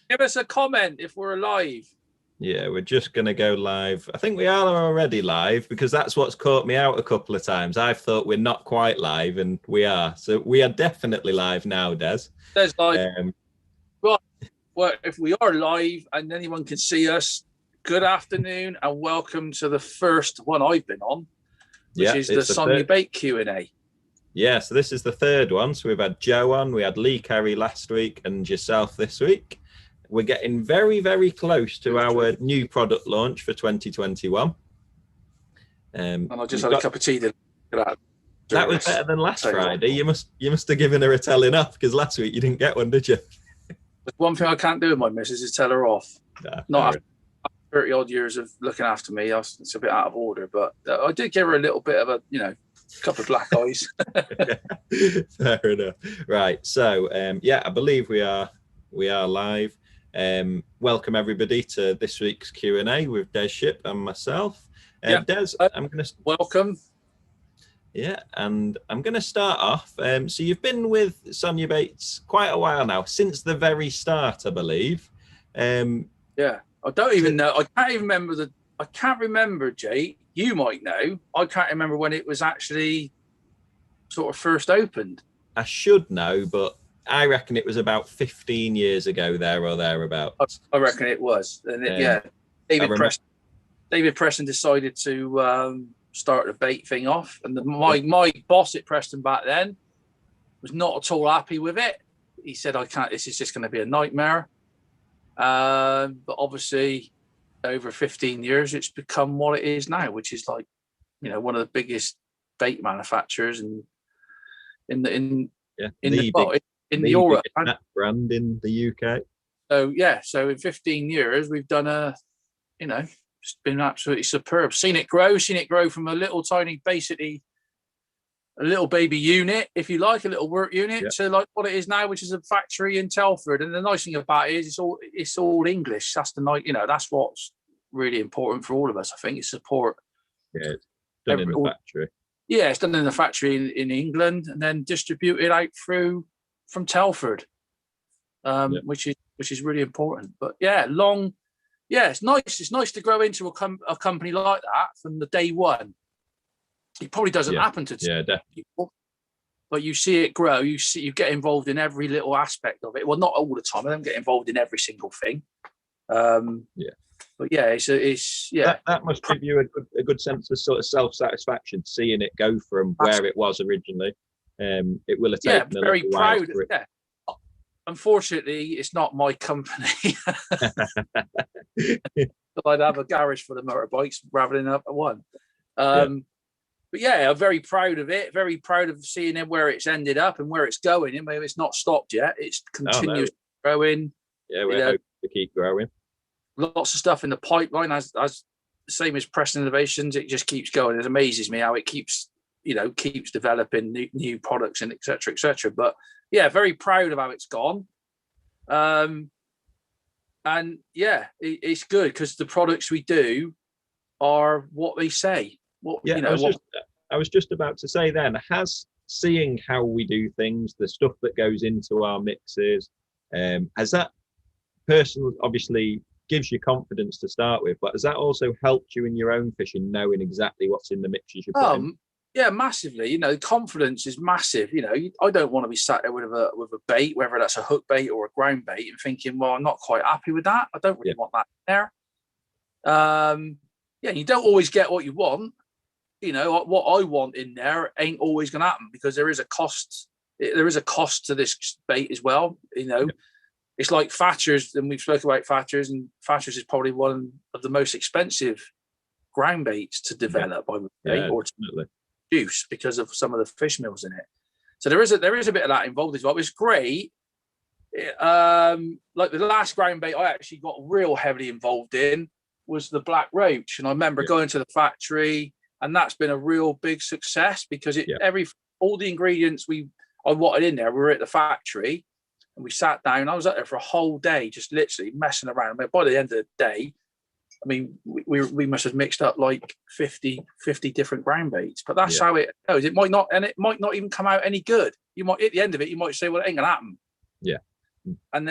Give us a comment if we're live. Yeah, we're just going to go live. I think we are already live because that's what's caught me out a couple of times. I've thought we're not quite live and we are. So we are definitely live now, Des. There's live. Right. Well, if we are live and anyone can see us, good afternoon and welcome to the first one I've been on, which is the Sonubaits Q&A. Yeah, so this is the third one. So we've had Joe on, we had Lee Carey last week and yourself this week. We're getting very, very close to our new product launch for 2021. And I just had a cup of tea. That was better than last Friday. You must have given her a telling off because last week you didn't get one, did you? One thing I can't do with my missus is tell her off. Nah, not after 30 odd years of looking after me. It's a bit out of order, but I did give her a little bit of a, cup of black eyes. Fair enough. Right. So, I believe we are live. Welcome everybody to this week's Q&A with Des Shipp and myself. Des, I'm going to welcome. Yeah, and I'm going to start off. So you've been with Sonubaits quite a while now, since the very start, I believe. Yeah, I don't even know. I can't even remember I can't remember, Jake. You might know. I can't remember when it was actually sort of first opened. I should know, but I reckon it was about 15 years ago, there or thereabouts. I reckon it was. And David Preston decided to start the bait thing off. And my boss at Preston back then was not at all happy with it. He said, this is just going to be a nightmare. But obviously, over 15 years, it's become what it is now, which is like, one of the biggest bait manufacturers in the Europe brand in the UK. So in 15 years we've done it's been absolutely superb. Seen it grow from a little tiny, basically a little baby unit, if you like, a little work unit, to like what it is now, which is a factory in Telford. And the nice thing about it is it's all English. That's that's what's really important for all of us. I think is support. Yeah, it's done in the factory. Yeah, it's done in the factory in England and then distributed out from Telford, which is really important. But it's nice. It's nice to grow into a company like that from the day one. It probably doesn't happen to people, but you see it grow. You get involved in every little aspect of it. Well, not all the time. I don't get involved in every single thing. But that must give you a good sense of sort of self-satisfaction, seeing it go from where it was originally. It will have taken a very little proud. while for it. Yeah. Unfortunately, it's not my company. I'd have a garage for the motorbikes rather than one. But I'm very proud of it. Very proud of seeing where it's ended up and where it's going. I mean, it's not stopped yet. It's continuous growing. Yeah, we're hoping to keep growing. Lots of stuff in the pipeline, as same as Preston Innovations. It just keeps going. It amazes me how it keeps developing new products and etc. But very proud of how it's gone. It's good because the products we do are what they say. I was just about to say then, has seeing how we do things, the stuff that goes into our mixes, has that personally obviously gives you confidence to start with, but has that also helped you in your own fishing, knowing exactly what's in the mixtures you're putting? Yeah, massively. Confidence is massive. I don't want to be sat there with a bait, whether that's a hook bait or a ground bait, and thinking, well, I'm not quite happy with that. I don't really want that there. You don't always get what you want. What I want in there ain't always going to happen because there is a cost. There is a cost to this bait as well. It's like Thatchers, and we've spoken about Thatchers, and Thatchers is probably one of the most expensive ground baits to develop, I would say, or to produce because of some of the fish mills in it. So there is a bit of that involved as well. It's great. Like the last ground bait I actually got real heavily involved in was the black roach, and I remember going to the factory, and that's been a real big success because all the ingredients I wanted in there were at the factory. And we sat down. I was out there for a whole day, just literally messing around. I mean, by the end of the day, I mean, we must have mixed up like 50 different ground baits. But that's how it goes. It might not even come out any good. You might, at the end of it, you might say, well, it ain't gonna happen. Yeah. And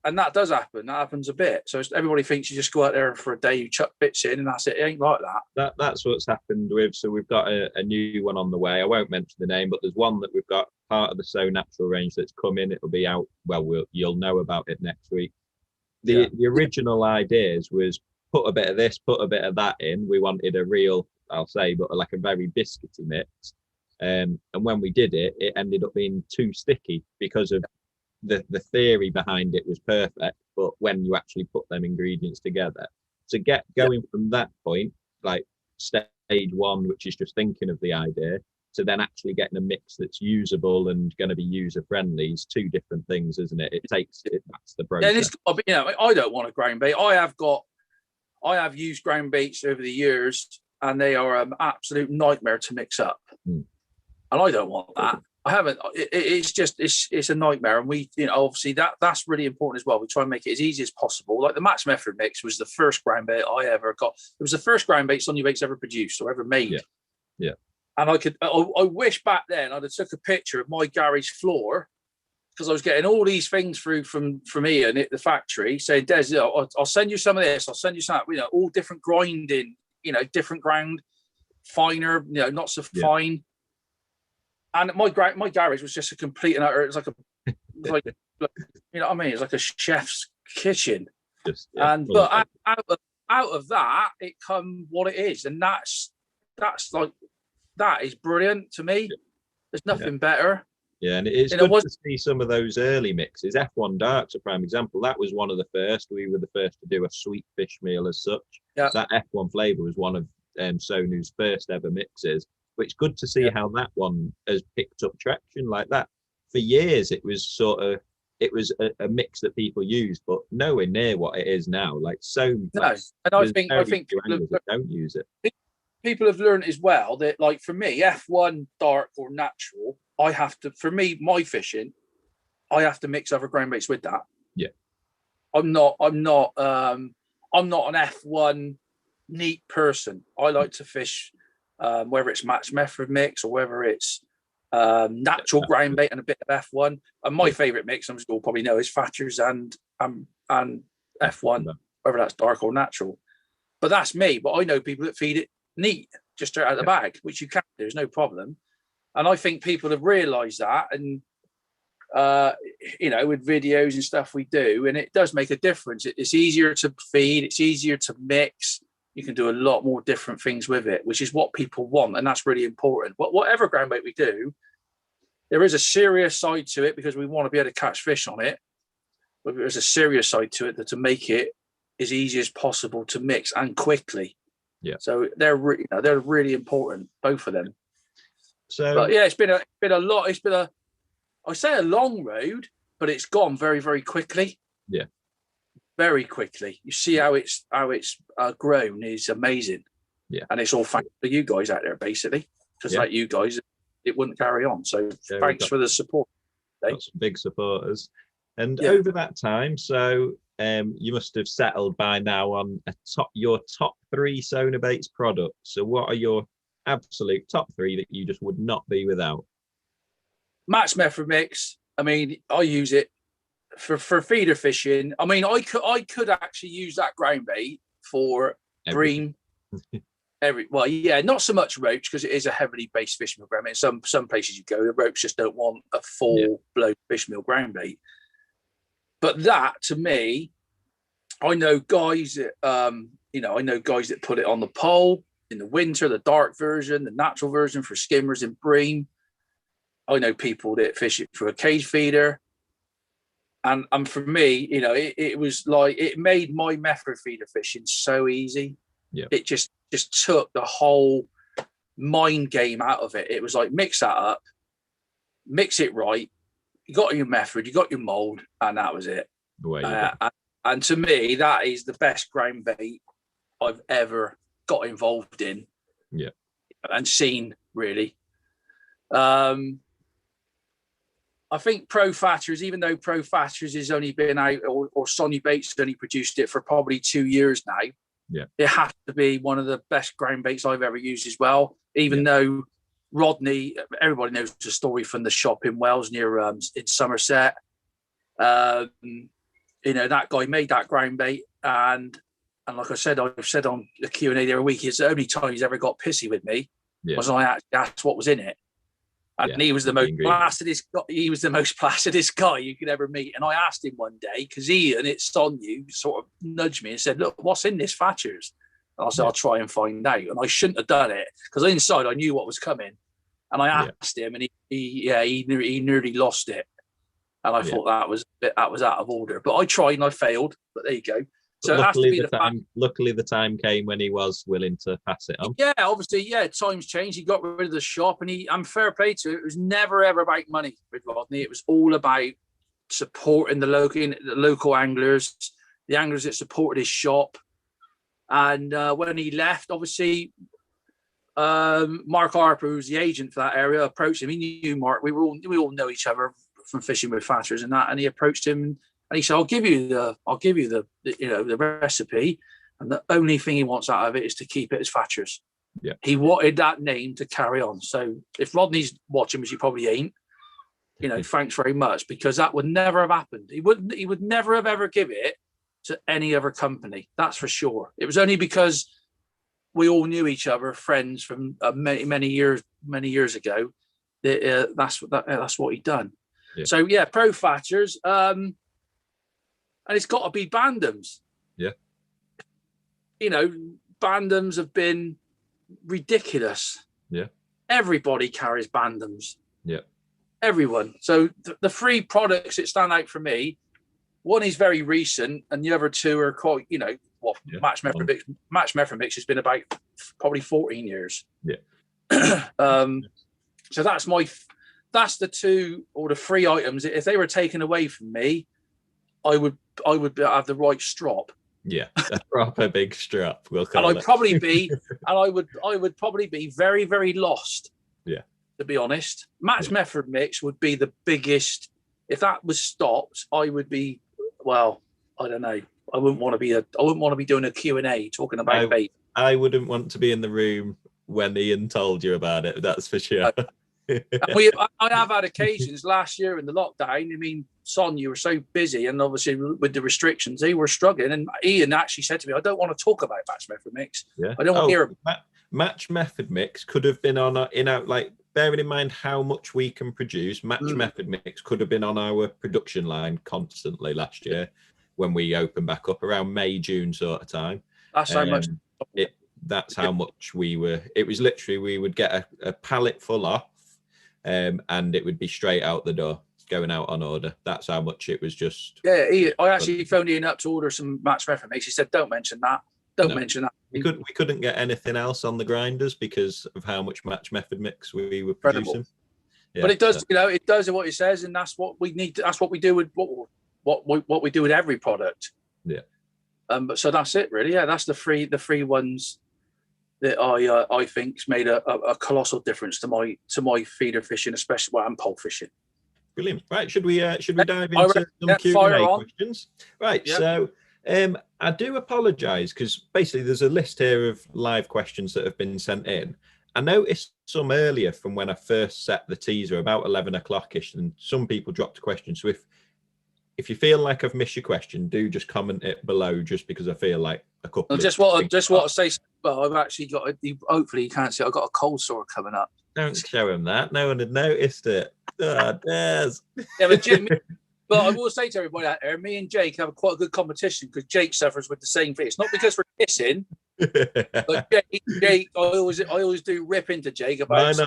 And that does happen. That happens a bit. So everybody thinks you just go out there for a day, you chuck bits in, and that's it. It ain't like that. That's what's happened with. So we've got a new one on the way. I won't mention the name, but there's one that we've got part of the So Natural range that's coming. It'll be out. Well, you'll know about it next week. The original ideas was put a bit of this, put a bit of that in. We wanted a real, I'll say, but like a very biscuity mix. And when we did it, it ended up being too sticky because of the theory behind it was perfect, but when you actually put them ingredients together, to get going from that point, like stage one, which is just thinking of the idea, to then actually getting a mix that's usable and going to be user friendly is two different things, isn't it? That's the process. Yeah, I don't want a ground bait. I have used ground baits over the years, and they are an absolute nightmare to mix up. And I don't want that. I haven't. It's a nightmare, and we, obviously that's really important as well. We try and make it as easy as possible. Like the Matt's Method mix was the first ground bait I ever got. It was the first ground bait Sonubaits ever produced or ever made. Yeah. And I wish back then I'd have took a picture of my garage floor, because I was getting all these things through from Ian at the factory saying, Des, I'll send you some of this. I'll send you some, all different grinding, different ground, finer, not so fine. And my garage was just a complete and utter. It was like you know what I mean? It's like a chef's kitchen. But out of that, it come what it is, and that's like that is brilliant to me. There's nothing better. Yeah, and it is good to see some of those early mixes. F1 Dark's a prime example. That was one of the first. We were the first to do a sweet fish meal as such. Yeah. That F1 flavour was one of Sonu's first ever mixes. But it's good to see how that one has picked up traction like that. For years, it was a mix that people used, but nowhere near what it is now. Like and I think don't use it. People have learned as well that, like for me, F1 Dark or natural, I have to. For me, my fishing, I have to mix other ground baits with that. Yeah, I'm not an F1 neat person. I like to fish. Whether it's Matt's Method mix or whether it's natural ground bait and a bit of F1. And my favourite mix, I'm sure you'll probably know, is Thatchers and F1, whether that's dark or natural. But that's me. But I know people that feed it neat, just straight out of the bag, which you can do, there's no problem. And I think people have realised that, and with videos and stuff we do, and it does make a difference. It's easier to feed, it's easier to mix. You can do a lot more different things with it, which is what people want, and that's really important. But whatever ground bait we do, there is a serious side to it because we want to be able to catch fish on it. But there's a serious side to it to make it as easy as possible to mix and quickly. Yeah. So they're really important, both of them. So, but yeah, it's been a lot. It's been I say a long road, but it's gone very, very quickly. Yeah. Very quickly. You see how it's grown is amazing. Yeah. And it's all thanks to you guys out there, basically. Just like you guys, it wouldn't carry on. So thanks for the support. Got some big supporters. And over that time, so you must have settled by now on your top 3 Sonubaits products. So what are your absolute top 3 that you just would not be without? Matt's Method mix. I mean, I use it for feeder fishing. I mean, I could actually use that ground bait for bream. Not so much roach because it is a heavily based fish meal ground bait. Some places you go, the roach just don't want a full blown fish meal ground bait. But that, to me, I know guys that put it on the pole in the winter, the dark version, the natural version for skimmers and bream. I know people that fish it for a cage feeder. And for me, it was like, it made my method feeder fishing so easy. Yeah. It just took the whole mind game out of it. It was like, mix that up, mix it right. You got your method, you got your mold, and that was it. And to me, that is the best ground bait I've ever got involved in. Yeah. And seen, really. I think Pro Thatchers, even though Pro Thatchers has only been out, or Sonubaits only produced it for probably 2 years now, it has to be one of the best ground baits I've ever used as well. Even though Rodney, everybody knows the story from the shop in Wales near in Somerset. that guy made that ground bait, and like I've said on the Q&A the other week, it's the only time he's ever got pissy with me was I actually asked what was in it. And he was the most placidest. He was the most placidest guy you could ever meet. And I asked him one day because Ian, it's on you, sort of nudged me and said, "Look, what's in this Thatchers?" And I said, "I'll try and find out." And I shouldn't have done it because inside I knew what was coming. And I asked him, and he nearly lost it. And I thought that was out of order. But I tried and I failed. But there you go. So luckily, the time came when he was willing to pass it on. Yeah, obviously, times changed. He got rid of the shop, and I'm fair play to it. It was never ever about money with Rodney. It was all about supporting the local anglers, the anglers that supported his shop. And when he left, obviously, Mark Harper, who's the agent for that area, approached him. He knew Mark. We all know each other from fishing with Thatchers and that. And he approached him. And he said, I'll give you the recipe, and the only thing he wants out of it is to keep it as Thatchers. Yeah. He wanted that name to carry on. So if Rodney's watching, which he probably ain't, thanks very much, because that would never have happened. He would never have ever give it to any other company. That's for sure. It was only because we all knew each other, friends from many years ago. That's what he'd done. Yeah. So pro Thatchers. And it's got to be Bandums. Yeah. Bandums have been ridiculous. Yeah. Everybody carries Bandums. Yeah. Everyone. So the three products that stand out for me, one is very recent, and the other two are quite, Match Method Mix has been about probably 14 years. Yeah. So that's the two or the three items. If they were taken away from me, I would have the right strop. Yeah, a proper big strap. We'll call and I'd probably be, and I would probably be very, very lost. Yeah. To be honest, Match Method Mix would be the biggest. If that was stopped, I would be. Well, I don't know. I wouldn't want to be doing a Q&A talking about bait. I wouldn't want to be in the room when Ian told you about it. That's for sure. I have had occasions last year in the lockdown. I mean, Son, you were so busy, and obviously with the restrictions, they were struggling. And Ian actually said to me, "I don't want to talk about Match Method Mix. Yeah. I don't want to hear about Match Method Mix could have been on like bearing in mind how much we can produce. Match Method Mix could have been on our production line constantly last year when we opened back up around May, June sort of time. That's how much. That's how much we were. It was literally we would get a pallet full off. And it would be straight out the door, going out on order. That's how much it was just. Yeah, I actually phoned Ian up to order some Match Method Mix. He said, "Don't mention that. Don't mention that." We couldn't get anything else on the grinders because of how much Match Method Mix we were producing. Yeah, but it does, it does what it says, and that's what we need. That's what we do with what we do with every product. Yeah. But so that's it, really. Yeah, that's the three ones that I think's made a colossal difference to my feeder fishing, especially and pole fishing. Brilliant. Right, should we dive into some Q&A questions? Right, so I do apologise because basically there's a list here of live questions that have been sent in. I noticed some earlier from when I first set the teaser about 11 o'clock-ish, and some people dropped a question. So if you feel like I've missed your question, do just comment it below, just because I feel like a couple. Just want to say, well, I've actually got. Hopefully, you can't see. I've got a cold sore coming up. Don't show him that. No one had noticed it. Oh, Des. Yeah, but Jimmy. But I will say to everybody out there, me and Jake have quite a good competition because Jake suffers with the same thing. It's not because we're kissing. But Jake, I always do rip into Jake about.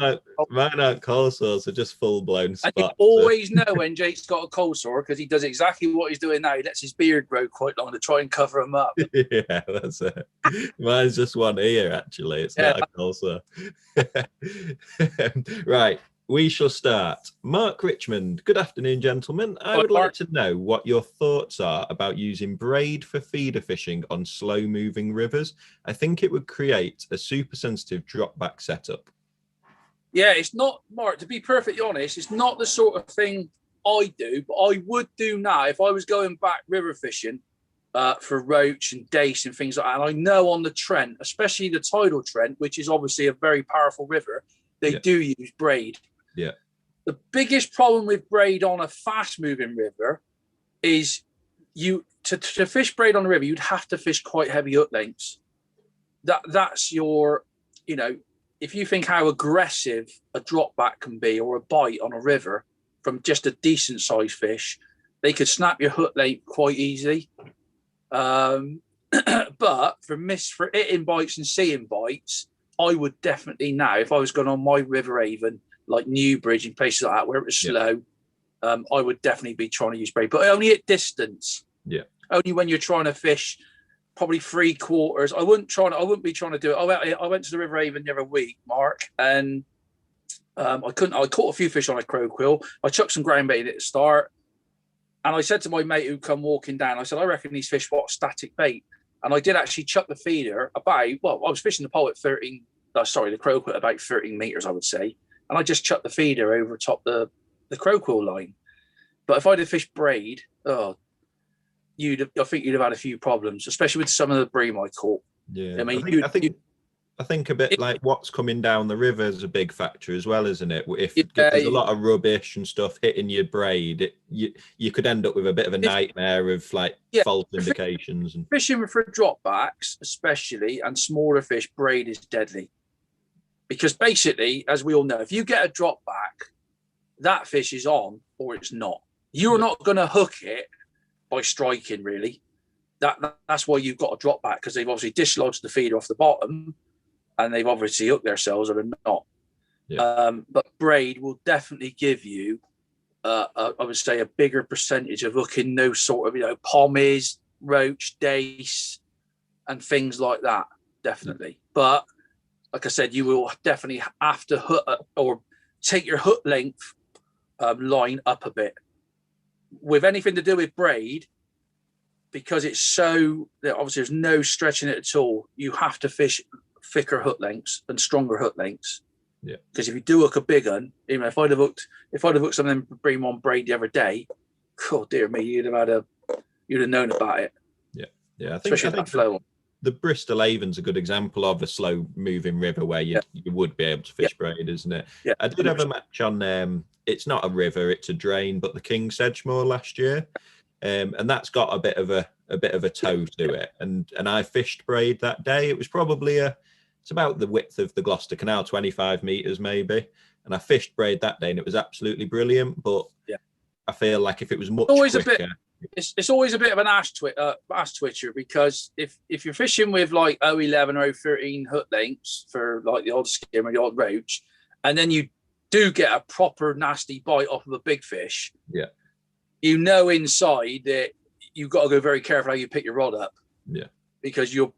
Mine aren't cold sores, are just full blown spots. And you always know when Jake's got a cold sore because he does exactly what he's doing now. He lets his beard grow quite long to try and cover him up. Yeah, that's it. Mine's just one ear, actually. It's not a cold sore. Right. We shall start. Mark Richmond. Good afternoon, gentlemen. I would like to know what your thoughts are about using braid for feeder fishing on slow-moving rivers. I think it would create a super sensitive drop-back setup. Yeah, it's not, Mark, to be perfectly honest, it's not the sort of thing I do, but I would do now if I was going back river fishing for roach and dace and things like that. And I know on the Trent, especially the tidal Trent, which is obviously a very powerful river, they do use braid. Yeah. The biggest problem with braid on a fast moving river is to fish braid on the river, you'd have to fish quite heavy hook lengths. That's your, you know, if you think how aggressive a drop back can be or a bite on a river from just a decent sized fish, they could snap your hook length quite easily. But for hitting bites and seeing bites, I would definitely now, if I was going on my river haven, like Newbridge and places like that where it was slow, I would definitely be trying to use braid, but only at distance. Yeah. Only when you're trying to fish probably 3/4. I wouldn't be trying to do it. I went to the River Haven the other week, Mark, and I caught a few fish on a crow quill. I chucked some ground bait in at the start, and I said to my mate who come walking down, I said, I reckon these fish want static bait. And I did actually chuck the feeder I was fishing the pole at the crow quill about 13 meters, I would say. And I just chucked the feeder over top the crow quill line. But if I'd have fished braid, I think you'd have had a few problems, especially with some of the bream I caught. Yeah, I think a bit like what's coming down the river is a big factor as well, isn't it? If there's a lot of rubbish and stuff hitting your braid, you could end up with a bit of a nightmare of fault indications. And fishing for dropbacks, especially, and smaller fish, braid is deadly. Because basically, as we all know, if you get a drop back, that fish is on or it's not. You're not going to hook it by striking, really. That's why you've got a drop back, because they've obviously dislodged the feeder off the bottom and they've obviously hooked themselves or they're not. Yeah. But braid will definitely give you, I would say, a bigger percentage of hooking those sort of, pommies, roach, dace, and things like that. Definitely. But like I said, you will definitely have to hook or take your hook length line up a bit. With anything to do with braid, because it's so, obviously there's no stretching it at all, you have to fish thicker hook lengths and stronger hook lengths. Yeah. Because if you do hook a big one, even if I'd have hooked some of them bream on braid the other day, oh dear me, you'd have known about it. Yeah. Yeah. I think that flow on. The Bristol Avon's a good example of a slow moving river where you would be able to fish braid, isn't it? Yeah. I did have a match on, it's not a river, it's a drain, but the King's Sedgemoor last year. And that's got a bit of a toe to it. And I fished braid that day. It was probably it's about the width of the Gloucester Canal, 25 meters maybe. And I fished braid that day and it was absolutely brilliant. But I feel like if it was much quicker, it's always a bit of an ass twitcher, because if you're fishing with like 011 or 013 hook lengths for like the odd skim or the odd roach, and then you do get a proper nasty bite off of a big fish, inside that you've got to go very careful how you pick your rod up. Yeah. Because you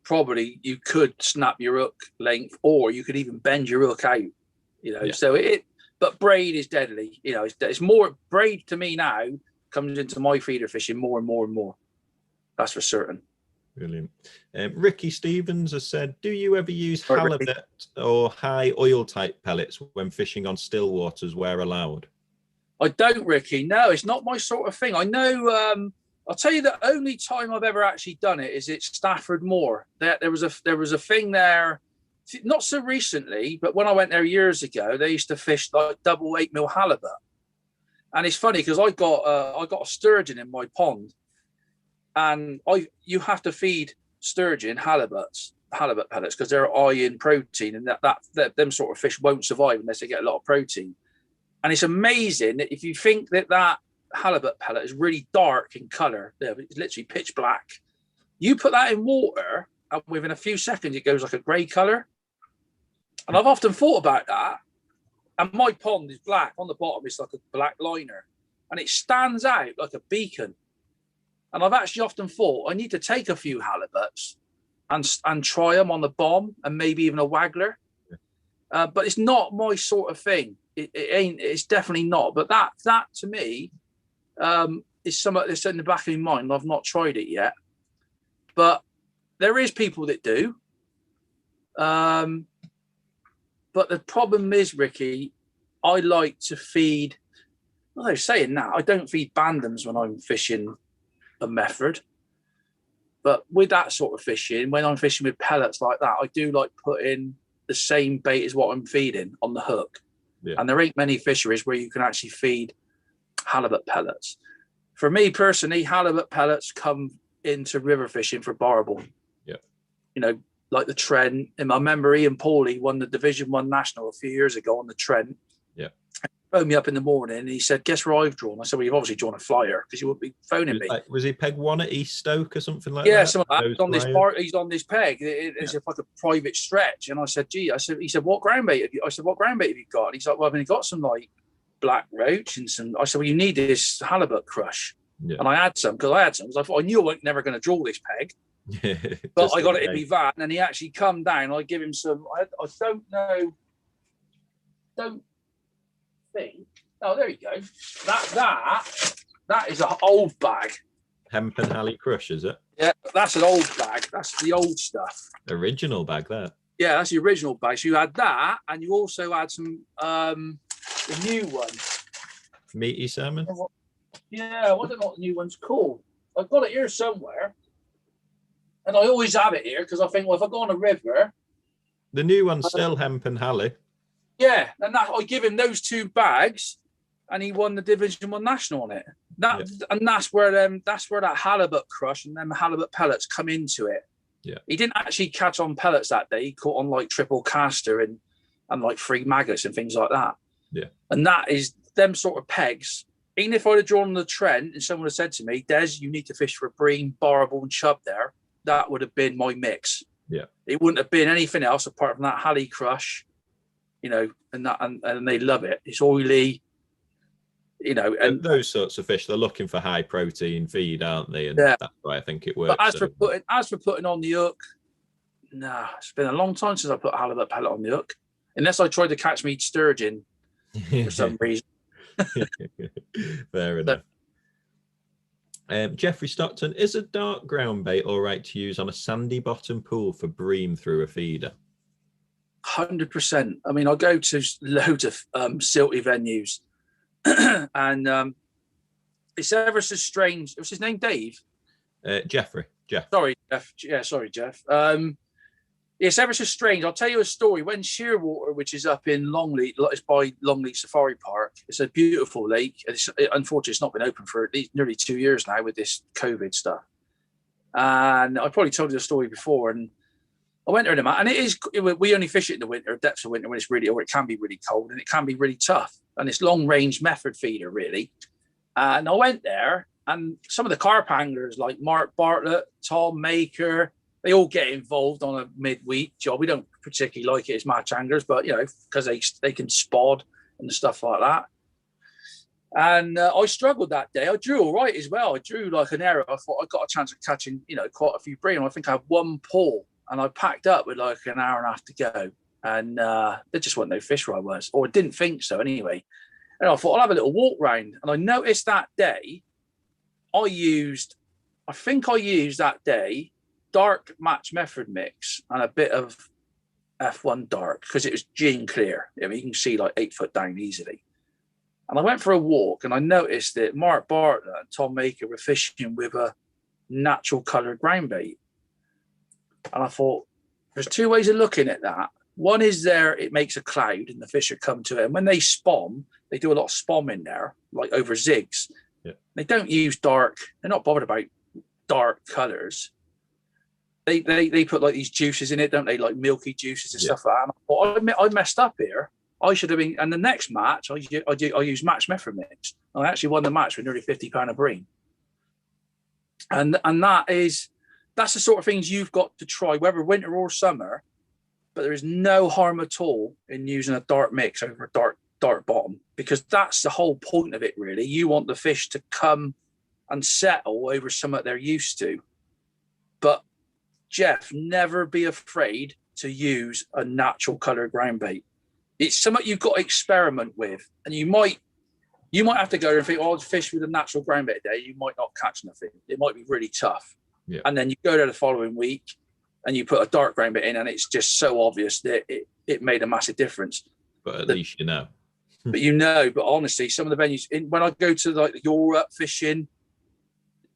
could snap your hook length, or you could even bend your hook out. So but braid is deadly. It's more braid to me now comes into my feeder fishing more and more and more. That's for certain. Brilliant. Ricky Stevens has said, do you ever use halibut or high oil type pellets when fishing on still waters where allowed? I don't, Ricky. No, it's not my sort of thing. I know. I'll tell you the only time I've ever actually done it is at Stafford Moor. There was a thing there, not so recently, but when I went there years ago, they used to fish like double 8mm halibut. And it's funny because I got a sturgeon in my pond, and you have to feed sturgeon halibut pellets because they're high in protein, and that them sort of fish won't survive unless they get a lot of protein. And it's amazing that if you think that halibut pellet is really dark in color, it's literally pitch black, you put that in water and within a few seconds it goes like a gray color. And I've often thought about that. And my pond is black. On the bottom, it's like a black liner. And it stands out like a beacon. And I've actually often thought I need to take a few halibuts and try them on the bomb and maybe even a waggler. But it's not my sort of thing. It ain't. It's definitely not. But that to me is something that's in the back of my mind. I've not tried it yet. But there is people that do. But the problem is, Ricky, I like to feed, well, they're saying that, I don't feed bandums when I'm fishing a method. But with that sort of fishing, when I'm fishing with pellets like that, I do like putting the same bait as what I'm feeding on the hook. Yeah. And there ain't many fisheries where you can actually feed halibut pellets. For me personally, halibut pellets come into river fishing for barbel. Yeah. You know, like the Trent. And I remember Ian Pauly won the Division 1 National a few years ago on the Trent. Yeah. He phoned me up in the morning and he said, guess where I've drawn? I said, well, you've obviously drawn a flyer because you wouldn't be phoning me. Was he peg 1 at East Stoke or something like that? Yeah, something like that. He's on this peg. It's like a private stretch. And I said, gee, he said, what ground bait have you? I said, what ground bait have you got? And he's like, well, I've only got some like black roach and some. I said, well, you need this halibut crush. Yeah. And I had some because I thought I knew I was never going to draw this peg. But I got it in my van and he actually come down. I give him some, I don't think. Oh, there you go. That is an old bag. Hemp and Halley Crush, is it? Yeah, that's an old bag. That's the old stuff. Original bag there. Yeah, that's the original bag. So you had that, and you also had some the new one. Meaty salmon? Yeah, I don't know what the new one's called. I've got it here somewhere. And I always have it here because I think, well, if I go on a river. The new one's still Hemp and Halley. Yeah, and I give him those 2 bags and he won the Division 1 National on it. And that's where that halibut crush and them halibut pellets come into it. Yeah. He didn't actually catch on pellets that day. He caught on like triple caster and like 3 maggots and things like that. Yeah. And that is them sort of pegs. Even if I'd have drawn the Trent and someone had said to me, Des, you need to fish for bream, barbel and chub there, that would have been my mix. Yeah. It wouldn't have been anything else apart from that Halley crush, you know, and they love it. It's oily, you know. And those sorts of fish, they're looking for high protein feed, aren't they? And that's why I think it works. But as for putting on the hook, nah, it's been a long time since I put a halibut pellet on the hook. Unless I tried to catch me sturgeon for some reason. Fair enough. Jeffrey Stockton, is a dark ground bait all right to use on a sandy bottom pool for bream through a feeder? 100%. I mean, I go to loads of silty venues and it's ever so strange. What's his name? Dave? Jeff. Sorry, Jeff. Yeah, sorry, Jeff. It's ever so strange. I'll tell you a story. When Shearwater, which is up in Longleat, it's by Longleat Safari Park, it's a beautiful lake. Unfortunately, it's not been open for at least nearly 2 years now with this COVID stuff. And I probably told you the story before. And I went there, and we only fish it in the winter, depths of winter when it's really, or it can be really cold and it can be really tough. And it's long range method feeder, really. And I went there, and some of the carp anglers like Mark Bartlett, Tom Maker, they all get involved on a midweek job. We don't particularly like it as match anglers, but, you know, because they can spod and stuff like that. And I struggled that day. I drew all right as well. I drew like an error. I thought I got a chance of catching, you know, quite a few bream. I think I had 1 pull, and I packed up with like an hour and a half to go. And there just wasn't no fish where I was, or I didn't think so anyway. And I thought I'll have a little walk round. And I noticed that day, I used that day dark match method mix and a bit of F1 dark because it was gin clear. I mean, you can see like 8 foot down easily. And I went for a walk and I noticed that Mark Bartlett and Tom Maker were fishing with a natural coloured ground bait. And I thought, there's 2 ways of looking at that. One is it makes a cloud and the fish will come to it. And when they spawn, they do a lot of spawn in there, like over zigs. Yeah. They don't use dark. They're not bothered about dark colours. They put like these juices in it, don't they? Like milky juices and stuff like that. And I thought, I messed up here. I should have been. And the next match, I used match method mix. I actually won the match with nearly £50 of bream. And that's the sort of things you've got to try, whether winter or summer. But there is no harm at all in using a dark mix over a dark bottom, because that's the whole point of it, really. You want the fish to come and settle over something they're used to. But Jeff, never be afraid to use a natural colour ground bait. It's something you've got to experiment with, and you might have to go there and think, I'll fish with a natural ground bait today. You might not catch nothing. It might be really tough. Yeah. And then you go there the following week and you put a dark ground bait in, and it's just so obvious that it made a massive difference. But at least you know. But honestly, some of the venues, when I go to like Europe fishing,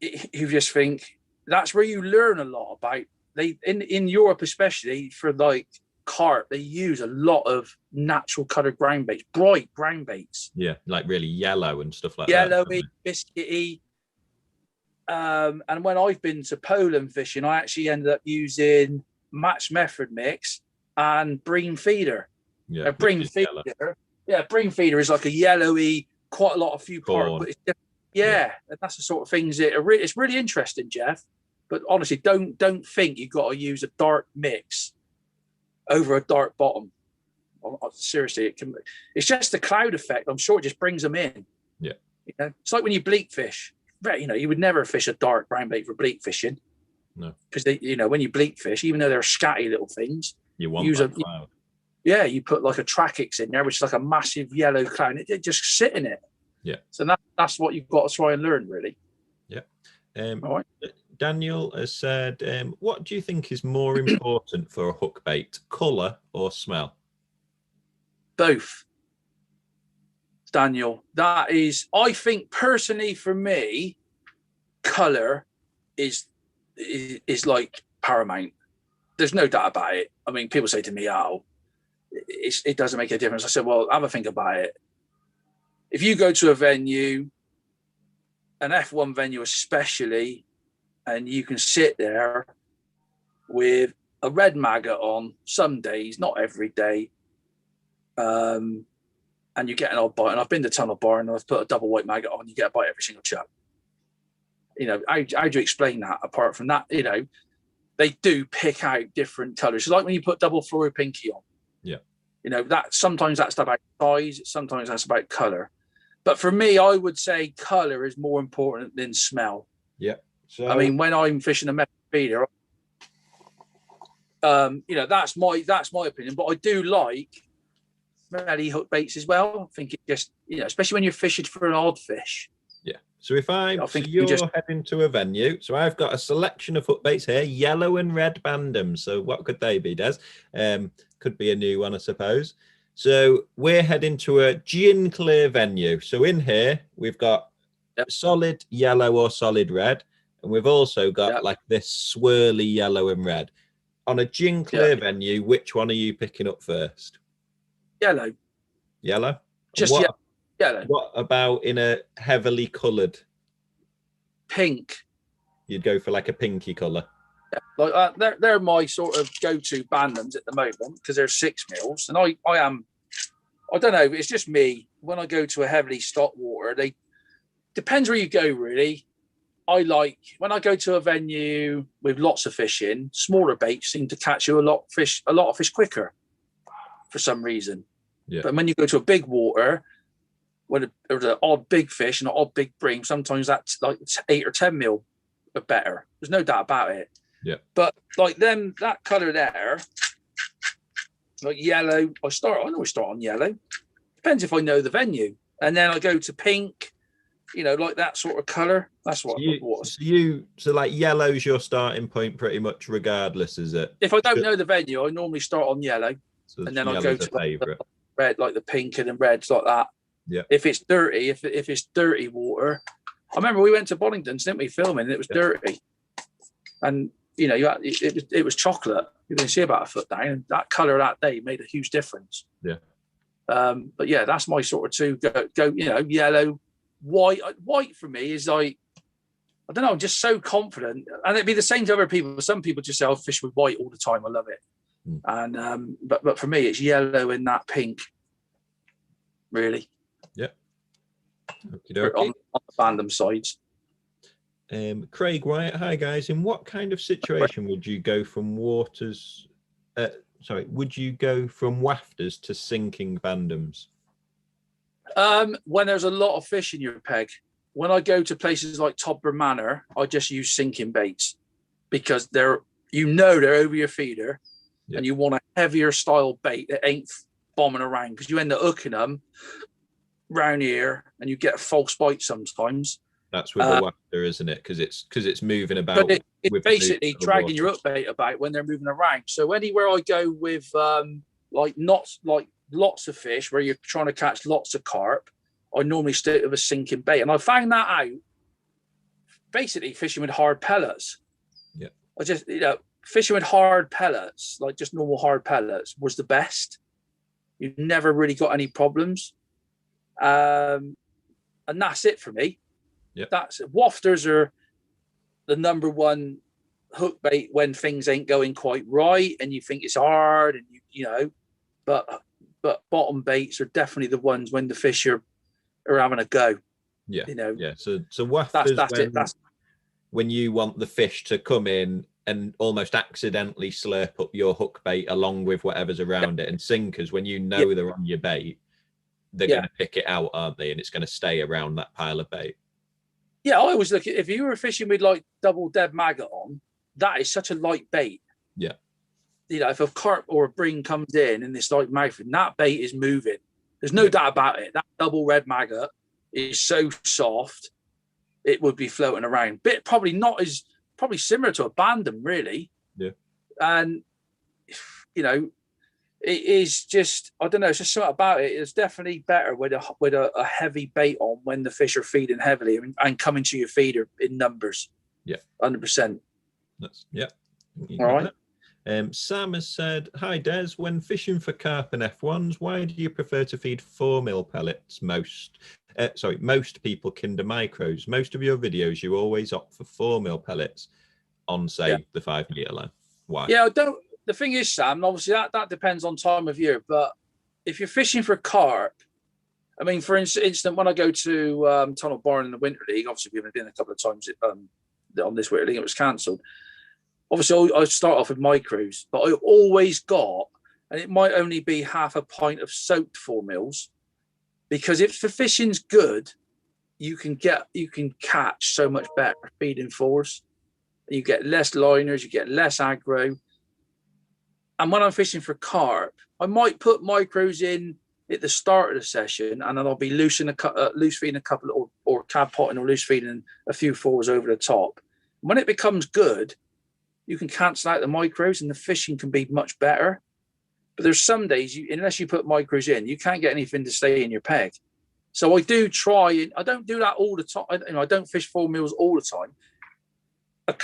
you just think that's where you learn a lot about. In Europe, especially for like carp, they use a lot of natural coloured ground baits, bright ground baits. Yeah, like really yellow and stuff like that. Yellowy, biscuity. And when I've been to Poland fishing, I actually ended up using match method mix and bream feeder. Yeah, bream feeder. Yellow. Yeah, bream feeder is like a yellowy, quite a lot of few parts, but it's different. Yeah, and that's the sort of things it's really interesting, Jeff. But honestly, don't think you've got to use a dark mix over a dark bottom. Seriously, it's just the cloud effect. I'm sure it just brings them in. Yeah. It's like when you bleak fish. You would never fish a dark brown bait for bleak fishing. No. Because when you bleak fish, even though they're scatty little things, you want use that cloud. You put like a Trackix in there, which is like a massive yellow cloud. It just sit in it. Yeah. So that's what you've got to try and learn, really. Yeah. All right. Daniel has said, what do you think is more important for a hook bait, colour or smell? Both, Daniel. That is, I think personally for me, colour is like paramount. There's no doubt about it. I mean, people say to me, "Oh, it doesn't make a difference." I said, "Well, have a think about it. If you go to a venue, an F1 venue especially, and you can sit there with a red maggot on some days, not every day, and you get an odd bite. And I've been to Tunnel Bar and I've put a double white maggot on, you get a bite every single chuck. How do you explain that? Apart from that, they do pick out different colours. It's like when you put double fluoro pinky on. Yeah. That sometimes that's about size, sometimes that's about colour. But for me, I would say colour is more important than smell. Yeah. So I mean, when I'm fishing a method feeder, that's my opinion. But I do like smelly hook baits as well. I think it just, especially when you're fishing for an odd fish. Yeah. So if you're heading to a venue, so I've got a selection of hook baits here, yellow and red Bandum. So what could they be, Des? Could be a new one, I suppose. So we're heading to a gin clear venue. So in here, we've got solid yellow or solid red. And we've also got like this swirly yellow and red. On a gin clear venue, which one are you picking up first? Yellow. Yellow? Just yellow. What about in a heavily coloured? Pink. You'd go for like a pinky colour. Yeah, like they're my sort of go-to Bandums at the moment because they're 6 mils, and I don't know. It's just me. When I go to a heavily stocked water, depends where you go really. I like when I go to a venue with lots of fishing. Smaller baits seem to catch you a lot of fish quicker for some reason. Yeah. But when you go to a big water, when there's an odd big fish and an odd big bream, sometimes that's like 8 or 10 mil are better. There's no doubt about it. Yeah. But like that colour there, like yellow, I always start on yellow. Depends if I know the venue. And then I go to pink, like that sort of colour. That's what So like yellow's your starting point pretty much regardless, is it? If I don't know the venue, I normally start on yellow. So and then I go to favourite. Red, like the pink and the reds like that. Yeah. If it's dirty, if it's dirty water. I remember we went to Boddington's, didn't we, filming, and it was dirty. And it was chocolate. You can see about a foot down, and that colour that day made a huge difference. Yeah. But yeah, that's my sort of two go. Yellow, white. White for me is like, I don't know. I'm just so confident, and it'd be the same to other people. Some people just say, "I'll fish with white all the time. I love it." And but for me, it's yellow and that pink. Really. Yeah. On the Bandum sides. Craig Wyatt, hi guys. In what kind of situation would you go from Wafters to sinking Bandums? When there's a lot of fish in your peg. When I go to places like Todburn Manor, I just use sinking baits because they're over your feeder, and you want a heavier style bait that ain't bombing around because you end up hooking them round here and you get a false bite sometimes. That's with a wafter, isn't it? Because it's moving about. But it's basically dragging your hook bait about when they're moving around. So anywhere I go with lots of fish where you're trying to catch lots of carp, I normally stick with a sinking bait. And I found that out basically fishing with hard pellets. Yeah. I just, fishing with hard pellets, like just normal hard pellets, was the best. You never really got any problems. And that's it for me. Yeah. Wafters are the number one hook bait when things ain't going quite right and you think it's hard, and you know, but bottom baits are definitely the ones when the fish are having a go. Yeah, you know. Yeah. So Wafters, that's it. That's when you want the fish to come in and almost accidentally slurp up your hook bait along with whatever's around it. And sinkers, when you know they're on your bait, they're going to pick it out, aren't they? And it's going to stay around that pile of bait. Yeah, I always look at, if you were fishing with like double dead maggot on, that is such a light bait. Yeah. You know, if a carp or a bring comes in and it's like mouthing, that bait is moving. There's no doubt about it. That double red maggot is so soft, it would be floating around. But probably similar to a bandum, really. Yeah. And, you know, it is just, I don't know, it's just something about it. It's definitely better with a heavy bait on when the fish are feeding heavily and coming to your feeder in numbers. Yeah. 100%. All right. Sam has said, hi Des, when fishing for carp and F1s, why do you prefer to feed 4mm pellets? Most people kinder micros. Most of your videos, you always opt for 4mm pellets on, say, the 5 meter line. Why? Yeah, the thing is, Sam, obviously that depends on time of year, but if you're fishing for carp, I mean, for instance, when I go to Tunnel Barn in the Winter League, obviously we've been a couple of times on this Winter League, it was cancelled. Obviously, I start off with micros, but I always got, and it might only be half a pint of soaked 4mm, because if the fishing's good, you can catch so much better feeding 4s. You get less liners, you get less aggro. And when I'm fishing for carp, I might put micros in at the start of the session, and then I'll be loose feeding a couple, or cab potting or loose feeding a few 4s over the top. When it becomes good, you can cancel out the micros and the fishing can be much better. But there's some days, unless you put micros in, you can't get anything to stay in your peg. So I do try, and I don't do that all the time. I don't fish 4mm all the time.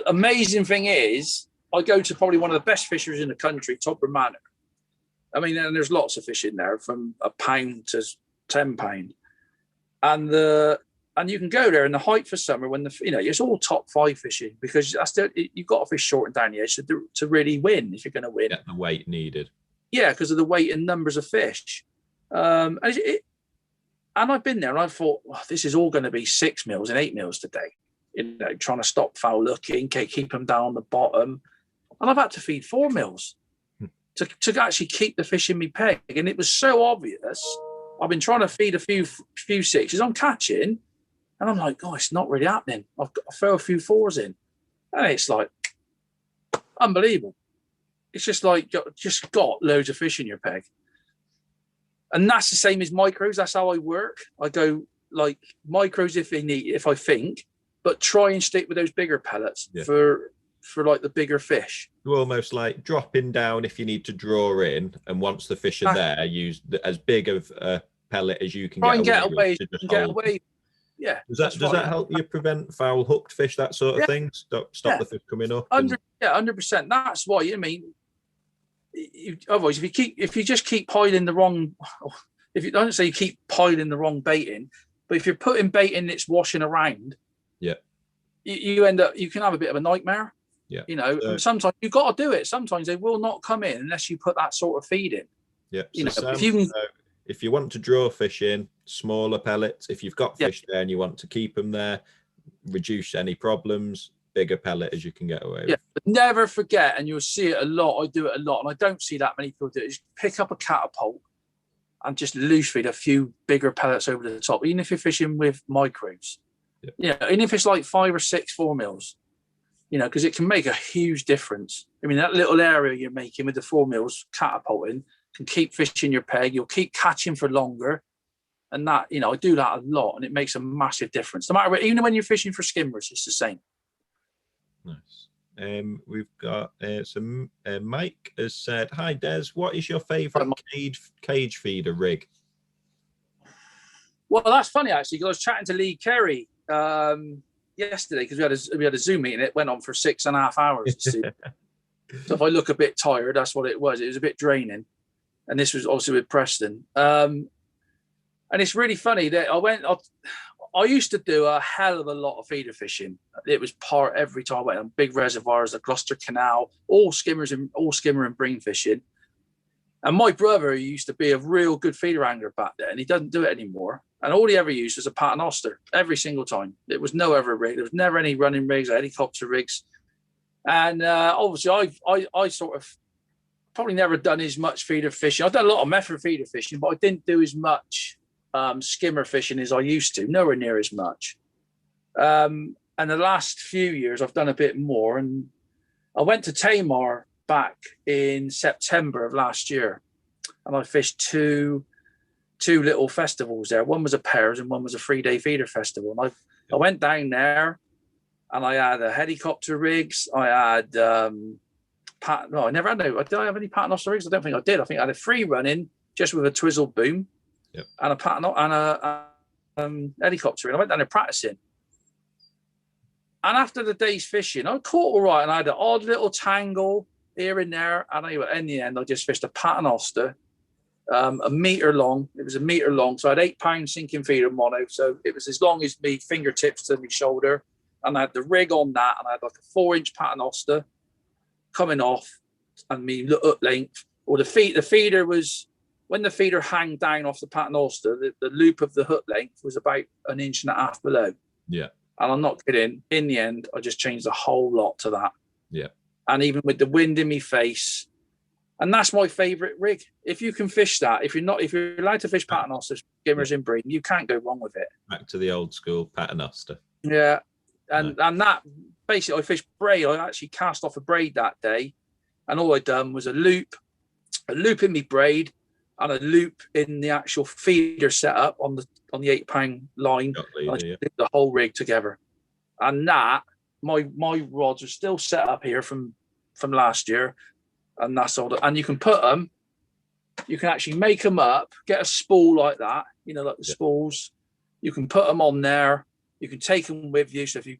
Amazing thing is, I go to probably one of the best fishers in the country, Topper Manor. I mean, and there's lots of fish in there, from £1 to £10. And you can go there in the height for summer when it's all top 5 fishing, because you've got to fish short and down the edge to really win, if you're going to win. Get the weight needed. Yeah, because of the weight and numbers of fish. And I've been there and I thought, this is all going to be 6mm and 8mm today. You know, trying to stop foul looking, keep them down the bottom. And I've had to feed 4mm to actually keep the fish in my peg. And it was so obvious. I've been trying to feed a few 6s. I'm catching. And I'm like, oh, it's not really happening. I throw a few 4s in. And it's like, unbelievable. It's just like, just got loads of fish in your peg. And that's the same as micros. That's how I work. I go like micros if I think, but try and stick with those bigger pellets for like the bigger fish. You're almost like dropping down if you need to draw in. And once the fish are there, use as big of a pellet as you can get away. Yeah. Does that help you prevent foul hooked fish, that sort of thing? Stop the fish coming up. 100%. That's why, I mean, otherwise, if you just keep piling the wrong, if you don't say you keep piling the wrong bait in, but if you're putting bait in that's washing around, you end up, you can have a bit of a nightmare. Yeah. You know, and sometimes you've got to do it. Sometimes they will not come in unless you put that sort of feed in. Yeah. You know, Sam, if you want to draw fish in, smaller pellets. If you've got fish there and you want to keep them there, reduce any problems, bigger pellet as you can get away with. But never forget, and you'll see it a lot, I do it a lot, and I don't see that many people do it, is pick up a catapult and just loose feed a few bigger pellets over the top, even if you're fishing with micros. Yeah, even if it's like 5 or 6 4mm, you know, because it can make a huge difference. I mean, that little area you're making with the 4mm catapulting can keep fish in your peg. You'll keep catching for longer. And that, you know, I do that a lot, and it makes a massive difference. No matter what, even when you're fishing for skimmers, it's the same. Nice. We've got Mike has said, hi Des, what is your favourite cage feeder rig? Well, that's funny actually, because I was chatting to Lee Carey yesterday, because we had a Zoom meeting. It went on for 6.5 hours. So if I look a bit tired, that's what it was. It was a bit draining. And this was obviously with Preston. And it's really funny that I used to do a hell of a lot of feeder fishing. It was part every time I went on big reservoirs, the Gloucester Canal, all skimmer and bream fishing. And my brother used to be a real good feeder angler back then. He doesn't do it anymore. And all he ever used was a paternoster every single time. It was no other rig. There was never any running rigs or helicopter rigs. And obviously, I sort of probably never done as much feeder fishing. I've done a lot of method feeder fishing, but I didn't do as much skimmer fishing as I used to, nowhere near as much. And the last few years, I've done a bit more. And I went to Tamar back in September of last year, and I fished two little festivals there. One was a pairs and one was a 3-day feeder festival. And I went down there, and I had a helicopter rigs. I had I never had no. Did I have any paternoster rigs? I don't think I did. I think I had a free running just with a twizzle boom, and a pattern and a helicopter. And I went down there practicing. And after the day's fishing, I caught all right, and I had an odd little tangle here and there. And in the end, I just fished a paternoster, a meter long. It was a meter long, so I had 8 pound sinking feeder mono. So it was as long as me fingertips to my shoulder, and I had the rig on that, and I had like a 4-inch paternoster coming off, and me up length. Or the feeder was, when the feeder hang down off the paternoster, the loop of the hook length was about 1.5 inches below. Yeah. And I'm not kidding. In the end, I just changed the whole lot to that. Yeah. And even with the wind in my face, and that's my favourite rig. If you can fish that, if you're allowed to fish paternosters, skimmers in bream, you can't go wrong with it. Back to the old school paternoster. Yeah. And that, basically, I fished braid. I actually cast off a braid that day, and all I done was a loop in my braid, and a loop in the actual feeder setup on the 8 pound line. Leader, the whole rig together, and that my rods are still set up here from last year, and that's all. And you can put them. You can actually make them up, get a spool like that, like the spools. You can put them on there. You can take them with you. So if you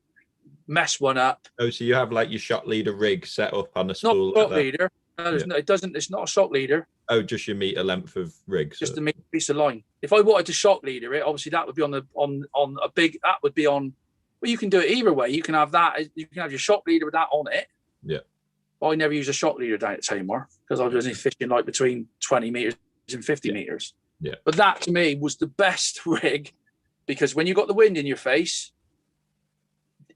mess one up. Oh, so you have like your shot leader rig set up on a spool. Not shot leader. No, it doesn't. It's not a shock leader. Oh, just your meter length of rig. Just a piece of line. If I wanted to shock leader it, obviously that would be on a big. That would be on. Well, you can do it either way. You can have that. You can have your shock leader with that on it. Yeah. I never use a shock leader down at Tamar because I was only fishing like between 20 meters and 50 meters. Yeah. But that to me was the best rig, because when you got the wind in your face,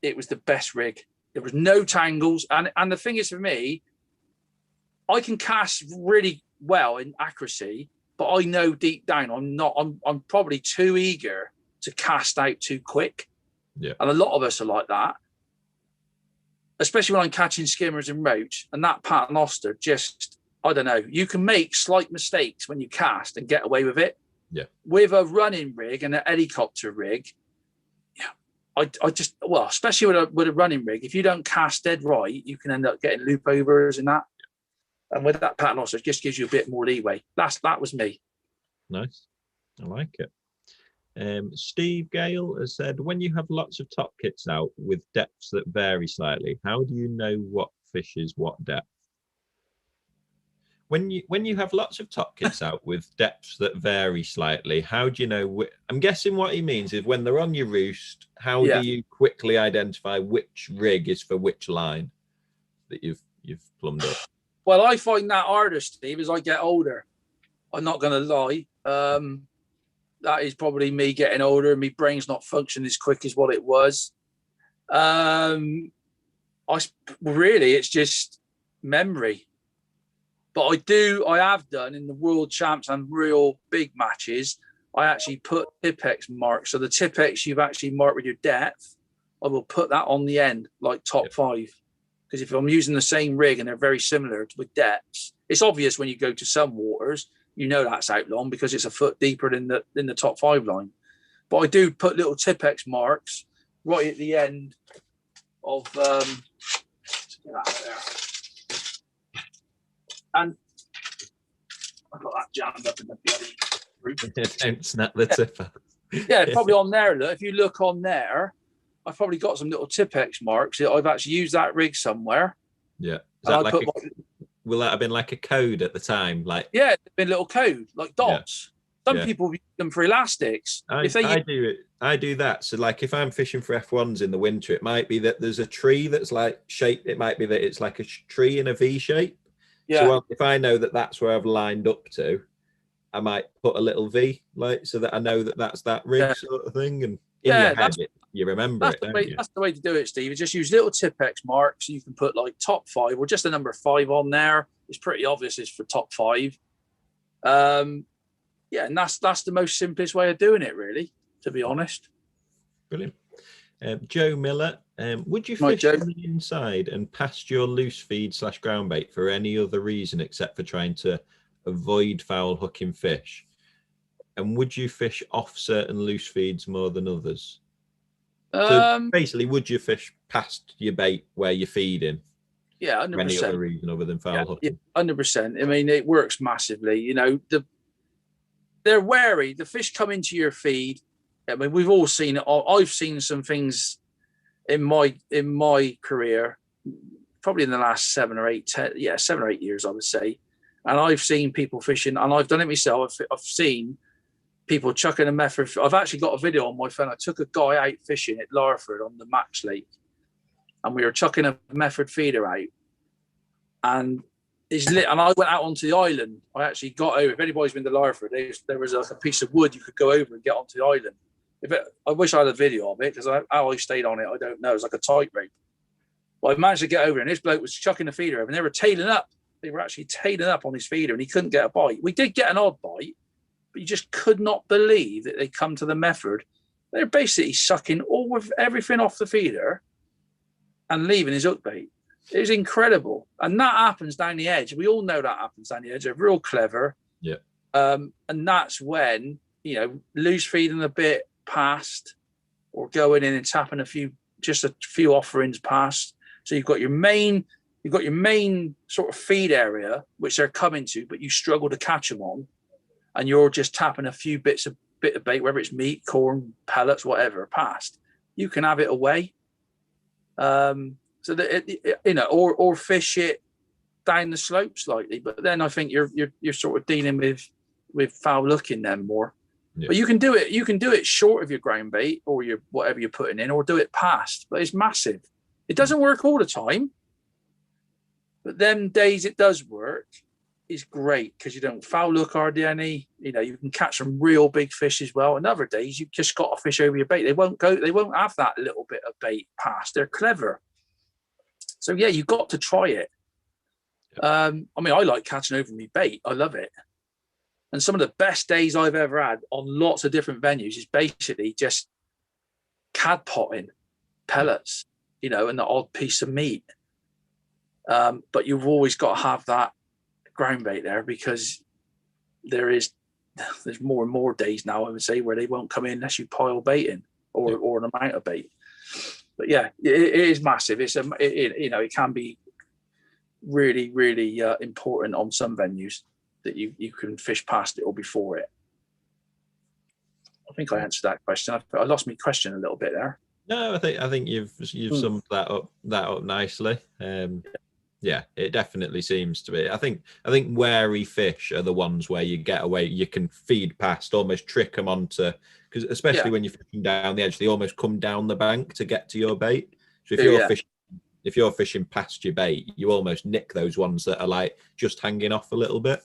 it was the best rig. There was no tangles, and the thing is, for me, I can cast really well in accuracy, but I know deep down I'm probably too eager to cast out too quick. Yeah. And a lot of us are like that, especially when I'm catching skimmers and roach. And that paternoster, just, I don't know, you can make slight mistakes when you cast and get away with it. Yeah. With a running rig and a helicopter rig, I just, well, especially with a running rig, if you don't cast dead right, you can end up getting loop overs and that. And with that paternoster, it just gives you a bit more leeway. That was me. Nice. I like it. Steve Gale has said, when you have lots of top kits out with depths that vary slightly, how do you know what fish is what depth? When you have lots of top kits out with depths that vary slightly, how do you know? I'm guessing what he means is when they're on your roost, how do you quickly identify which rig is for which line that you've plumbed up? Well, I find that harder, Steve, as I get older. I'm not going to lie. That is probably me getting older and my brain's not functioning as quick as what it was. Really, it's just memory. But I have done in the world champs and real big matches, I actually put Tipex marks. So the Tipex you've actually marked with your depth, I will put that on the end, like top 5. Because if I'm using the same rig and they're very similar with depths, it's obvious when you go to some waters, that's out long because it's a foot deeper than the top 5 line. But I do put little Tipex marks right at the end of that there. And I've got that jammed up in the bloody roof. Don't snap the tipper. Yeah, probably on there. Look, if you look on there, I've probably got some little Tipex marks. I've actually used that rig somewhere. Yeah. Is that will that have been like a code at the time? Like, yeah, it's been a little code, like dots. Some people use them for elastics. I I do that. So like if I'm fishing for F1s in the winter, it might be that there's a tree that's like shaped. It might be that it's like a tree in a V shape. Yeah. So if I know that that's where I've lined up to, I might put a little V, like, so that I know that that's that rig sort of thing. And in your head, you remember it, don't you? That's the way to do it, Steve. You just use little Tipex marks. You can put like top 5 or just the number 5 on there. It's pretty obvious it's for top 5. Yeah, and that's the most simplest way of doing it, really, to be honest. Brilliant. Joe Miller, would you fish on the inside and past your loose feed / ground bait for any other reason except for trying to avoid foul hooking fish? And would you fish off certain loose feeds more than others? So basically, would you fish past your bait where you're feeding? Yeah, 100%. For any other reason other than foul hooking? Yeah, 100%. I mean, it works massively. You know, they're wary. The fish come into your feed. I mean, we've all seen it. I've seen some things in my career, probably in the last 7 or 8 years, I would say. And I've seen people fishing, and I've done it myself. I've seen people chucking a method. I've actually got a video on my phone. I took a guy out fishing at Larford on the Max Lake, and we were chucking a method feeder out. And and I went out onto the island. I actually got over. If anybody's been to Larford, there was like a piece of wood you could go over and get onto the island. I wish I had a video of it, because how I stayed on it, I don't know. It was like a tight rope. But I managed to get over, and this bloke was chucking the feeder over, and they were tailing up. They were actually tailing up on his feeder, and he couldn't get a bite. We did get an odd bite, but you just could not believe that they come to the method. They're basically sucking everything off the feeder and leaving his hook bait. It was incredible. And that happens down the edge. We all know that happens down the edge. They're real clever. Yeah. And that's when, loose feeding a bit past, or going in and tapping a few offerings past. So you've got your main sort of feed area, which they're coming to, but you struggle to catch them on. And you're just tapping a few bit of bait, whether it's meat, corn, pellets, whatever, past. You can have it away. So that or fish it down the slope slightly. But then I think you're sort of dealing with foul looking then more. Yeah. But you can do it. You can do it short of your ground bait or your whatever you're putting in, or do it past. But it's massive. It doesn't work all the time. But them days it does work is great, because you don't foul look hardly any. You can catch some real big fish as well. And other days you've just got to fish over your bait. They won't have that little bit of bait past. They're clever. So yeah, you've got to try it. I mean, I like catching over my bait. I love it. And some of the best days I've ever had on lots of different venues is basically just cad potting, pellets, and the odd piece of meat. But you've always got to have that ground bait there, because there's more and more days now, I would say, where they won't come in unless you pile bait in or an amount of bait. But yeah, it is massive. It can be really, really important on some venues that you can fish past it or before it. I think I answered that question. I lost my question a little bit there. No, I think you've summed that up nicely. Yeah, it definitely seems to be. I think wary fish are the ones where you get away. You can feed past, almost trick them onto, because especially when you're fishing down the edge, they almost come down the bank to get to your bait. So if you're fishing past your bait, you almost nick those ones that are like just hanging off a little bit.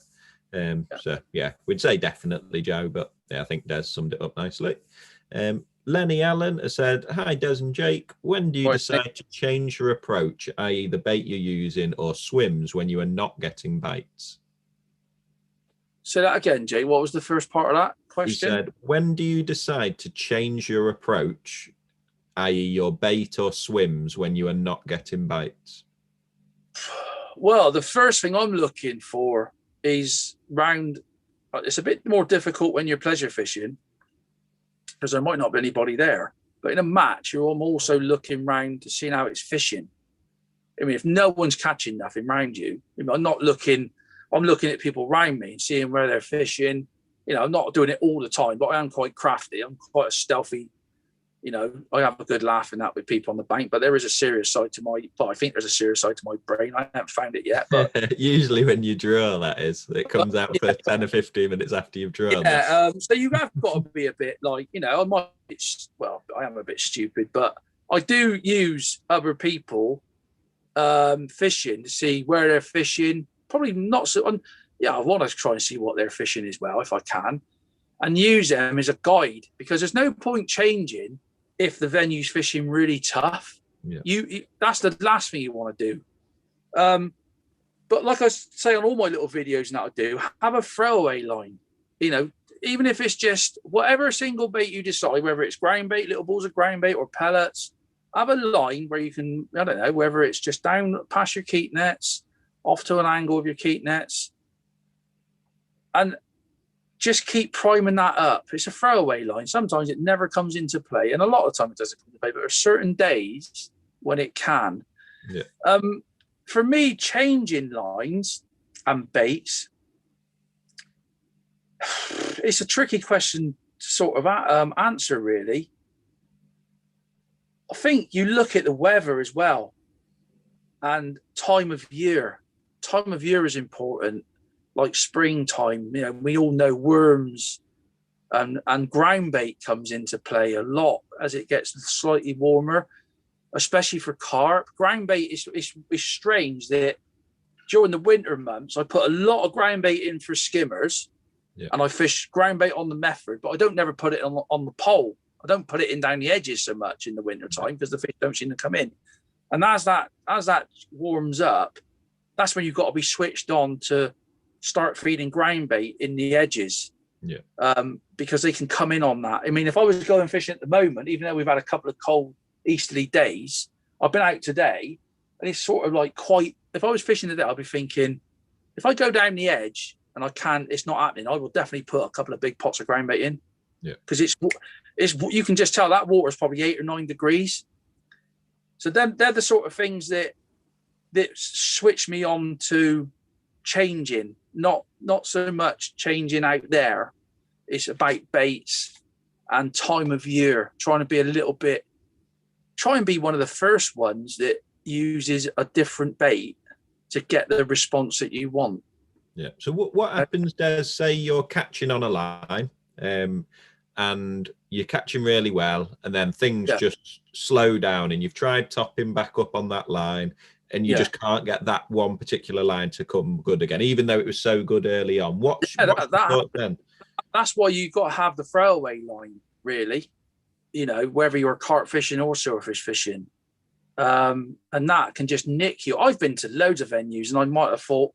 So yeah, we'd say definitely Joe, but yeah, I think Des summed it up nicely. Lenny Allen has said, "Hi Des and Jake, when do you decide to change your approach, i.e. the bait you're using or swims, when you are not getting bites?" Say that again, Jake. What was the first part of that question? He said, when do you decide to change your approach, i.e. your bait or swims, when you are not getting bites? Well, the first thing I'm looking for is round. It's a bit more difficult when you're pleasure fishing, because there might not be anybody there. But in a match, I'm also looking round to see how it's fishing. I mean, if no one's catching nothing round you, I'm looking at people around me and seeing where they're fishing. I'm not doing it all the time, but I am quite crafty. I'm quite a stealthy You know, I have a good laugh in that with people on the bank, but there is a serious side to my, well, I think there's a serious side to my brain. I haven't found it yet, but usually when you draw, that is, it comes out for 10 or 15 minutes after you've drawn. Yeah, so you have got to be a bit like, you know, I am a bit stupid, but I do use other people fishing to see where they're fishing. Probably not so. I want to try and see what they're fishing as well if I can, and use them as a guide, because there's no point changing if the venue's fishing really tough. You that's the last thing you want to do. But like I say on all my little videos and that I do, have a throwaway line. You know, even if it's just whatever single bait you decide, whether it's ground bait, little balls of ground bait, or pellets, have a line where you can, I don't know, whether it's just down past your keep nets, off to an angle of your keep nets, and just keep priming that up. It's a throwaway line. Sometimes it never comes into play, and a lot of the time it doesn't come into play, but there are certain days when it can. Yeah. For me, changing lines and baits, it's a tricky question to sort of answer, really. I think you look at the weather as well, and time of year. Time of year is important. Like springtime, you know, we all know worms and ground bait comes into play a lot as it gets slightly warmer, especially for carp. Ground bait is strange that during the winter months, I put a lot of ground bait in for skimmers, and I fish ground bait on the method, but I don't never put it on the pole. I don't put it in down the edges so much in the winter time because the fish don't seem to come in. And as that warms up, that's when you've got to be switched on to start feeding ground bait in the edges, because they can come in on that. I mean, if I was going fishing at the moment, even though we've had a couple of cold easterly days, I've been out today, and it's sort of like quite. If I was fishing today, I'd be thinking, if I go down the edge and it's not happening, I will definitely put a couple of big pots of ground bait in, because it's you can just tell that water is probably 8 or 9 degrees. So then they're the sort of things that switch me on to changing. Not so much changing out there. It's about baits and time of year. Trying to be try and be one of the first ones that uses a different bait to get the response that you want. Yeah. So what happens, Des? Say you're catching on a line, and you're catching really well, and then things just slow down, and you've tried topping back up on that line, and you just can't get that one particular line to come good again, even though it was so good early on. What's the thought then? That's why you've got to have the throwaway line, really. You know, whether you're carp fishing or silverfish fishing. And that can just nick you. I've been to loads of venues, and I might have thought,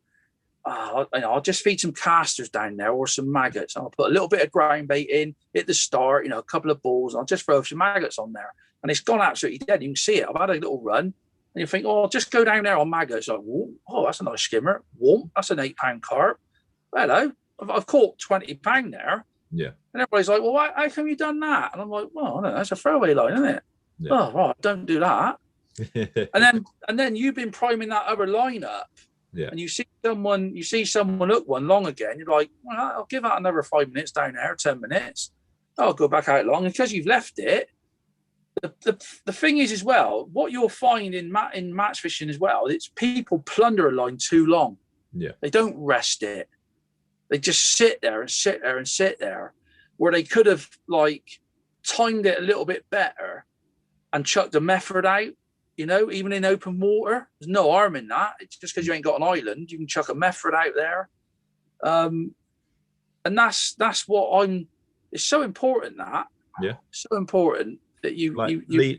I'll just feed some casters down there or some maggots. I'll put a little bit of ground bait in at the start, you know, a couple of balls, and I'll just throw some maggots on there. And it's gone absolutely dead. You can see it. I've had a little run. And you think, I'll just go down there on maggots. Like, oh, that's a nice skimmer. Whoa, that's an 8-pound carp. Hello, I've caught 20 pound there. Yeah. And everybody's like, well, how come you done that? And I'm like, well, I don't know, that's a throwaway line, isn't it? Yeah. Oh, right, don't do that. and then you've been priming that other line up. Yeah. And you see someone hook one long again. You're like, well, I'll give that another 5 minutes down there, 10 minutes. I'll go back out long. And because you've left it, the thing is as well, what you'll find in match fishing as well, it's people plunder a line too long. Yeah. They don't rest it. They just sit there and sit there and sit there, where they could have like timed it a little bit better and chucked a method out, you know, even in open water. There's no harm in that. It's just because you ain't got an island, you can chuck a method out there. And that's what it's so important that. Yeah. So important that you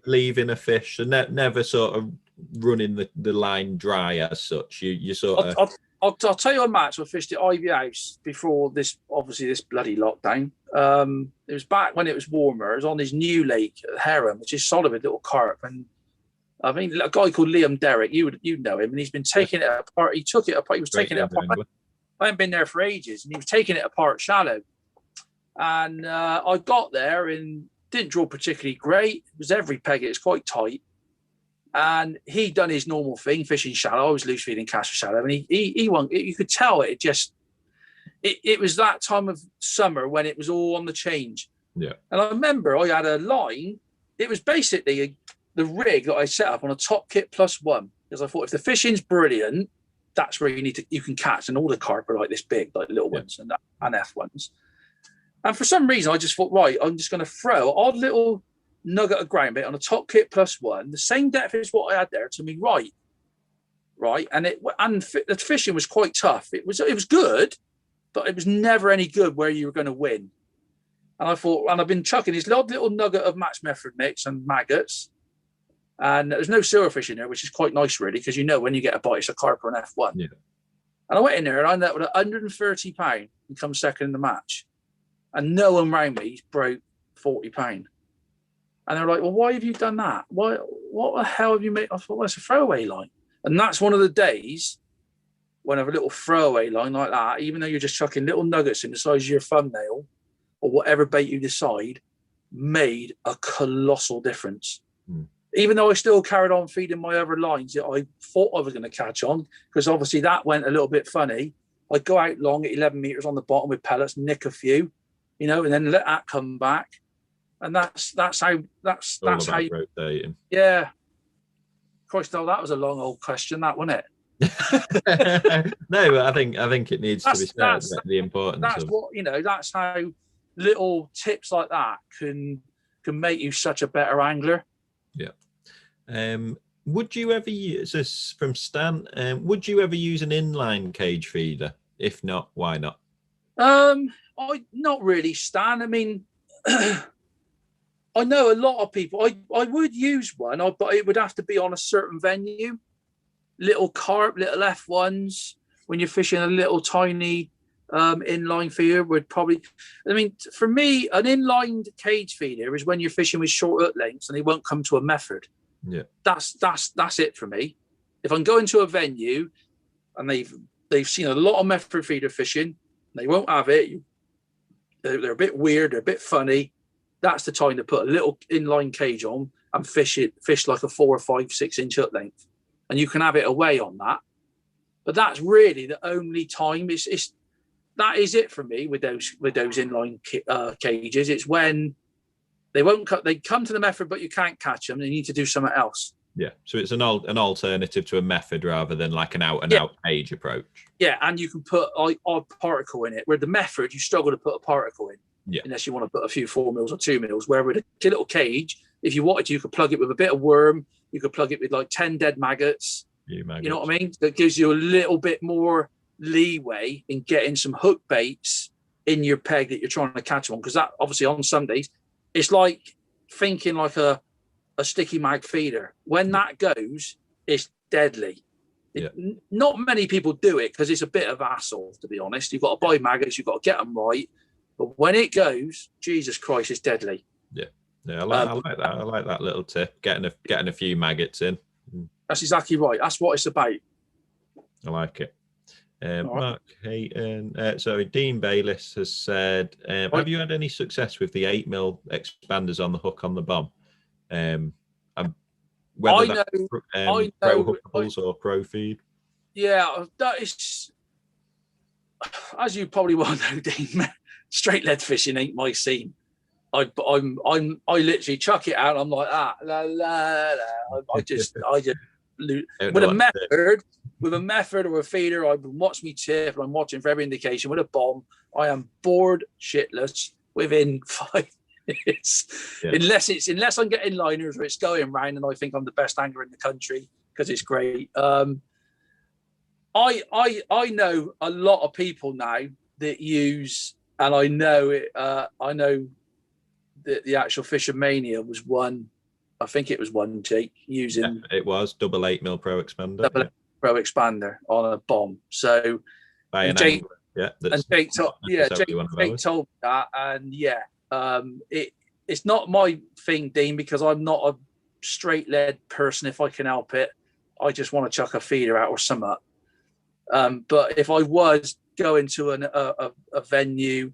leaving a fish and never sort of running the line dry as such. You sort of. I'll tell you a match I fished at Ivy House before this bloody lockdown. It was back when it was warmer. It was on this new lake at Heron, which is solid with little carp. And I mean, a guy called Liam Derrick, you'd know him, and he's been taking it apart. He took it apart. He was taking it apart. I haven't been there for ages, and he was taking it apart shallow. And I got there and didn't draw particularly great. It was every peg. It was quite tight. And he done his normal thing, fishing shallow. I was loose feeding cast for shallow, and he won. You could tell it was that time of summer when it was all on the change. Yeah. And I remember I had a line it was basically the rig that I set up on a top kit +1, because I thought if the fishing's brilliant, that's where you can catch, and all the carp are like this big, like little ones and F1s. And for some reason, I just thought, right, I'm just going to throw an odd little nugget of ground bait on a top kit +1, the same depth as what I had there, to me right, and the fishing was quite tough. It was good, but it was never any good where you were going to win. And I thought, and I've been chucking this little nugget of match method mix and maggots, and there's no silverfish in there, which is quite nice, really, because when you get a bite, it's a carp or an F1. Yeah. And I went in there and I ended up with 130 pound and come second in the match, and no one round me broke 40 pound. And they're like, well, why have you done that? What the hell have you made? I thought, well, it's a throwaway line. And that's one of the days when I have a little throwaway line like that, even though you're just chucking little nuggets in the size of your thumbnail or whatever bait you decide, made a colossal difference. Even though I still carried on feeding my other lines that I thought I was going to catch on, because obviously that went a little bit funny. I'd go out long at 11 meters on the bottom with pellets, nick a few, and then let that come back. And that's how you rotating. Yeah. Christ, that was a long old question, that, wasn't it? No, but I think it needs to be said, the importance. That's how little tips like that can make you such a better angler. Yeah. Would you ever use this from Stan? Would you ever use an inline cage feeder? If not, why not? Not really, Stan. I mean, I know a lot of people. I would use one, but it would have to be on a certain venue. Little carp, little F1s. When you're fishing a little tiny inline feeder, would probably. I mean, for me, an inline cage feeder is when you're fishing with short hook lengths and they won't come to a method. Yeah, that's it for me. If I'm going to a venue and they've seen a lot of method feeder fishing, they won't have it. They're a bit weird. They're a bit funny. That's the time to put a little inline cage on and fish like a 4 or 5, 6 inch hook length, and you can have it away on that. But that's really the only time. That is it for me with those inline cages. It's when they come to the method, but you can't catch them. They need to do something else. Yeah, so it's an alternative to a method rather than like an out cage approach. Yeah, and you can put odd particle in it, where the method you struggle to put a particle in. Yeah. Unless you want to put a few 4 mils or 2 mils, where with a little cage, if you wanted to, you could plug it with a bit of worm. You could plug it with like 10 dead maggots. You know what I mean? That gives you a little bit more leeway in getting some hook baits in your peg that you're trying to catch on. Because that obviously on some days, it's like thinking like a sticky mag feeder. When that goes, it's deadly. Not many people do it because it's a bit of hassle, to be honest. You've got to buy maggots, you've got to get them right. But when it goes, Jesus Christ, it's deadly. Yeah, I like that. I like that little tip. Getting a few maggots in. That's exactly right. That's what it's about. I like it. Mark Hayton, Dean Bayliss has said, have you had any success with the 8mm expanders on the hook on the bomb? Whether that's pro hookables or pro feed. Yeah, that is, as you probably well know, Dean. Straight lead fishing ain't my scene. I literally chuck it out. I'm like la la la. I just with a method or a feeder. I watch me tip. And I'm watching for every indication. With a bomb, I am bored shitless within 5 minutes. Yeah. Unless I'm getting liners or it's going round and I think I'm the best angler in the country because it's great. I know a lot of people now that use. And I know it. I know that the actual Fishermania was one. I think it was one, Jake, using. Yeah, it was double 8mm pro expander. Double 8mm pro expander on a bomb. So, Jake, Jake told me that, and it's not my thing, Dean, because I'm not a straight lead person. If I can help it, I just want to chuck a feeder out or something. But if I was going to a venue,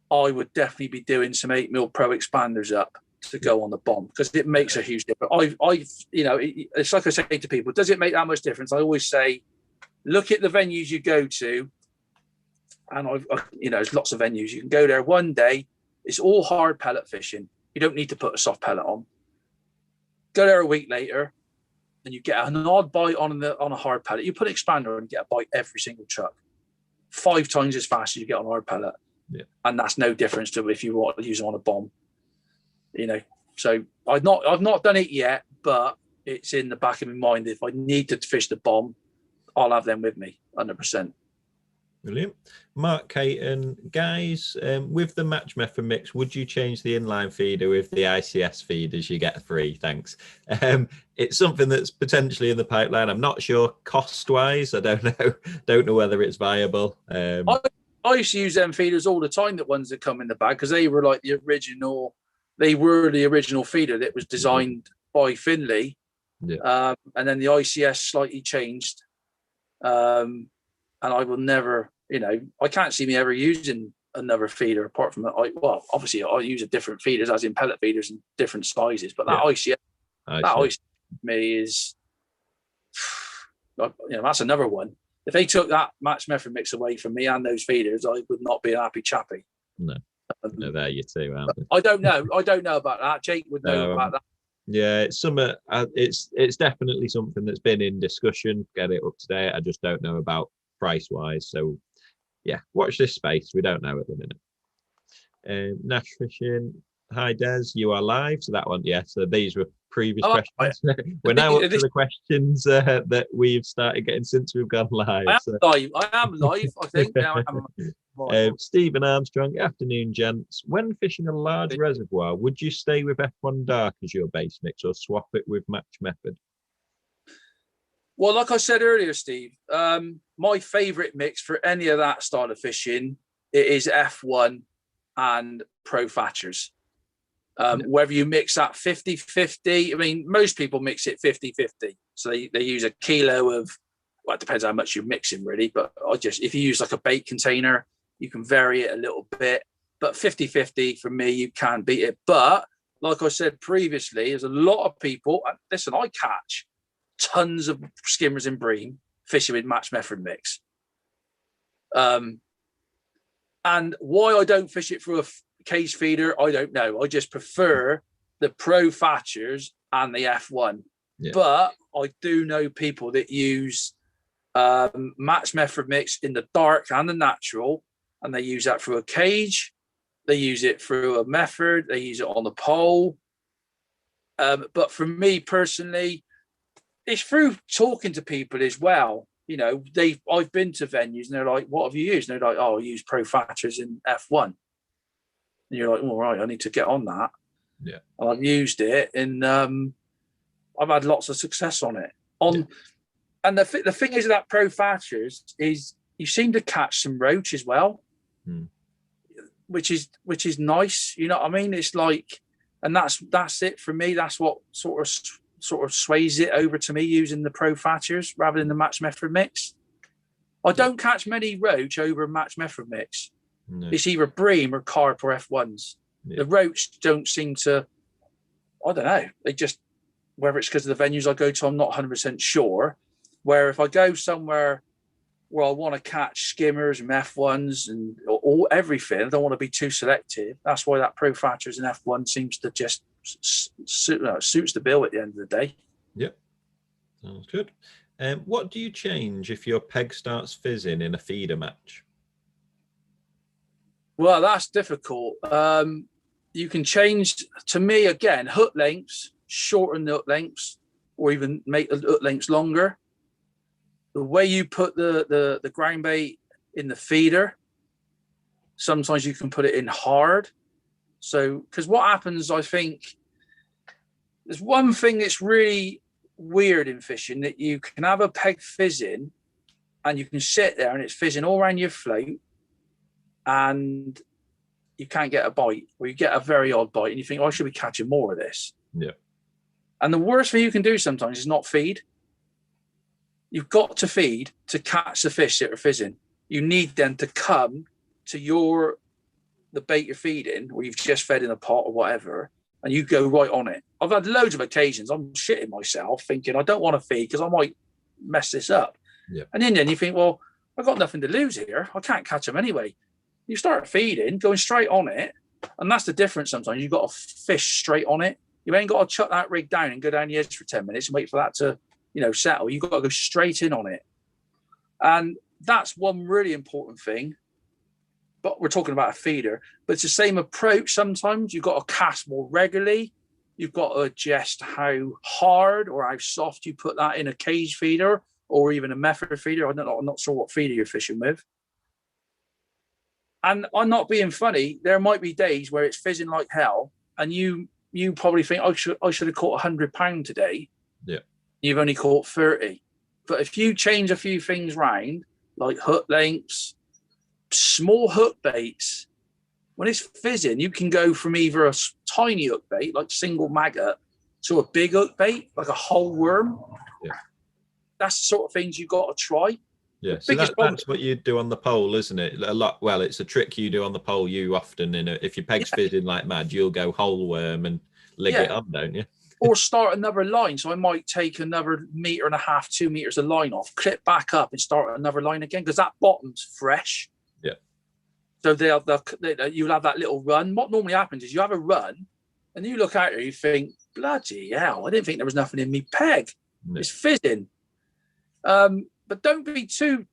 I would definitely be doing some 8mm pro expanders up to go on the bomb because it makes a huge difference. It's like I say to people, does it make that much difference? I always say, look at the venues you go to, and there's lots of venues you can go there one day. It's all hard pellet fishing. You don't need to put a soft pellet on. Go there a week later, and you get an odd bite on a hard pellet. You put an expander on and get a bite every single chuck, 5 times as fast as you get on a hard pellet. Yeah. And that's no difference to if you want to use them on a bomb. So I've not done it yet, but it's in the back of my mind. If I need to fish the bomb, I'll have them with me, 100%. Brilliant. Mark Caton, guys, with the match method mix, would you change the inline feeder with the ICS feeders you get free? Thanks. It's something that's potentially in the pipeline. I'm not sure cost-wise. I don't know whether it's viable. I used to use them feeders all the time, the ones that come in the bag, because they were like the original. They were the original feeder that was designed by Finley. Yeah. And then the ICS slightly changed. And I will never, I can't see me ever using another feeder apart from obviously I use a different feeders, as in pellet feeders and different sizes, but that ICS for me is, that's another one. If they took that match method mix away from me and those feeders, I would not be a happy chappy. No, they're you too, aren't they? I don't know about that. Jake would know about that. Yeah, it's definitely something that's been in discussion. Get it up to date. I just don't know about price wise. So yeah, watch this space. We don't know at the minute. Nash Fishing. Hi Des, you are live. So that one, yeah. So these were previous questions. We're now up to the questions that we've started getting since we've gone live. I am live. I think now. Stephen Armstrong, afternoon, gents. When fishing a large reservoir, would you stay with F1 Dark as your base mix or swap it with match method? Well, like I said earlier, Steve, my favourite mix for any of that style of fishing, it is F1 and Pro Thatchers. Whether you mix that 50-50, I mean, most people mix it 50-50. So they use a kilo of, well, it depends how much you're mixing really, but if you use like a bait container, you can vary it a little bit. But 50-50 for me, you can't beat it. But like I said previously, there's a lot of people, and listen, I catch tons of skimmers and bream fishing with match method mix. And why I don't fish it through a cage feeder, I don't know. I just prefer the Pro Thatchers and the F1. Yeah. But I do know people that use match method mix in the dark and the natural, and they use that through a cage. They use it through a method. They use it on the pole. But for me personally, it's through talking to people as well. I've been to venues and they're like, "What have you used?" And they're like, "Oh, I use Pro Thatchers in F1." And you're like, "All right, I need to get on that." Yeah. And I've used it, and I've had lots of success on it. And the thing is that Pro Thatchers is you seem to catch some roach as well, which is nice. You know what I mean? It's like, and that's it for me. That's what sort of sways it over to me using the Pro Thatchers rather than the match method mix. I don't catch many roach over match method mix. No. It's either bream or carp or F1s. Yeah. The roach don't seem to, I don't know. They just, whether it's because of the venues I go to, I'm not 100% sure. Where if I go somewhere where I want to catch skimmers and F1s and all everything, I don't want to be too selective. That's why that Pro Thatchers and F1 seems to just suits the bill at the end of the day. Yep, sounds good. What do you change if your peg starts fizzing in a feeder match? Well, that's difficult. You can change, to me, again, hook lengths, shorten the hook lengths, or even make the hook lengths longer. The way you put the ground bait in the feeder, sometimes you can put it in hard. So, because what happens, I think, there's one thing that's really weird in fishing, that you can have a peg fizzing and you can sit there and it's fizzing all around your float and you can't get a bite, or you get a very odd bite and you think, oh, I should be catching more of this. Yeah. And the worst thing you can do sometimes is not feed. You've got to feed to catch the fish that are fizzing. You need them to come to the bait you're feeding, or you've just fed in a pot or whatever, and you go right on it. I've had loads of occasions I'm shitting myself thinking I don't want to feed because I might mess this up. Yeah. And then you think, well, I've got nothing to lose here. I can't catch them anyway. You start feeding, going straight on it, And that's the difference sometimes. You've got to fish straight on it. You ain't got to chuck that rig down and go down the edge for 10 minutes and wait for that to, settle. You've got to go straight in on it. And that's one really important thing. But we're talking about a feeder. But it's the same approach. Sometimes you've got to cast more regularly. You've got to adjust how hard or how soft you put that in a cage feeder or even a method feeder. I'm not sure what feeder you're fishing with. And I'm not being funny. There might be days where it's fizzing like hell, and you probably think I should have caught £100 today. Yeah, you've only caught 30. But if you change a few things round, like hook lengths, small hook baits, when it's fizzing, you can go from either a tiny hook bait, like single maggot, to a big hook bait, like a whole worm. Yeah, that's the sort of things you've got to try. Yeah, so that's what you do on the pole, isn't it? A lot. Well, it's a trick you do on the pole. You often, if your peg's fizzing like mad, you'll go whole worm and lig it on, don't you? Or start another line. So I might take another 1.5 meters, 2 meters of line off, clip back up, and start another line again because that bottom's fresh. Yeah. So you'll have that little run. What normally happens is you have a run, and you look out there, you think, bloody hell! I didn't think there was nothing in me peg. No. It's fizzing. But don't be too.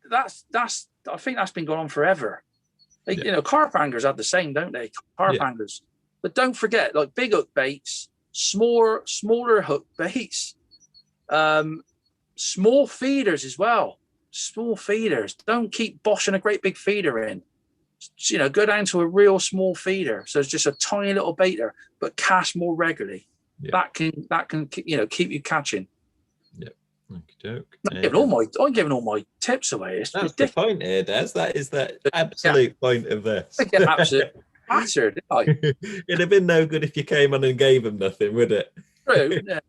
That's. I think that's been going on forever. Carp anglers have the same, don't they? Carp anglers. But don't forget, like big hook baits, smaller hook baits, small feeders as well. Small feeders. Don't keep boshing a great big feeder in. Go down to a real small feeder. So it's just a tiny little bait there, but cast more regularly. Yeah. That can keep you catching. Yeah. I'm giving all my tips away. That's ridiculous. The point here, Des. That is the absolute point of this. I get absolutely battered. It'd have been no good if you came on and gave them nothing, would it? True. Yeah.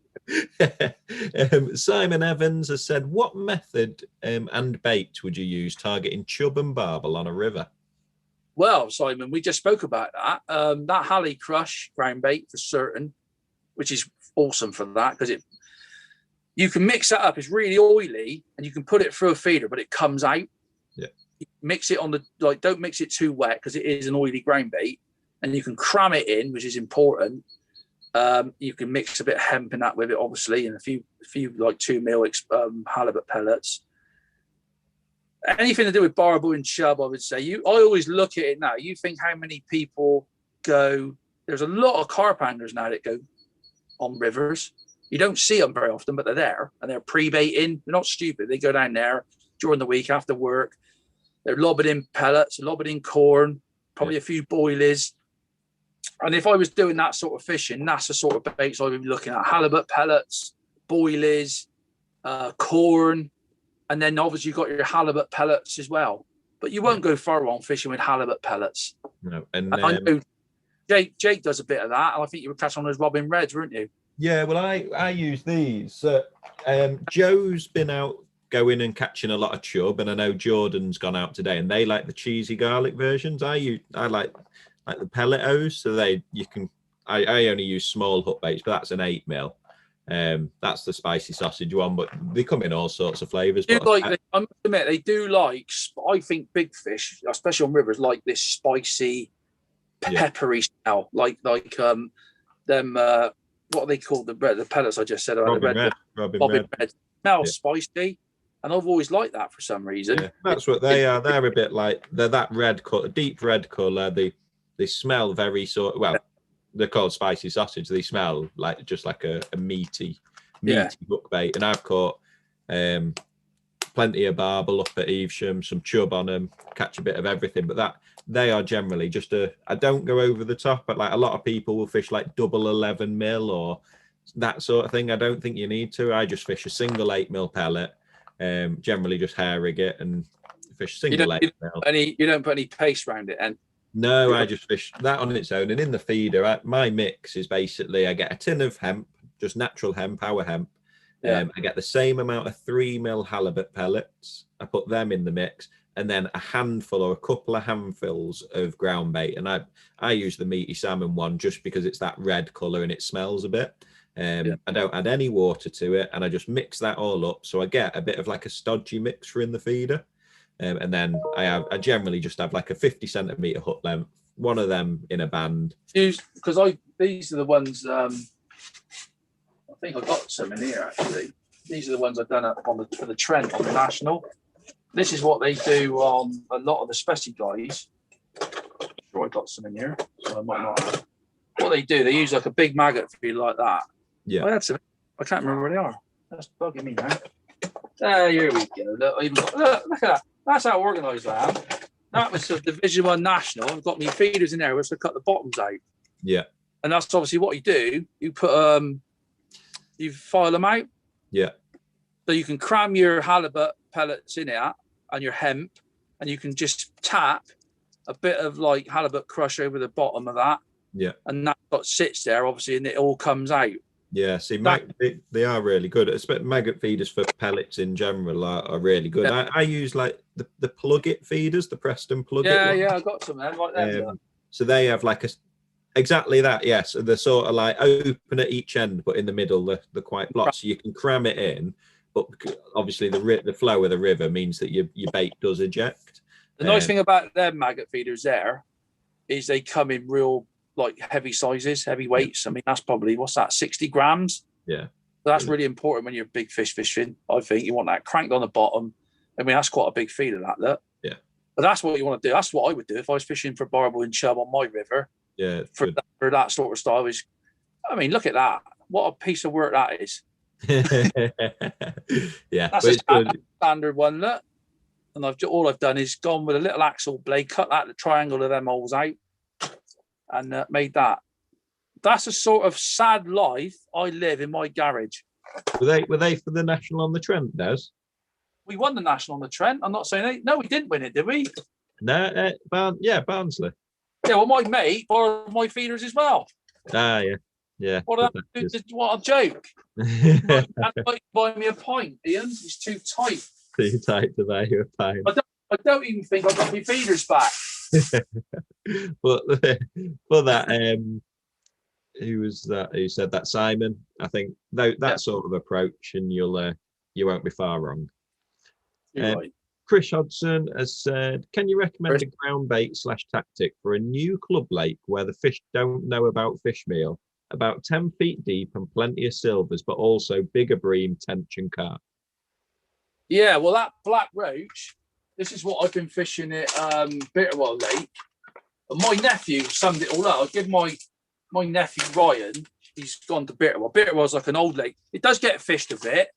Simon Evans has said, what method and bait would you use targeting chub and barbel on a river? Well, Simon, we just spoke about that. That Halley Crush ground bait for certain, which is awesome for that because you can mix that up. It's really oily, and you can put it through a feeder, but it comes out. Yeah. You mix it on don't mix it too wet because it is an oily ground bait, and you can cram it in, which is important. You can mix a bit of hemp in that with it, obviously, and a few like 2 mil halibut pellets. Anything to do with barbel and chub, I would say. I always look at it now. You think how many people go. There's a lot of carp anglers now that go on rivers. You don't see them very often, but they're there and they're pre-baiting. They're not stupid. They go down there during the week after work. They're lobbing in pellets, lobbing in corn, probably a few boilies. And if I was doing that sort of fishing, that's the sort of baits I would be looking at. Halibut pellets, boilies, corn, and then obviously you've got your halibut pellets as well. But you won't go far on fishing with halibut pellets. No, and I know Jake does a bit of that. And I think you were catching on those Robin Reds, weren't you? Yeah, well, I use these. Joe's been out going and catching a lot of chub, and I know Jordan's gone out today, and they like the cheesy garlic versions. I like the pellet O's, so I only use small hook baits, but that's an 8 mil. That's the spicy sausage one, but they come in all sorts of flavors. I must admit, they do like. I think big fish, especially on rivers, like this spicy, peppery smell, like them. What are they called? The pellets I just said about Robin Red. Smell spicy, and I've always liked that for some reason. Yeah, that's what they are. They're a bit like they're that red color, deep red color. They smell very they're called spicy sausage. They smell like just like a meaty hook bait. And I've caught plenty of barbel up at Evesham, some chub on them, catch a bit of everything. But they are generally just I don't go over the top, but like a lot of people will fish like double 11 mil or that sort of thing. I don't think you need to. I just fish a single 8 mil pellet, generally just hair rig it and fish single 8 mil. You don't put any paste around it, and no, I just fish that on its own. And in the feeder, my mix is basically I get a tin of hemp, just natural hemp, our hemp. I get the same amount of 3 mil halibut pellets. I put them in the mix, and then a handful or a couple of handfuls of ground bait. And I use the meaty salmon one just because it's that red color and it smells a bit. I don't add any water to it, and I just mix that all up. So I get a bit of like a stodgy mixture in the feeder. And then I generally just have like a 50 centimeter hook length, one of them in a band. Because these are the ones. I think I got some in here actually. These are the ones I've done for the Trent on the National. This is what they do on a lot of the specialty guys. Sure, I got some in here, so I might not have. What they do, they use like a big maggot feed like that. Yeah. I had some. I can't remember where they are. That's bugging me now. Here we go. Look at that. That's how organised I am. That was the Division 1 National. I've got me feeders in there, which I cut the bottoms out. Yeah. And that's obviously what you do. You put you file them out. Yeah. So you can cram your halibut pellets in it and your hemp, and you can just tap a bit of like halibut crush over the bottom of that. Yeah. And that sits there, obviously, and it all comes out. Yeah, see, they are really good. Especially maggot feeders for pellets in general are really good. Yeah. I use like the plug-it feeders, the Preston plug-it. Yeah, I got some then, like them. So they have like exactly that, yes. So they're sort of like open at each end, but in the middle, they're quite blocked. So you can cram it in, but obviously the flow of the river means that your bait does eject. The nice thing about their maggot feeders there is they come in real like heavy sizes, heavy weights. I mean, that's probably, 60 grams? Yeah. So that's really important when you're big fish fishing. I think you want that cranked on the bottom. I mean, that's quite a big feeder, that, look. Yeah. But that's what you want to do. That's what I would do if I was fishing for barbel and chub on my river. Yeah. For that sort of style. I mean, look at that. What a piece of work that is. Yeah. That's a standard one, look. And all I've done is gone with a little axle blade, cut that the triangle of them holes out, and made that. That's a sort of sad life I live in my garage. Were they for the National on the Trent, Des? We won the National on the Trent. I'm not saying no, we didn't win it, did we? No, Barnsley. Yeah, well, my mate borrowed my feeders as well. Ah, yeah. What a joke! Buy me a pint, Ian. He's too tight. Too tight to buy you a pint. I don't even think I got my feeders back. But for that, who was that? Who said that? Simon. I think that sort of approach, and you won't be far wrong. Right. Chris Hodson has said, "Can you recommend a ground bait / tactic for a new club lake where the fish don't know about fish meal, about 10 feet deep and plenty of silvers, but also bigger bream, tench, and carp?" Yeah, well, that black roach. This is what I've been fishing at Bitterwell Lake. And my nephew summed it all up. I give my nephew Ryan, he's gone to Bitterwell. Bitterwell's like an old lake. It does get fished a bit.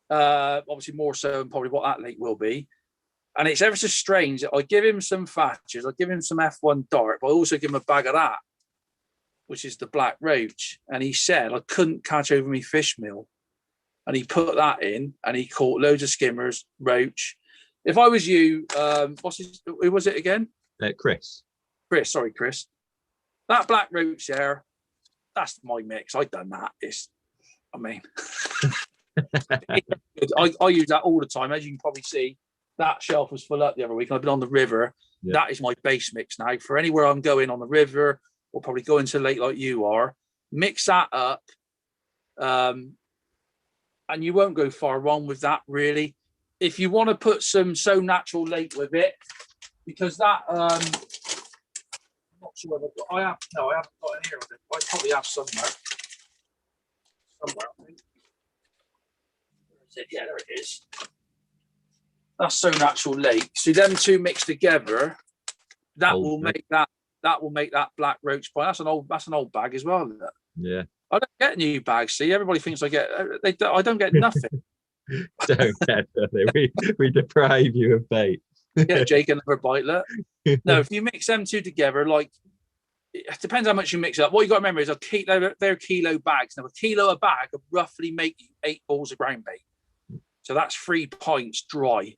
Obviously more so than probably what that lake will be. And it's ever so strange. I give him some Thatchers, I give him some F1 dart, but I also give him a bag of that, which is the black roach. And he said I couldn't catch over me fish meal. And he put that in and he caught loads of skimmers, roach. If I was you, who was it again? Chris. Sorry, Chris. That black roach there, that's my mix. I've done that. I use that all the time. As you can probably see, that shelf was full up the other week. I've been on the river. Yeah. That is my base mix now. For anywhere I'm going on the river, or probably going to the lake like you are, mix that up. And you won't go far wrong with that, really. If you want to put some So Natural Lake with it, because that, I'm not sure whether I haven't got it here. I probably have somewhere, I think. Where is it? Yeah, there it is. That's So Natural Lake. So them two mixed together, that will make that black roach pie. That's an old bag as well, isn't it? Yeah. I don't get new bags. See, everybody thinks I get. I don't get nothing. Don't get nothing. We deprive you of bait. Yeah, Jake, another bite. Look. No, if you mix them two together, like it depends how much you mix it up. What you got to remember is they're kilo bags. Now, a kilo a bag will roughly make you 8 balls of ground bait. So that's 3 pints dry.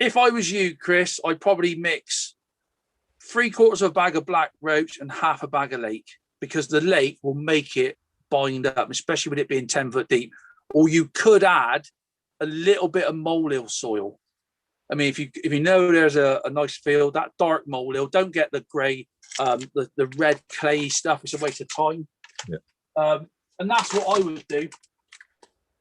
If I was you, Chris, I'd probably mix 3/4 of a bag of black roach and half a bag of lake, because the lake will make it bind up, especially with it being 10 foot deep. Or you could add a little bit of molehill soil. I mean, if you know there's a nice field, that dark molehill, don't get the grey, the red clay stuff. It's a waste of time. Yeah. And that's what I would do.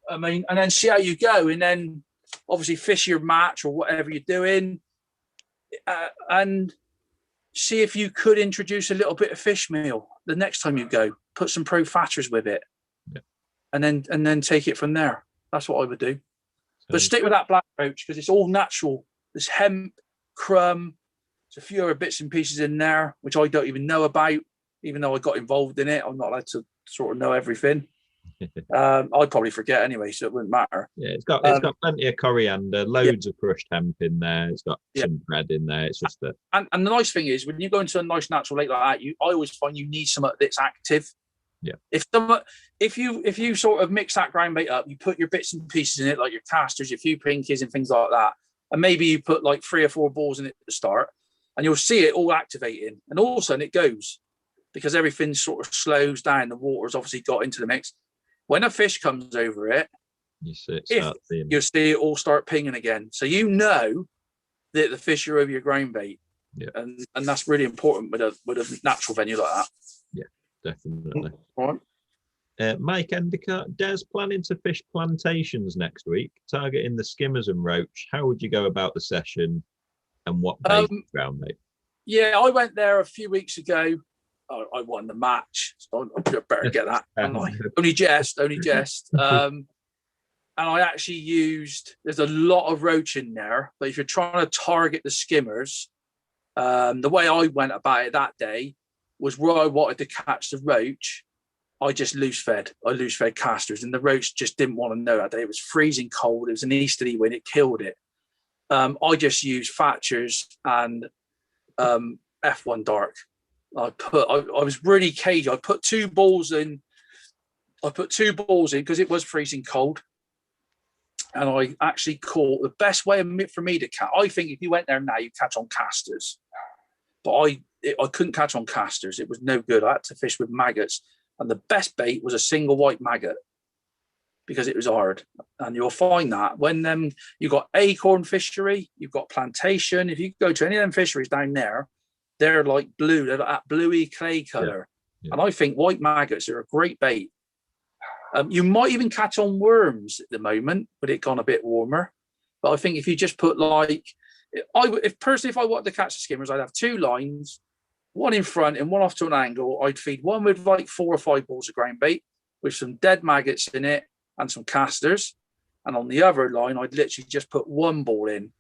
I mean, and then see how you go, and then obviously fish your match or whatever you're doing. And see if you could introduce a little bit of fish meal the next time you go. Put some pro Thatchers with it, and then take it from there. That's what I would do. But stick with that black roach because it's all natural. There's hemp, crumb, there's a few other bits and pieces in there which I don't even know about, even though I got involved in it. I'm not allowed to sort of know everything. I'd probably forget anyway, so it wouldn't matter. Yeah, it's got plenty of coriander, loads of crushed hemp in there. It's got some bread in there. It's just and the nice thing is when you go into a nice natural lake like that, I always find you need something that's active. Yeah. If you sort of mix that ground bait up, you put your bits and pieces in it, like your casters, your few pinkies and things like that, and maybe you put like 3 or 4 balls in it at the start, and you'll see it all activating, and all of a sudden it goes because everything sort of slows down. The water's obviously got into the mix. When a fish comes over it, you'll see it all start pinging again. So you know that the fish are over your ground bait, and that's really important with a natural venue like that. Yeah, definitely. All right. Mike Endicott, Des planning to fish plantations next week, targeting the skimmers and roach. How would you go about the session, and what bait ground bait? Yeah, I went there a few weeks ago. I won the match, so I better get that. Only jest. And I actually used. There's a lot of roach in there, but if you're trying to target the skimmers, the way I went about it that day was where I wanted to catch the roach. I just loose fed casters, and the roach just didn't want to know that day. It was freezing cold. It was an easterly wind. It killed it. I just used Thatchers and F1 Dark. I was really cagey. I put 2 balls in. Because it was freezing cold, and I actually caught the best way for me to catch. I think if you went there now, you catch on casters, but I couldn't catch on casters. It was no good. I had to fish with maggots, and the best bait was a single white maggot because it was hard. And you'll find that when you've got Acorn Fishery, you've got Plantation. If you go to any of them fisheries down there, they're like blue. They're like that bluey clay color. Yeah. And I think white maggots are a great bait. You might even catch on worms at the moment, but it gone a bit warmer. But I think if you just put if I wanted to catch the skimmers, I'd have 2 lines, one in front and one off to an angle. I'd feed one with like 4 or 5 balls of ground bait with some dead maggots in it and some casters. And on the other line, I'd literally just put 1 ball in.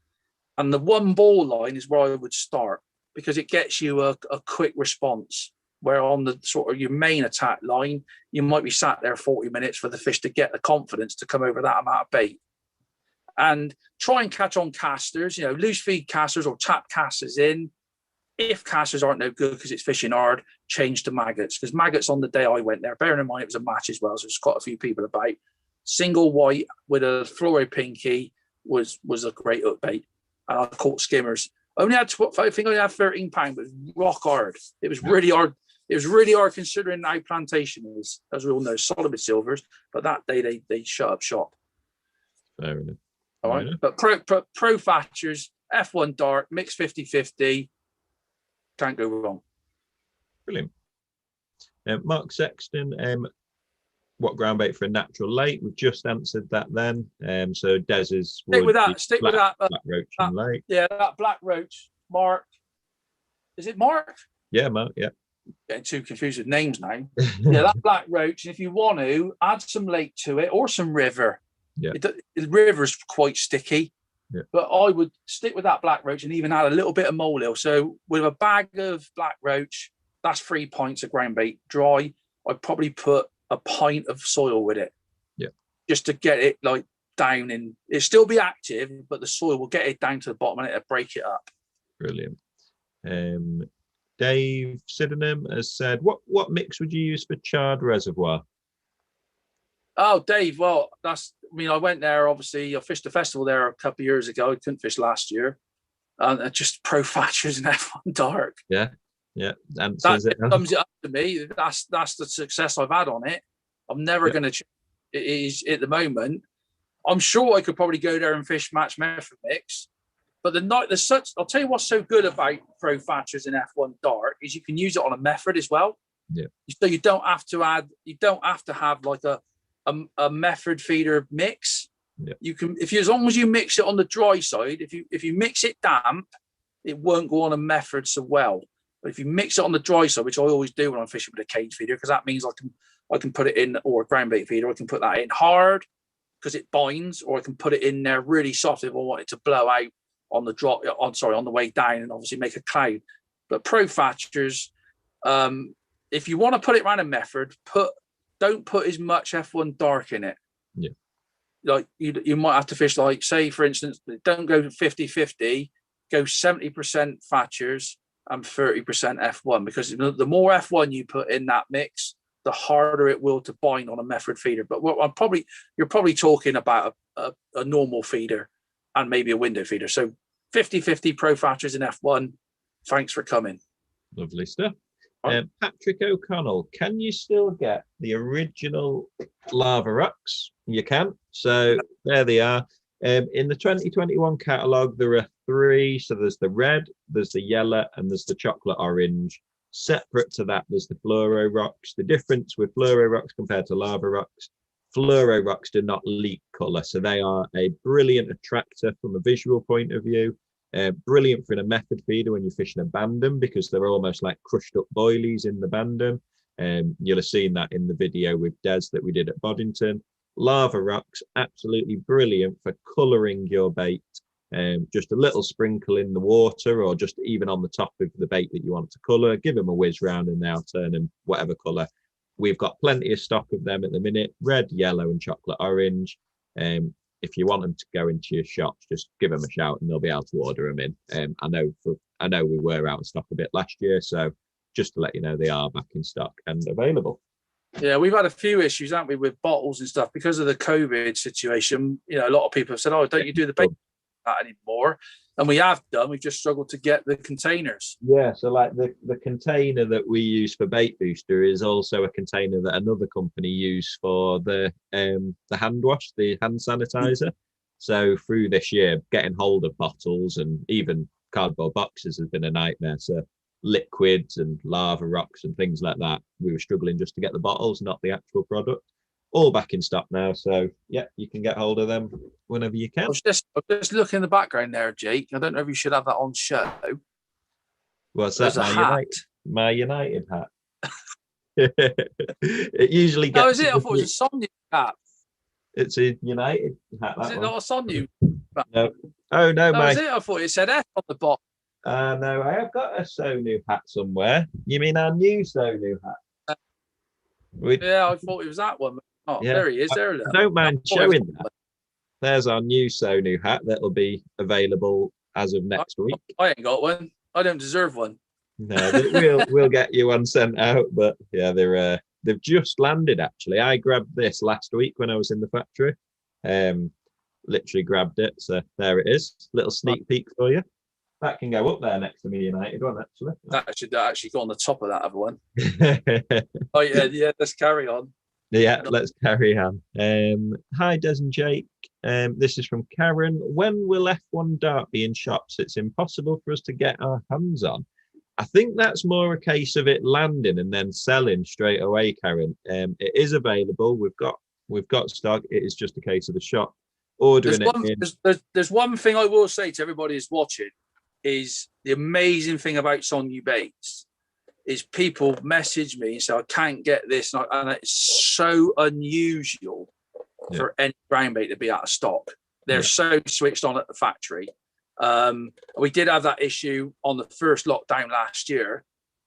And the 1 ball line is where I would start, because it gets you a quick response, where on the sort of your main attack line, you might be sat there 40 minutes for the fish to get the confidence to come over that amount of bait. And try and catch on casters, loose feed casters or tap casters in. If casters aren't no good because it's fishing hard, change to maggots. Because maggots on the day I went there, bearing in mind it was a match as well, so there's quite a few people about, single white with a fluoro pinky was a great hook bait. And I caught skimmers. I only had 13 pounds, but it was rock hard. It was really hard. It was really hard considering how Plantation is, as we all know, solid with silvers. But that day they shut up shop. Fair enough. All right. But pro Thatchers, F1 Dark, mixed 50-50. Can't go wrong. Brilliant. Mark Sexton, what ground bait for a natural lake? We've just answered that then. So Des's stick with that. Black roach and lake. Yeah, that black roach. Mark. Is it Mark? Yeah, Mark. Yeah. Getting too confused with names now. Yeah, that black roach. And if you want to add some lake to it or some river. Yeah. The river's quite sticky. Yeah. But I would stick with that black roach and even add a little bit of molehill. So with a bag of black roach, that's 3 pints of ground bait dry. I'd probably put a pint of soil with it. Yeah. Just to get it down in. It'll still be active, but the soil will get it down to the bottom and it'll break it up. Brilliant. Dave Sydenham has said, what mix would you use for charred reservoir? Oh, Dave, well, I went there, obviously. I fished the festival there a couple of years ago. I couldn't fish last year. Just pro Thatchers and F1 Dark. Yeah, yeah. And that sums it up to me. That's the success I've had on it. I'm never going to. It is at the moment. I'm sure I could probably go there and fish match method mix. But I'll tell you what's so good about pro Thatchers and F1 Dark is you can use it on a method as well. Yeah. So you don't have to have like a method feeder mix. Yeah. You can, as long as you mix it on the dry side, if you mix it damp, it won't go on a method so well. But if you mix it on the dry side, which I always do when I'm fishing with a cage feeder, because that means I can put it in, or a ground bait feeder, I can put that in hard because it binds, or I can put it in there really soft if I want it to blow out on the way down and obviously make a cloud. But pro Thatchers, if you want to put it around a method, don't put as much F1 dark in it. Yeah. Like you might have to fish, like, say for instance, don't go 50-50, go 70% Thatchers and 30% F1, because the more F1 you put in that mix, the harder it will to bind on a method feeder. But you're probably talking about a normal feeder and maybe a window feeder. So 50-50 pro Thatchers and F1. Thanks for coming. Lovely stuff. Patrick O'Connell, can you still get the original lava rocks? You can. So there they are. In the 2021 catalogue, there are 3. So there's the red, there's the yellow, and there's the chocolate orange. Separate to that, there's the fluoro rocks. The difference with fluoro rocks compared to lava rocks, fluoro rocks do not leak colour. So they are a brilliant attractor from a visual point of view. Brilliant for a method feeder when you're fishing a bandum, because they're almost like crushed up boilies in the bandum. You'll have seen that in the video with Des that we did at Boddington. Lava rocks, absolutely brilliant for colouring your bait. Just a little sprinkle in the water, or just even on the top of the bait that you want to colour. Give them a whiz round and they'll turn them whatever colour. We've got plenty of stock of them at the minute, red, yellow and chocolate orange. If you want them to go into your shops, just give them a shout and they'll be able to order them in. I know we were out of stock a bit last year, so just to let you know, they are back in stock and available. Yeah, we've had a few issues, haven't we, with bottles and stuff because of the COVID situation. You know, a lot of people have said, "Oh, don't you do the bait that anymore?" And we have done. We've just struggled to get the containers. Yeah, so like the container that we use for bait booster is also a container that another company use for the hand wash, the hand sanitizer. So through this year, getting hold of bottles and even cardboard boxes has been a nightmare. So liquids and lava rocks and things like that, we were struggling just to get the bottles, not the actual product. All back in stock now, so yeah, you can get hold of them whenever you can. I was just looking in the background there, Jake. I don't know if you should have that on show. What's that? My United hat. It usually gets. Oh, is it? I thought it was a Sonu hat. It's a United hat. Is it not a Sonu? No. Oh no, that was it. I thought it said F on the bottom. No, I have got a Sonu hat somewhere. You mean our new Sonu hat? Yeah, I thought it was that one. Oh, yeah. There he is. There. I don't mind showing that. There's our new Sonu hat that'll be available as of next week. I ain't got one. I don't deserve one. No, we'll get you one sent out. But yeah, they've just landed actually. I grabbed this last week when I was in the factory. Literally grabbed it. So there it is. Little sneak peek for you. That can go up there next to me United one actually. That should actually go on the top of that other one. Oh yeah. Let's carry on. Yeah, let's carry on. Hi, Des and Jake. This is from Karen. When will F1 Dart be in shops? It's impossible for us to get our hands on. I think that's more a case of it landing and then selling straight away, Karen. It is available. We've got stock. It is just a case of the shop ordering There's one thing I will say to everybody who's watching is the amazing thing about Sonubaits is people message me and say, I can't get this. And it's so unusual for any ground bait to be out of stock. They're so switched on at the factory. We did have that issue on the first lockdown last year,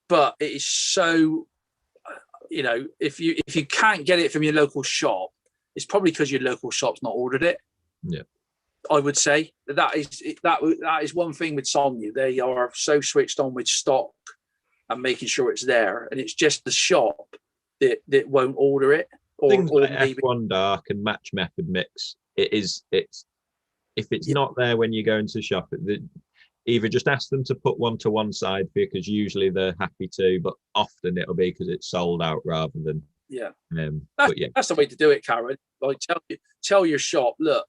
but it is so, if you can't get it from your local shop, it's probably because your local shop's not ordered it. Yeah. I would say that is one thing with Sonu. They are so switched on with stock and making sure it's there, and it's just the shop that won't order it. Things like F1 Dark and Match Method Mix, it's if it's not there when you go into the shop, either just ask them to put one to one side because usually they're happy to, but often it'll be because it's sold out rather than that's the way to do it, Karen. Like tell your shop, look,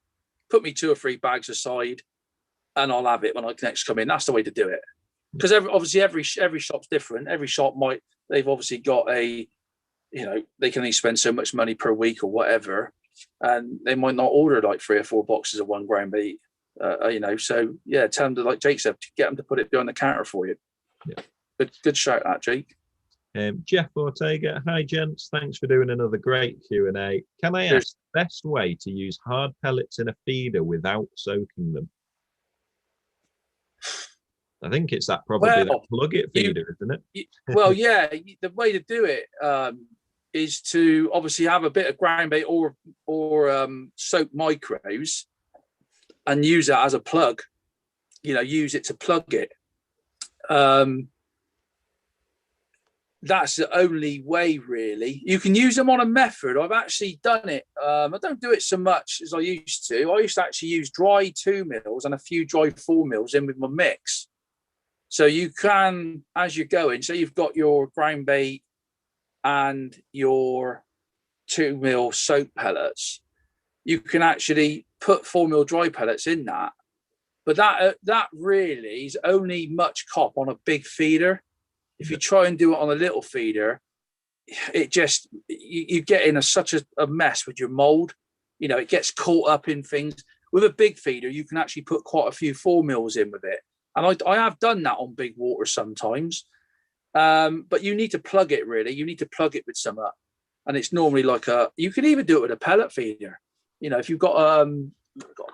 put me 2 or 3 bags aside and I'll have it when I next come in. That's the way to do it. Because obviously every shop's different. Every shop they've obviously got they can only spend so much money per week or whatever, and they might not order like 3 or 4 boxes of one ground bait. So yeah, tell them to, like Jake said, get them to put it behind the counter for you. Yeah. Good shout out, Jake. Jeff Ortega, hi gents, thanks for doing another great Q&A. Can I ask the best way to use hard pellets in a feeder without soaking them? I think it's that that plug it feeder, isn't it? Well, yeah, the way to do it is to obviously have a bit of ground bait or soap micros and use that as a plug. Use it to plug it. That's the only way, really. You can use them on a method. I've actually done it. I don't do it so much as I used to. I used to actually use dry 2 mils and a few dry 4 mils in with my mix. So you can, as you're going, so you've got your ground bait and your 2 mil soap pellets, you can actually put 4 mil dry pellets in that. But that really is only much cop on a big feeder. If you try and do it on a little feeder, it just, you get in such a mess with your mold. It gets caught up in things. With a big feeder, you can actually put quite a few 4 mils in with it. And I have done that on big water sometimes. But you need to plug it, really. You need to plug it with some up. And it's normally you can even do it with a pellet feeder. If you've got a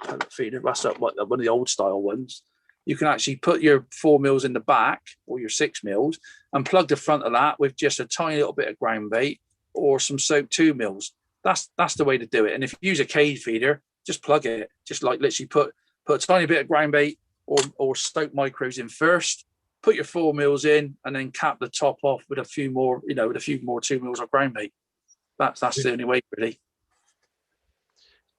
pellet feeder, that's up one of the old style ones. You can actually put your 4 mils in the back or your 6 mils and plug the front of that with just a tiny little bit of ground bait or some soap 2 mils. That's the way to do it. And if you use a cage feeder, just plug it. Just literally put a tiny bit of ground bait or soap micros in first, put your 4 mils in, and then cap the top off with a few more 2 mils of ground bait. That's the only way, really.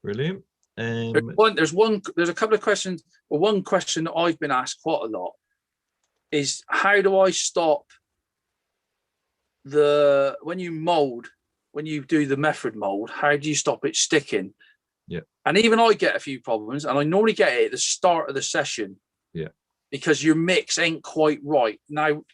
Brilliant. There's a couple of questions. Well, one question that I've been asked quite a lot is, how do I stop when you do the method mold, how do you stop it sticking? Yeah. And even I get a few problems, and I normally get it at the start of the session. Yeah. Because your mix ain't quite right. Now,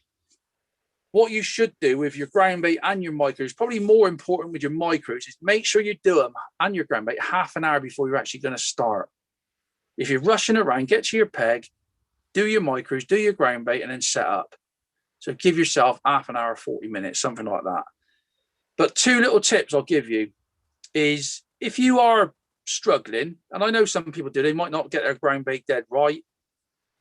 what you should do with your ground bait and your micros, probably more important with your micros, is make sure you do them and your ground bait half an hour before you're actually going to start. If you're rushing around, get to your peg, do your micros, do your ground bait, and then set up. So give yourself half an hour, 40 minutes, something like that. But 2 little tips I'll give you is, if you are struggling, and I know some people do, they might not get their ground bait dead right.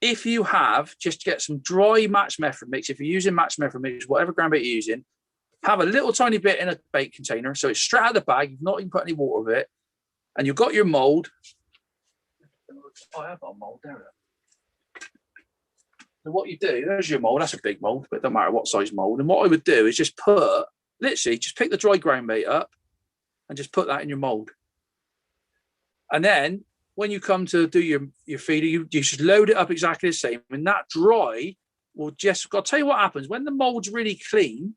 If you have, just get some dry match method mix. If you're using match method mix, whatever ground bait you're using, have a little tiny bit in a bait container. So it's straight out of the bag. You've not even put any water with it. And you've got your mold. Oh, I have got a mold there. So what you do, there's your mold. That's a big mold, but it doesn't matter what size mold. And what I would do is just pick the dry ground bait up and just put that in your mold. And then when you come to do your feeder, you just load it up exactly the same. And that dry will I'll tell you what happens. When the mold's really clean,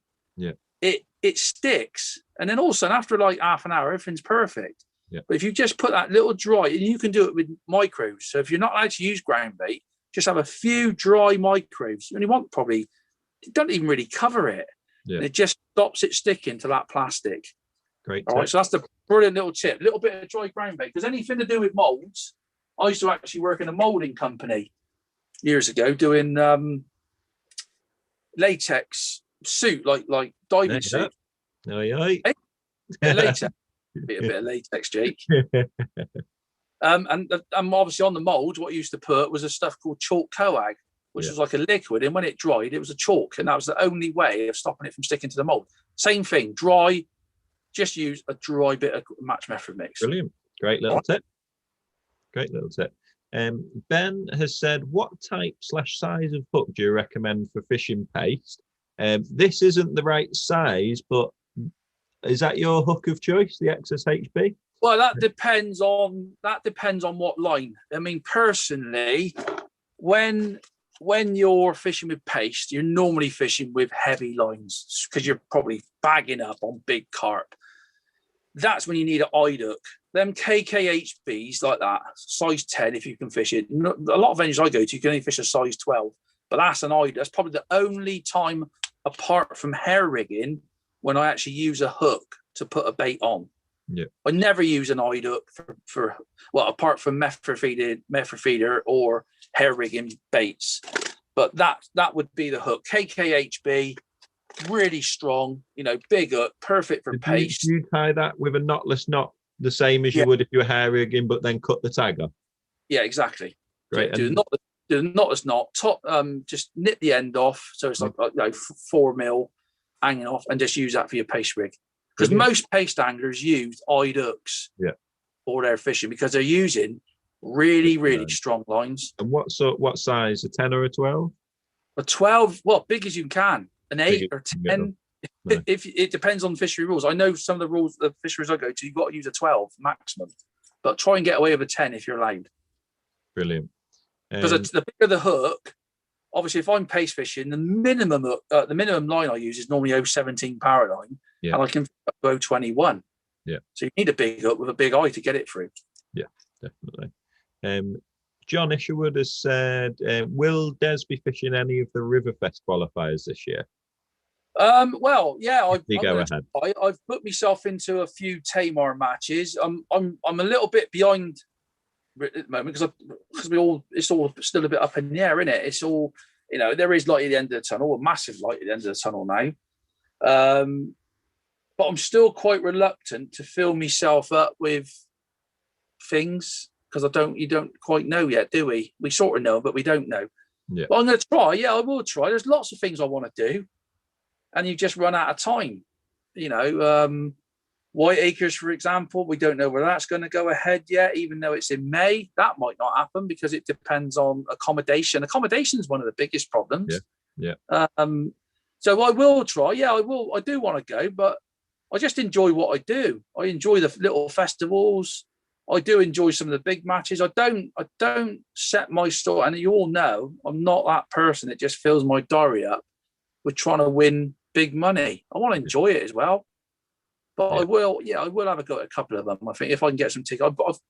it sticks. And then all of a sudden, after like half an hour, everything's perfect. Yeah. But if you just put that little dry, and you can do it with micros. So if you're not allowed to use ground bait, just have a few dry micros. You only want it doesn't even really cover it. Yeah. It just stops it sticking to that plastic. Great. All right, so that's the brilliant little tip. A little bit of dry ground bait, because anything to do with molds, I used to actually work in a molding company years ago doing latex suit, like diving suit. Aye. Latex. A bit of latex, Jake. And obviously on the mold, what you used to put was a stuff called chalk coag, which was like a liquid, and when it dried, it was a chalk, and that was the only way of stopping it from sticking to the mold. Same thing, dry. Just use a dry bit of match method mix. Brilliant. Great little tip. Ben has said, what type/size of hook do you recommend for fishing paste? This isn't the right size, but is that your hook of choice, the XSHB? Well, that depends on what line. I mean, personally, when you're fishing with paste, you're normally fishing with heavy lines because you're probably bagging up on big carp. That's when you need an eye hook. Them KKHBs like that, size 10 if you can fish it. A lot of venues I go to, you can only fish a size 12, but that's an eye hook. That's probably the only time, apart from hair rigging, when I actually use a hook to put a bait on. Yeah. I never use an eye hook apart from method feeder or hair rigging baits. But that would be the hook. KKHB, really strong, you know, big hook, perfect for paste. Do you tie that with a knotless knot, the same as you would if you were hair rigging, but then cut the tag off? Yeah, exactly. Great. Do the knotless knot, top, just nip the end off, so it's like, you know, 4 mil hanging off, and just use that for your paste rig. Because most paste anglers use eyed hooks for their fishing, because they're using really strong lines. And what size? A 10 or a 12? A 12, well, big as you can. An 8 or 10. No. If it depends on fishery rules. I know some of the rules, the fisheries I go to, you've got to use a 12 maximum, but try and get away with a 10 if you're allowed. Brilliant. Because the bigger the hook, obviously, if I'm paste fishing, the minimum line I use is normally 0.17 power line, and I can go 0.21. Yeah. So you need a big hook with a big eye to get it through. Yeah, definitely. John Isherwood has said, will Des be fishing any of the Riverfest qualifiers this year? Well, yeah, I've put myself into a few Tamar matches. I'm a little bit behind at the moment because it's all still a bit up in the air, isn't it? It's all, you know, there is light at the end of the tunnel, a massive light at the end of the tunnel now. But I'm still quite reluctant to fill myself up with things because you don't quite know yet, do we? We sort of know, but we don't know. Yeah. But I'm going to try. Yeah, I will try. There's lots of things I want to do, and you just run out of time. You know, White Acres, for example, we don't know where that's going to go ahead yet, even though it's in May. That might not happen because it depends on accommodation. Accommodation is one of the biggest problems. Yeah. So I will try. Yeah, I will. I do want to go, but I just enjoy what I do. I enjoy the little festivals. I do enjoy some of the big matches. I don't set my store, and you all know I'm not that person that just fills my diary up with trying to win big money. I want to enjoy it as well. But I will have a go at a couple of them. I think if I can get some tickets,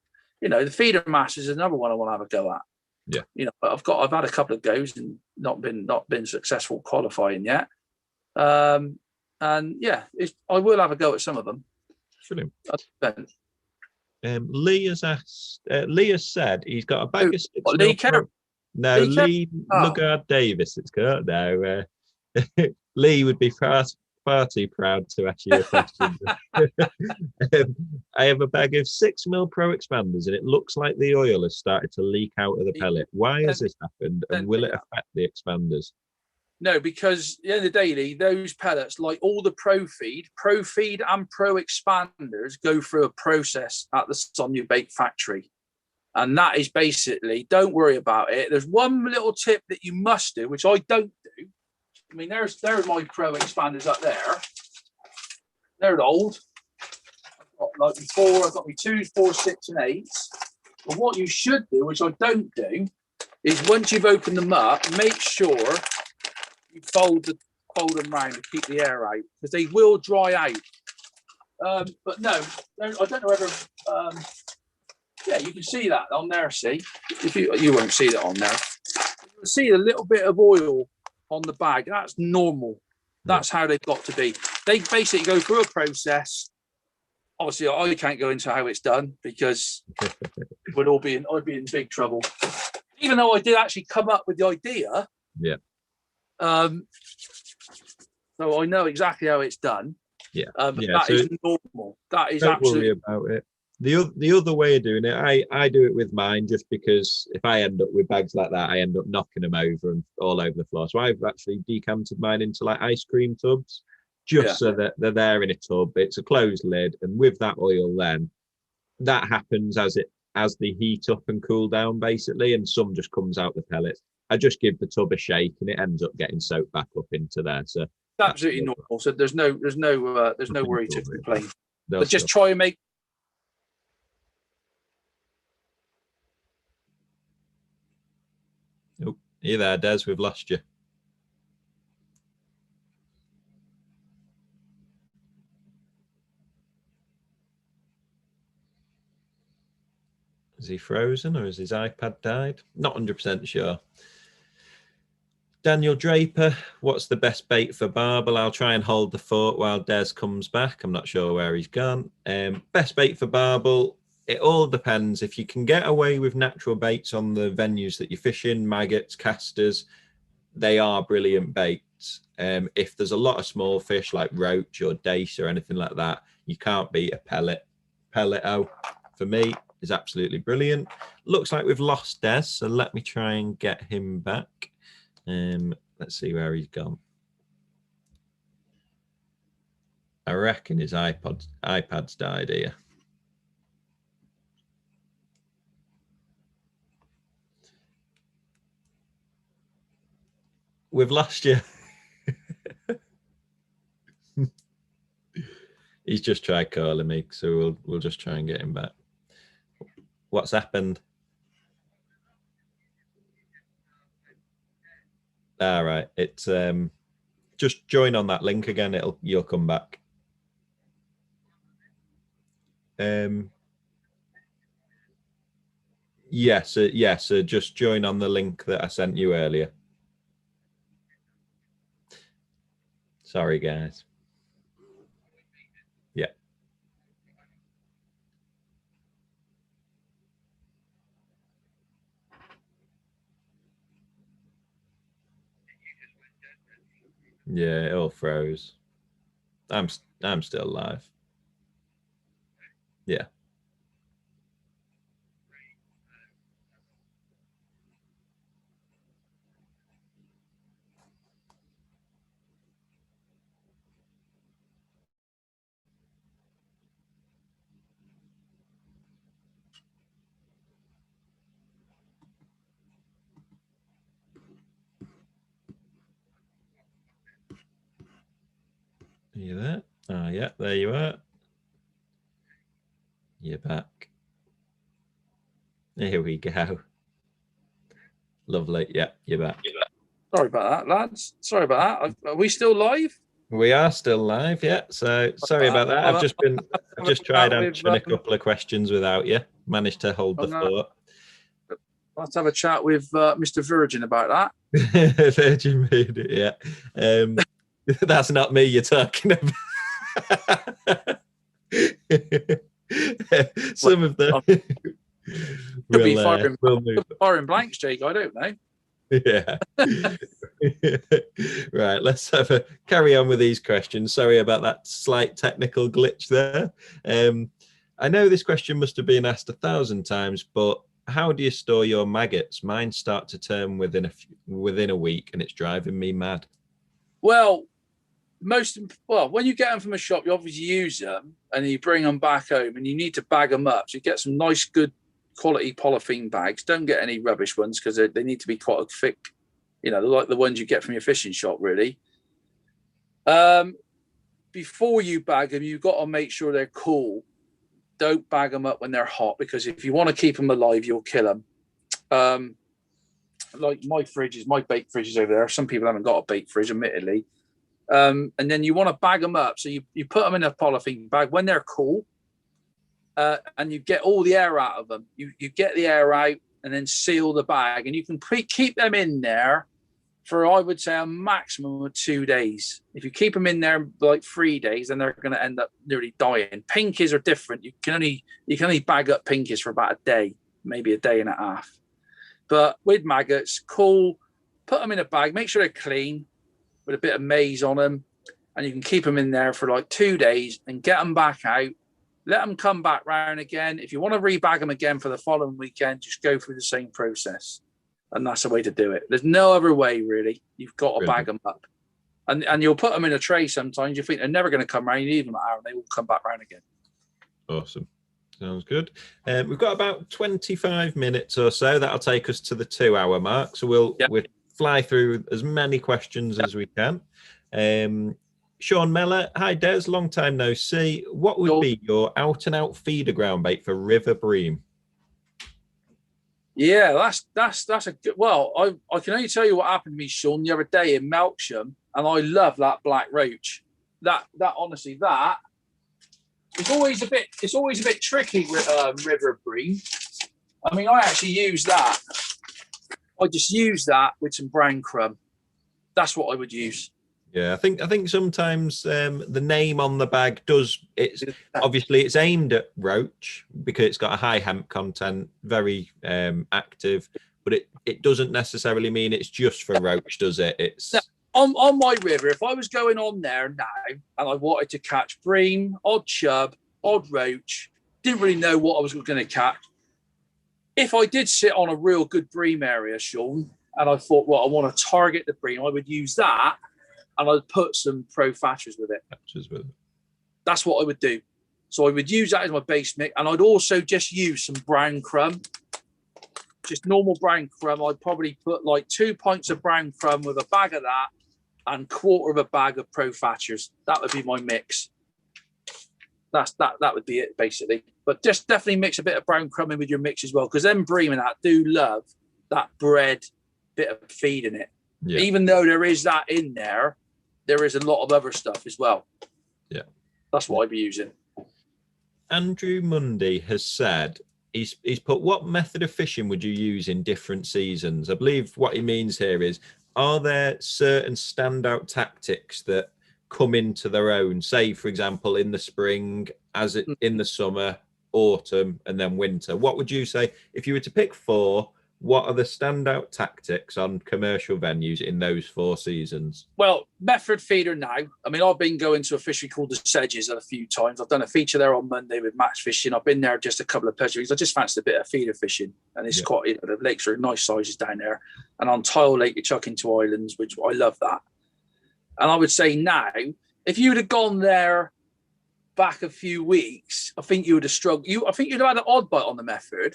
you know, the feeder match is another one I want to have a go at. Yeah, you know, I've had a couple of goes and not been successful qualifying yet. And yeah, I will have a go at some of them. Brilliant. Lee has asked. Lee has said he's got a bag of 6 Lee Kerr. No, Lee Lugard Davis. It's got no. Lee would be far too proud to ask you a question. I have a bag of 6 mil Pro expanders, and it looks like the oil has started to leak out of the pellet. Why has this happened, and will it affect the expanders? No, because at the end of the day, Lee, those pellets, like all the Pro feed and Pro expanders, go through a process at the Sonubaits factory. And that is basically, don't worry about it. There's one little tip that you must do, which I don't do. I mean, there's my Pro expanders up there. They're old. I've got like before, I've got my 2s, 4s, 6, and 8s. But what you should do, which I don't do, is once you've opened them up, make sure you fold them round to keep the air out, because they will dry out. But no, I don't know whether. Yeah, you can see that on there. See, if you won't see that on there, you'll see a little bit of oil on the bag. That's normal. That's how they've got to be. They basically go through a process. Obviously, I can't go into how it's done because I'd be in big trouble. Even though I did actually come up with the idea. Yeah. So I know exactly how it's done. Yeah. That is normal. That is don't absolutely. Don't worry about it. The other way of doing it, I do it with mine, just because if I end up with bags like that, I end up knocking them over and all over the floor. So I've actually decanted mine into like ice cream tubs, just so that they're there in a tub. It's a closed lid, and with that oil, then that happens as they heat up and cool down, basically, and some just comes out the pellets. I just give the tub a shake, and it ends up getting soaked back up into there. So absolutely normal. So there's no worry to complain. But just try and make. Oh, are you there, Des? We've lost you. Is he frozen, or has his iPad died? Not 100% sure. Daniel Draper, what's the best bait for barbel? I'll try and hold the fort while Des comes back. I'm not sure where he's gone. Best bait for barbel, it all depends. If you can get away with natural baits on the venues that you fish in, maggots, casters, they are brilliant baits. If there's a lot of small fish like roach or dace or anything like that, you can't beat a pellet. Pellet for me is absolutely brilliant. Looks like we've lost Des, so let me try and get him back. Let's see where he's gone. I reckon his iPad's died here. We've lost you. He's just tried calling me, so we'll just try and get him back. What's happened? All right, it's just join on that link again. You'll come back. Yes, just join on the link that I sent you earlier. Sorry, guys. Yeah. Yeah, it all froze. I'm still live. Yeah. Are you there? Oh, yeah, there you are. You're back. Here we go. Lovely. Yeah, you're back. Sorry about that, lads. Sorry about that. Are we still live? We are still live, yeah. So sorry about that. I've just tried answering a couple of questions without you. Managed to hold the fort. Let's have a chat with Mr. Virgin about that. Virgin Media, yeah. That's not me you're talking about. Some of them. We'll move. Firing blanks, Jake. I don't know. Yeah. Right, let's carry on with these questions. Sorry about that slight technical glitch there. I know this question must have been asked 1,000 times, but how do you store your maggots? Mine start to turn within a week, and it's driving me mad. Well, when you get them from a shop, you obviously use them, and you bring them back home, and you need to bag them up. So you get some nice, good quality polythene bags. Don't get any rubbish ones because they need to be quite thick. You know, like the ones you get from your fishing shop, really. Before you bag them, you've got to make sure they're cool. Don't bag them up when they're hot, because if you want to keep them alive, you'll kill them. Like my bait fridge is over there. Some people haven't got a bait fridge, admittedly. And then you want to bag them up. So you put them in a polythene bag when they're cool, and you get all the air out of them. You get the air out and then seal the bag, and you can keep them in there for, I would say, a maximum of 2 days. If you keep them in there like 3 days, then they're going to end up nearly dying. Pinkies are different. You can only bag up pinkies for about a day, maybe a day and a half. But with maggots, cool, put them in a bag, make sure they're clean with a bit of maize on them, and you can keep them in there for like 2 days and get them back out. Let them come back round again. If you want to rebag them again for the following weekend, just go through the same process. And that's the way to do it. There's no other way, really. You've got to bag them up. And you'll put them in a tray sometimes. You think they're never going to come round. You leave them an hour and they will come back round again. Awesome. Sounds good. We've got about 25 minutes or so. That'll take us to the 2-hour mark. So we'll fly through as many questions as we can. Sean Mellor, hi Des, long time no see. What would be your out-and-out feeder ground bait for river bream? Yeah, that's a good. Well, I can only tell you what happened to me, Sean, the other day in Melksham, and I love that black roach. That honestly, that it's always a bit tricky with river bream. I mean, I actually use that. I just use that with some brown crumb. That's what I would use. Yeah, I think sometimes the name on the bag obviously it's aimed at roach because it's got a high hemp content, very active. but it doesn't necessarily mean it's just for roach, does it? It's on my river. If I was going on there now and I wanted to catch bream, odd chub, odd roach, didn't really know what I was going to catch. If I did sit on a real good bream area, Sean, and I thought, well, I want to target the bream, I would use that, and I'd put some pro Thatchers with it. That's what I would do. So I would use that as my base mix, and I'd also just use some brown crumb, just normal brown crumb. I'd probably put like 2 pints of brown crumb with a bag of that and quarter of a bag of pro Thatchers. That would be my mix. That would be it, basically. But just definitely mix a bit of brown crumb in with your mix as well, because them bream and that do love that bread bit of feed in it. Yeah. Even though there is that in there, there is a lot of other stuff as well. Yeah. That's what I'd be using. Andrew Mundy has said, he's put, what method of fishing would you use in different seasons? I believe what he means here is, are there certain standout tactics that come into their own, say, for example, in the spring, as it in the summer, autumn, and then winter? What would you say, if you were to pick 4, what are the standout tactics on commercial venues in those 4 seasons? Well, method feeder now. I mean, I've been going to a fishery called the Sedges a few times. I've done a feature there on Monday with match fishing. I've been there just a couple of pleasure weeks. I just fancied a bit of feeder fishing, and it's quite, you know, the lakes are nice sizes down there. And on Tile Lake, you chuck into islands, which I love that. And I would say now, if you would have gone there back a few weeks, I think you would have struggled. I think you'd have had an odd bite on the method.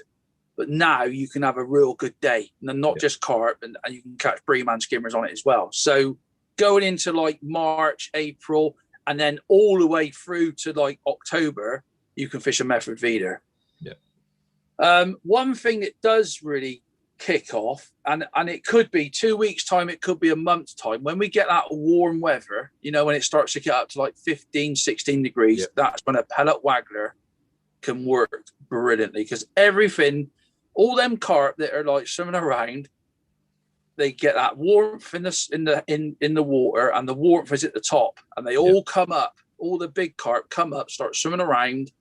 But now you can have a real good day, and not just carp, and you can catch bream and skimmers on it as well. So going into like March, April, and then all the way through to like October, you can fish a method feeder. Yeah. One thing that does really kick off, and it could be 2 weeks' time, it could be a month's time, when we get that warm weather, you know, when it starts to get up to like 15, 16 degrees, that's when a pellet waggler can work brilliantly, because everything, all them carp that are like swimming around, they get that warmth in the water, and the warmth is at the top, and they all come up. All the big carp come up, start swimming around,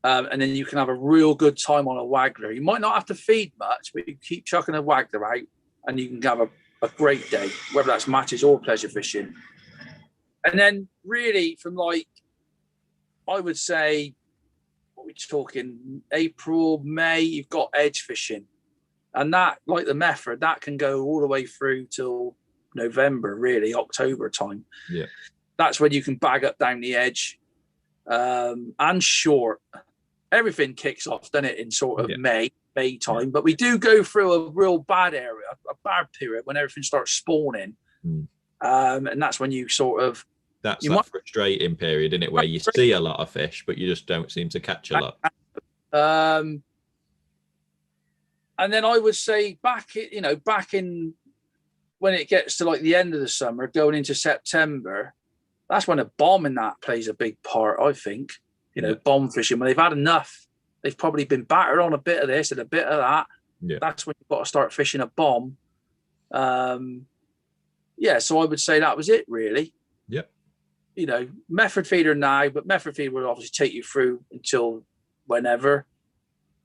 and then you can have a real good time on a waggler. You might not have to feed much, but you keep chucking a waggler out, and you can have a great day, whether that's matches or pleasure fishing. And then really from like, I would say, we're talking April, May, you've got edge fishing, and that, like the method, that can go all the way through till November, really October time. Yeah, that's when you can bag up down the edge, and short. Everything kicks off, doesn't it, in sort of May time? But we do go through a real bad area, a bad period when everything starts spawning, and that's when you sort of. That's that frustrating period, isn't it, where you see a lot of fish, but you just don't seem to catch a lot. And then I would say back in when it gets to like the end of the summer, going into September, that's when a bomb in that plays a big part, I think. You know, bomb fishing, when they've had enough, they've probably been battered on a bit of this and a bit of that. Yeah. That's when you've got to start fishing a bomb. So I would say that was it, really. Yep. You know, method feeder now, but method feeder will obviously take you through until whenever.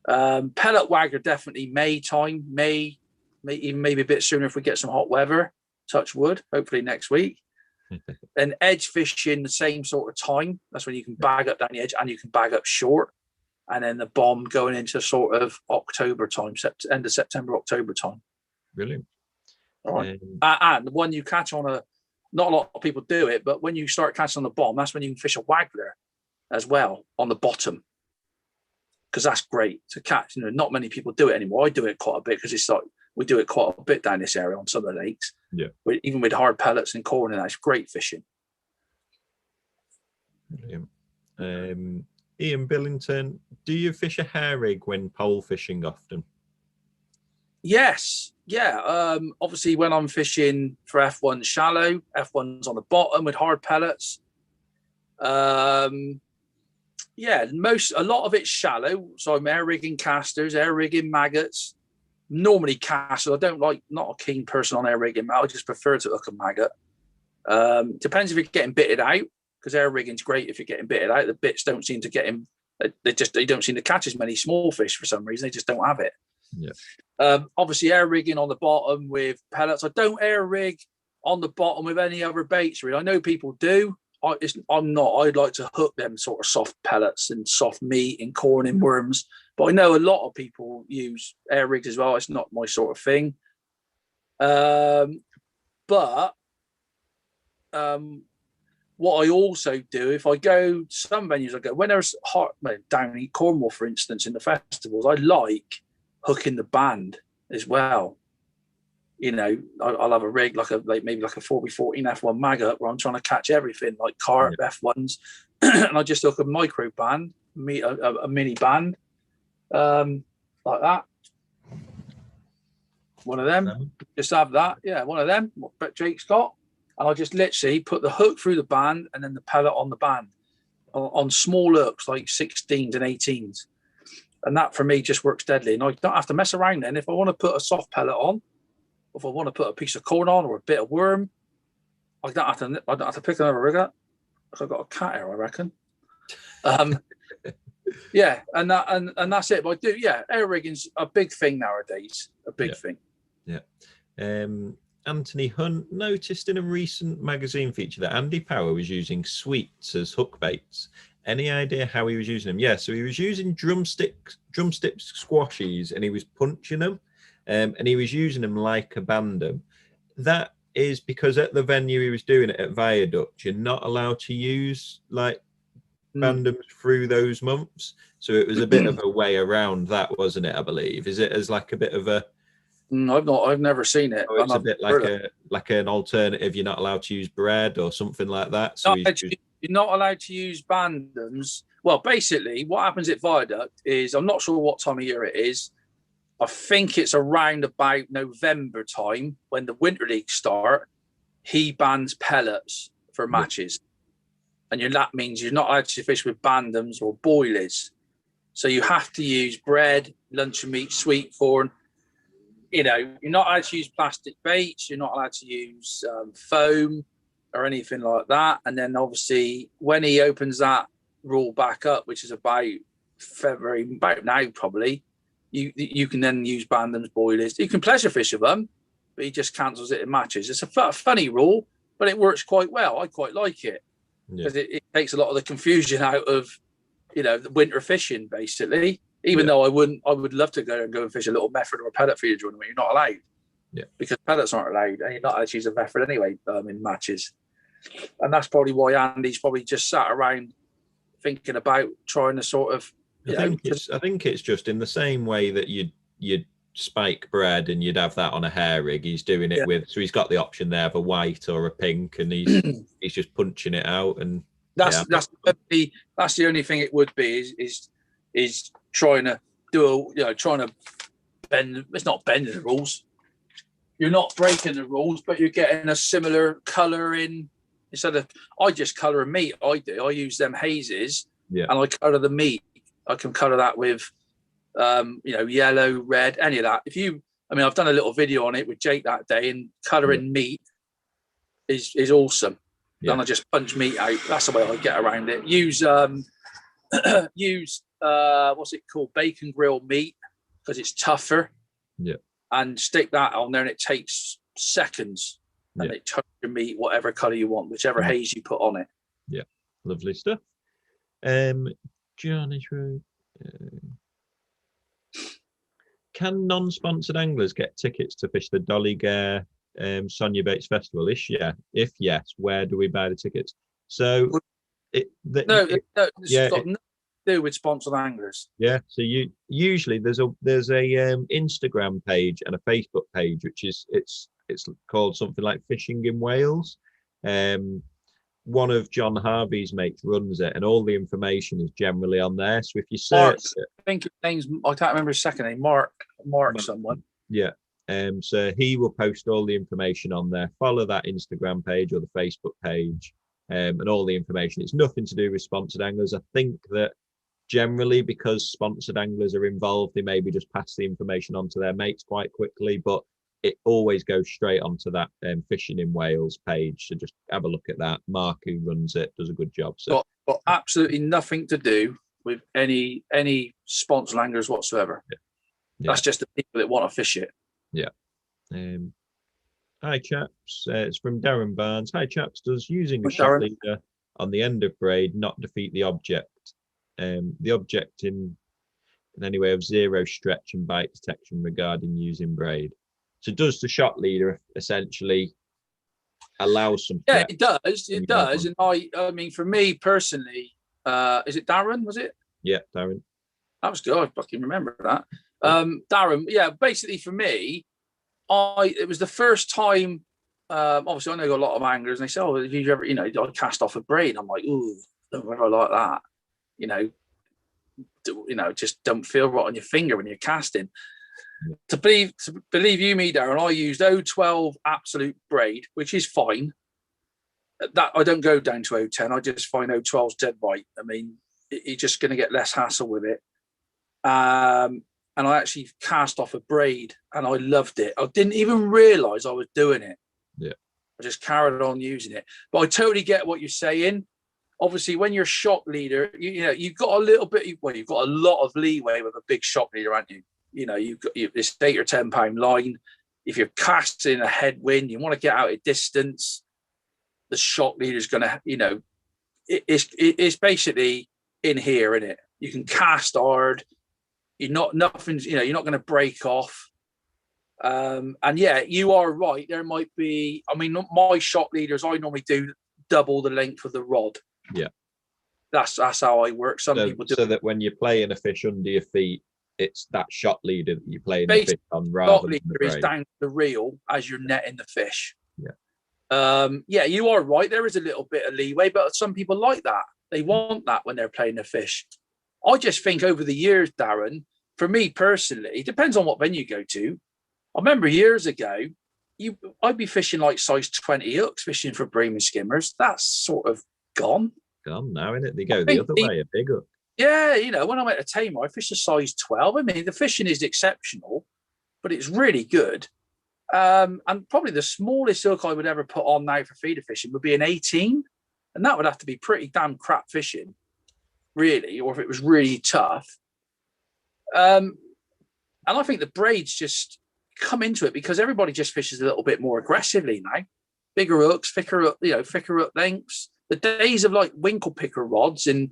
Pellet wagger, definitely May time, maybe a bit sooner if we get some hot weather, touch wood, hopefully next week. And edge fishing, the same sort of time. That's when you can bag up down the edge and you can bag up short. And then the bomb going into sort of October time, end of September, October time. Brilliant. All right. And the one you catch on not a lot of people do it, but when you start catching on the bomb, that's when you can fish a waggler as well on the bottom, because that's great to catch. You know, not many people do it anymore. I do it quite a bit because it's like we do it quite a bit down this area on some of the lakes. Yeah, even with hard pellets and corn, and that's great fishing. Brilliant. Ian Billington, do you fish a hair rig when pole fishing often? Yes. Yeah. Obviously, when I'm fishing for F1 shallow, F1's on the bottom with hard pellets. A lot of it's shallow. So I'm air rigging casters, air rigging maggots. Normally casters. Not a keen person on air rigging. I just prefer to hook a maggot. Depends if you're getting bitted out, because air rigging's great if you're getting bitted out. The bits don't seem to get him. They don't seem to catch as many small fish for some reason. They just don't have it. Obviously air rigging on the bottom with pellets. I don't air rig on the bottom with any other baits really. I know people do. I'm not. I'd like to hook them sort of soft pellets and soft meat and corn and worms. But I know a lot of people use air rigs as well. It's not my sort of thing. But what I also do, if I go to some venues, I go when there's hot down in Cornwall, for instance, in the festivals, I like hooking the band as well. You know, I'll have a rig like maybe like a 4x14 F1 maggot where I'm trying to catch everything like carp F1s, and I just hook a micro band, a mini band, like that. One of them, just have that, one of them. What Jake's got, and I just literally put the hook through the band and then the pellet on the band on small hooks like 16s and 18s, and that for me just works deadly. And I don't have to mess around then. If I want to put a soft pellet on, if I want to put a piece of corn on or a bit of worm, I don't have to pick another rig up. I've got a cat here, I reckon. Yeah, and that's it. But I do, air rigging's a big thing nowadays. A big thing. Yeah. Anthony Hunt noticed in a recent magazine feature that Andy Power was using sweets as hook baits. Any idea how he was using them? Yeah, so he was using drumstick squashies and he was punching them. And he was using them like a bandum. That is because at the venue he was doing it at Viaduct, you're not allowed to use like bandums through those months. So it was a bit of a way around that, wasn't it? I believe. Is it as like a bit of a? I've never seen it. Oh, it's a bit like an alternative. You're not allowed to use bread or something like that. So you're not allowed to use bandums. Well, basically, what happens at Viaduct is I'm not sure what time of year it is. I think it's around about November time when the winter leagues start. He bans pellets for matches, and that means you're not allowed to fish with bandums or boilies. So you have to use bread, luncheon meat, sweet corn. You know, you're not allowed to use plastic baits. You're not allowed to use foam or anything like that. And then obviously when he opens that rule back up, which is about February, about now probably. You can then use bandums, boilies. You can pleasure fish with them, but he just cancels it in matches. It's a funny rule, but it works quite well. I quite like it because it takes a lot of the confusion out of, the winter fishing, basically. Even though I would love to go and fish a little method or a pellet feeder during the winter. You're not allowed. Yeah. Because pellets aren't allowed, and you're not allowed to use a method anyway in matches. And that's probably why Andy's probably just sat around thinking about trying to sort of. I think it's just in the same way that you'd spike bread and you'd have that on a hair rig. He's doing it with, so he's got the option there of a white or a pink, and he's just punching it out. And that's the only thing it would be is trying to trying to bend. It's not bending the rules. You're not breaking the rules, but you're getting a similar colour in. Instead of I just colour a meat. I use them hazes, and I colour the meat. I can colour that with, yellow, red, any of that. I've done a little video on it with Jake that day, and colouring meat is awesome. Then I just punch meat out. That's the way I get around it. Use what's it called? Bacon grill meat, because it's tougher. Yeah. And stick that on there, and it takes seconds. And it turns your meat whatever colour you want, whichever haze you put on it. Yeah, lovely stuff. Johnny's Road. Can non-sponsored anglers get tickets to fish the Doligare Sonubaits Festival this year? If yes, where do we buy the tickets? So it's got nothing to do with sponsored anglers. Yeah, so usually there's a Instagram page and a Facebook page, which is it's called something like Fishing in Wales. One of John Harvey's mates runs it, and all the information is generally on there. So if you search I think his name's, I can't remember his second name, Mark someone. Yeah. So he will post all the information on there. Follow that Instagram page or the Facebook page, and all the information. It's nothing to do with sponsored anglers. I think that generally, because sponsored anglers are involved, they maybe just pass the information on to their mates quite quickly, but it always goes straight onto that Fishing in Wales page. So just have a look at that. Mark, who runs it, does a good job. So got absolutely nothing to do with any sponsored anglers whatsoever. That's just the people that want to fish it. Yeah. Hi chaps, it's from Darren Barnes. Hi chaps, does using a shot leader on the end of braid not defeat the object? The object in any way of zero stretch and bite detection regarding using braid. So does the shot leader essentially allow some? Yeah, it does. It does. And I mean, for me personally, is it Darren? Was it? Yeah, Darren. That was good. I fucking remember that. Darren. Yeah, basically for me, it was the first time. Obviously, I know a lot of anglers, and they say, "Oh, have you ever, I cast off a braid?" I'm like, "Ooh, don't ever like that." Just don't feel right on your finger when you're casting. To believe you me, Darren, I used 012 absolute braid, which is fine. That I don't go down to 010. I just find 012's dead right. I mean, you're just going to get less hassle with it. And I actually cast off a braid, and I loved it. I didn't even realise I was doing it. Yeah, I just carried on using it. But I totally get what you're saying. Obviously, when you're shot leader, you've got a little bit. Well, you've got a lot of leeway with a big shot leader, haven't you? You've got this 8 or 10 pound line. If you're casting a headwind, you want to get out at distance. The shot leader is going to, it's basically in here, isn't it? You can cast hard. You're not going to break off. And yeah, you are right. There might be. I mean, my shot leaders, I normally do double the length of the rod. Yeah, that's how I work. Some people do so that when you're playing a fish under your feet, it's that shot leader that you're playing the fish on rather than the braid. Is down the reel as you're netting the fish. Yeah. Yeah, you are right. There is a little bit of leeway, but some people like that. They want that when they're playing the fish. I just think over the years, Darren, for me personally, it depends on what venue you go to. I remember years ago, I'd be fishing like size 20 hooks, fishing for bream and skimmers. That's sort of gone. Gone now, isn't it? They go the other way, a big hook. Yeah, when I went to Tamar, I fished a size 12. I mean, the fishing is exceptional, but it's really good. And probably the smallest hook I would ever put on now for feeder fishing would be an 18. And that would have to be pretty damn crap fishing, really, or if it was really tough. And I think the braids just come into it because everybody just fishes a little bit more aggressively now. Bigger hooks, thicker hook lengths. The days of like winkle picker rods and,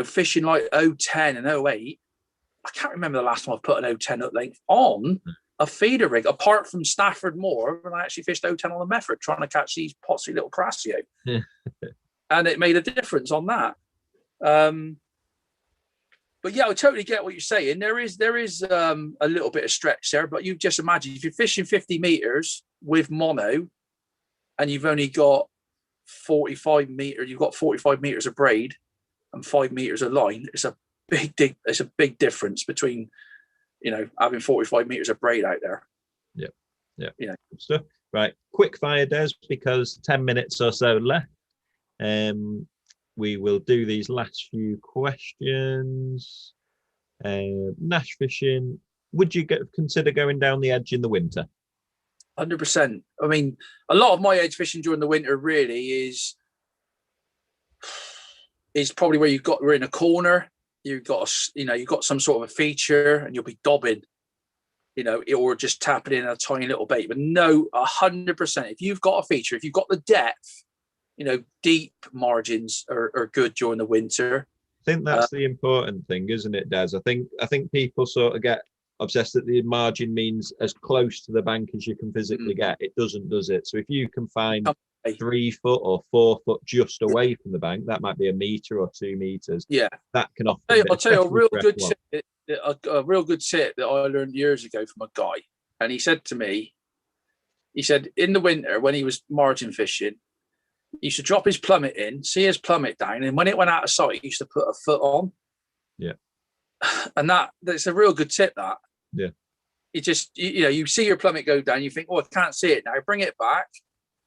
fishing like 010 and 08. I can't remember the last time I've put an 010 hook length on a feeder rig, apart from Stafford Moor, when I actually fished 010 on the method, trying to catch these potsy little crassio. And it made a difference on that. But yeah, I totally get what you're saying. There is a little bit of stretch there, but you just imagine if you're fishing 50 meters with mono and you've only got 45 meters, you've got 45 meters of braid and 5 meters of line. It's a big difference between, having 45 meters of braid out there. Yeah. Good stuff. Right. Quick fire, Des, because 10 minutes or so left. We will do these last few questions. Nash fishing. Would you consider going down the edge in the winter? 100%. I mean, a lot of my edge fishing during the winter really is probably where we're in a corner. You've got some sort of a feature, and you'll be dobbing, or just tapping in a tiny little bait. But no, 100%. If you've got a feature, if you've got the depth, deep margins are good during the winter. I think that's the important thing, isn't it, Des? I think people sort of get obsessed that the margin means as close to the bank as you can physically get. It doesn't, does it? So if you can find 3 foot or 4 foot just away from the bank, that might be 1 meter or 2 meters. Yeah, that can often. I'll tell you a real good tip that I learned years ago from a guy, and he said to me, in the winter when he was margin fishing, he used to drop his plummet in, see his plummet down, and when it went out of sight, he used to put a foot on. Yeah, and that's a real good tip. That you just you see your plummet go down, you think, oh, I can't see it now. Bring it back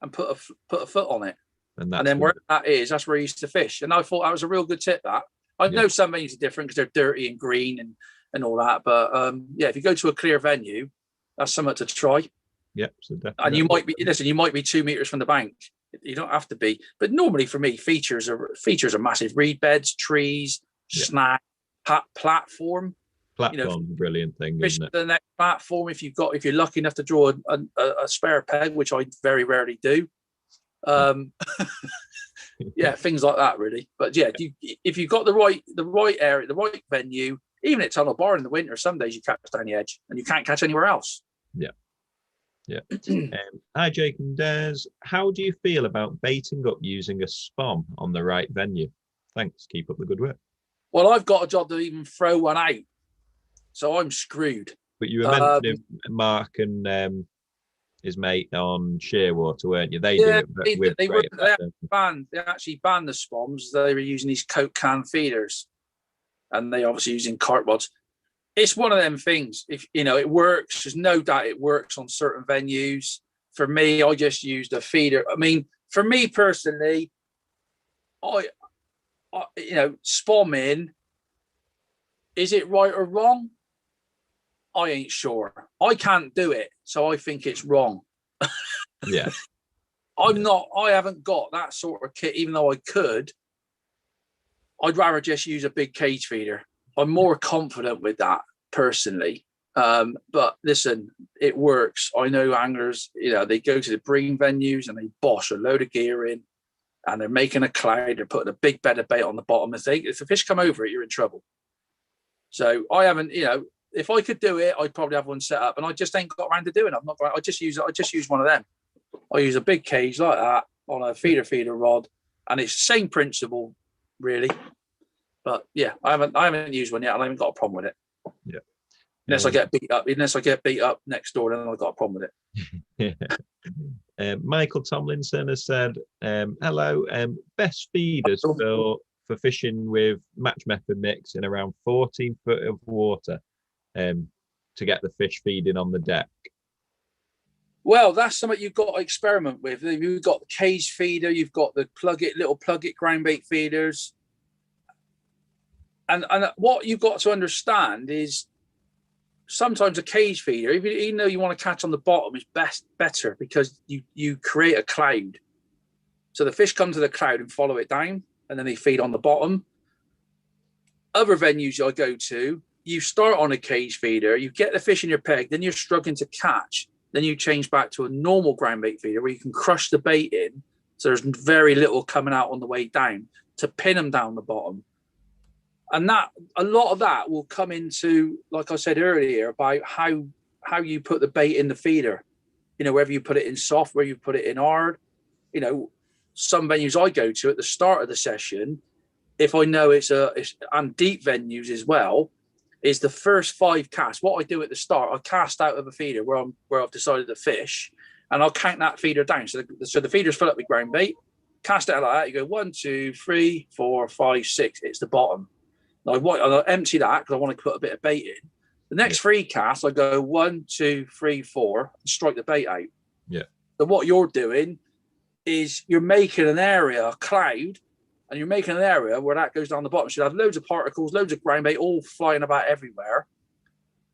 and put a foot on it, and then where that is, that's where he used to fish. And I thought that was a real good tip. That I know some venues are different because they're dirty and green and all that, but if you go to a clear venue, that's something to try. Yep, so and you might be 2 meters from the bank. You don't have to be, but normally for me, features are massive. Reed beds, trees, snag, platform. Platform's a brilliant thing, fish isn't it? the next platform if you're lucky enough to draw a spare peg, which I very rarely do. Yeah, things like that really. But yeah, if you've got the right area, the right venue, even at Tunnel Bar in the winter, some days you catch down the edge and you can't catch anywhere else. Yeah. Hi, Jake and Des. How do you feel about baiting up using a spom on the right venue? Thanks. Keep up the good work. Well, I've got a job to even throw one out, so I'm screwed. But you were mentioning Mark and his mate on Shearwater, weren't you? They do it with they actually banned the spoms. They were using these Coke can feeders, and they obviously using cart rods. It's one of them things. If it works, there's no doubt it works on certain venues. For me, I just used a feeder. I mean, for me personally, I spomming, is it right or wrong? I ain't sure. I can't do it, so I think it's wrong. Yeah. I haven't got that sort of kit, even though I could. I'd rather just use a big cage feeder. I'm more confident with that personally. But listen, it works. I know anglers, they go to the bream venues and they bosh a load of gear in and they're making a cloud. They're putting a big bed of bait on the bottom. If the fish come over it, you're in trouble. So I haven't, if I could do it, I'd probably have one set up, and I just ain't got around to doing it. I just use one of them. I use a big cage like that on a feeder rod, and it's the same principle, really. But yeah, I haven't used one yet, and I haven't got a problem with it. Yeah. Unless I get beat up next door, then I've got a problem with it. Michael Tomlinson has said, hello, best feeders for fishing with match method mix in around 14 foot of water to get the fish feeding on the deck. Well, that's something you've got to experiment with. You've got the cage feeder, you've got the little plug it ground bait feeders. And what you've got to understand is sometimes a cage feeder, even though you want to catch on the bottom, is better because you create a cloud. So the fish come to the cloud and follow it down, and then they feed on the bottom. Other venues I go to, you start on a cage feeder, you get the fish in your peg, then you're struggling to catch. Then you change back to a normal ground bait feeder where you can crush the bait in, so there's very little coming out on the way down to pin them down the bottom. And that a lot of that will come into, like I said earlier, about how you put the bait in the feeder. Whether you put it in soft, whether you put it in hard. Some venues I go to at the start of the session, if I know and deep venues as well, is the first 5 casts. What I do at the start, I cast out of a feeder where I've decided to fish, and I'll count that feeder down. So the feeder's full up with ground bait. Cast it out like that. You go 1, 2, 3, 4, 5, 6. It's the bottom. I'll empty that because I want to put a bit of bait in. The next 3 casts, I go 1, 2, 3, 4, and strike the bait out. Yeah. So what you're doing is you're making an area, a cloud, and you're making an area where that goes down the bottom. So you have loads of particles, loads of ground bait, all flying about everywhere,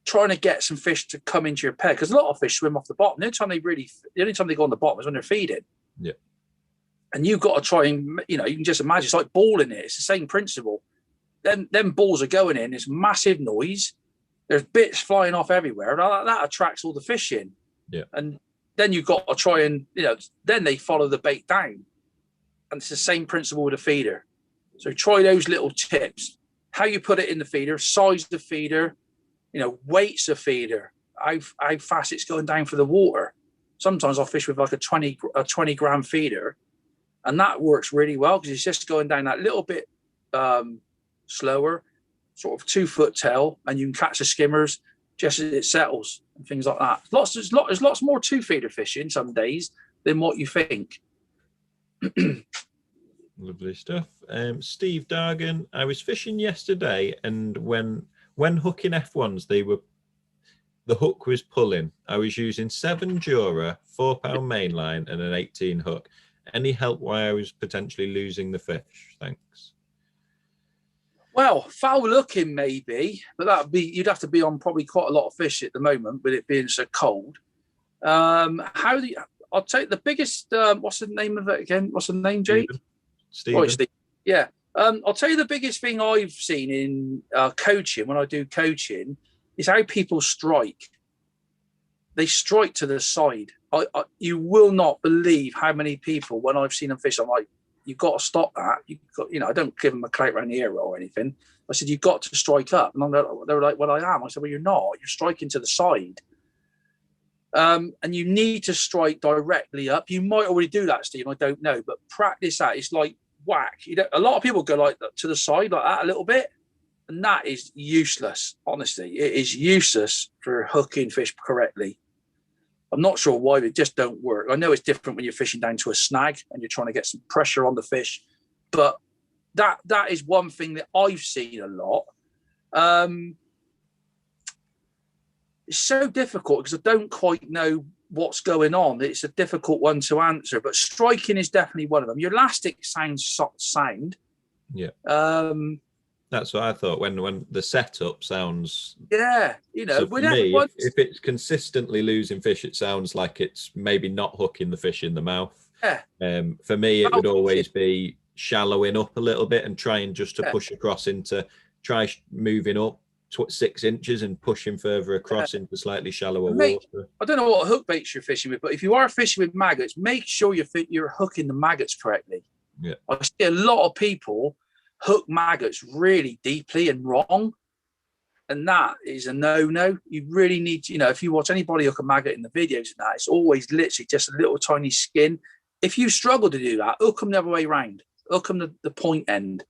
trying to get some fish to come into your peg. Because a lot of fish swim off the bottom. The only time they go on the bottom is when they're feeding. Yeah. And you've got to try and, you can just imagine, it's like balling it. It's the same principle. Them balls are going in, it's massive noise. There's bits flying off everywhere. That attracts all the fish in. Yeah. And then you've got to try and, then they follow the bait down. And it's the same principle with a feeder. So try those little tips. How you put it in the feeder, size of the feeder, weights of feeder, how fast it's going down for the water. Sometimes I'll fish with like a 20 gram feeder, and that works really well because it's just going down that little bit slower, sort of 2 foot tail, and you can catch the skimmers just as it settles and things like that. There's lots more 2 feeder fishing some days than what you think. Lovely stuff. Steve Dargan, I was fishing yesterday, and when hooking F1s, the hook was pulling. I was using 7 Jura, 4-pound mainline, and an 18 hook. Any help why I was potentially losing the fish? Thanks. Well, foul looking maybe, but you'd have to be on probably quite a lot of fish at the moment with it being so cold. I'll take the biggest. What's the name of it again? What's the name, Jake? Stephen. Right, Steve. Yeah. I'll tell you the biggest thing I've seen in coaching, when I do coaching, is how people strike. They strike to the side. You will not believe how many people, when I've seen them fish, I'm like, you've got to stop that. You've got, I don't give them a clout around the ear or anything. I said, you've got to strike up. And they were like, well, I am. I said, well, you're not. You're striking to the side. And you need to strike directly up. You might already do that, Steve. I don't know. But practice that. It's like whack. A lot of people go like to the side like that a little bit. And that is useless, honestly. It is useless for hooking fish correctly. I'm not sure why they just don't work. I know it's different when you're fishing down to a snag and you're trying to get some pressure on the fish, but that is one thing that I've seen a lot. It's so difficult because I don't quite know what's going on. It's a difficult one to answer, but striking is definitely one of them. Your elastic sounds sound. Yeah. That's what I thought when the setup sounds. Yeah, so for me, if it's consistently losing fish, it sounds like it's maybe not hooking the fish in the mouth. Yeah. For me, it would always be shallowing up a little bit and trying just to push across into moving up 6 inches and pushing further across into slightly shallower water. I don't know what hook baits you're fishing with, but if you are fishing with maggots, make sure you're hooking the maggots correctly. Yeah. I see a lot of people hook maggots really deeply and wrong, and that is a no-no. You really need to, if you watch anybody hook a maggot in the videos and that, it's always literally just a little tiny skin. If you struggle to do that, hook them the other way around. Hook them the point end,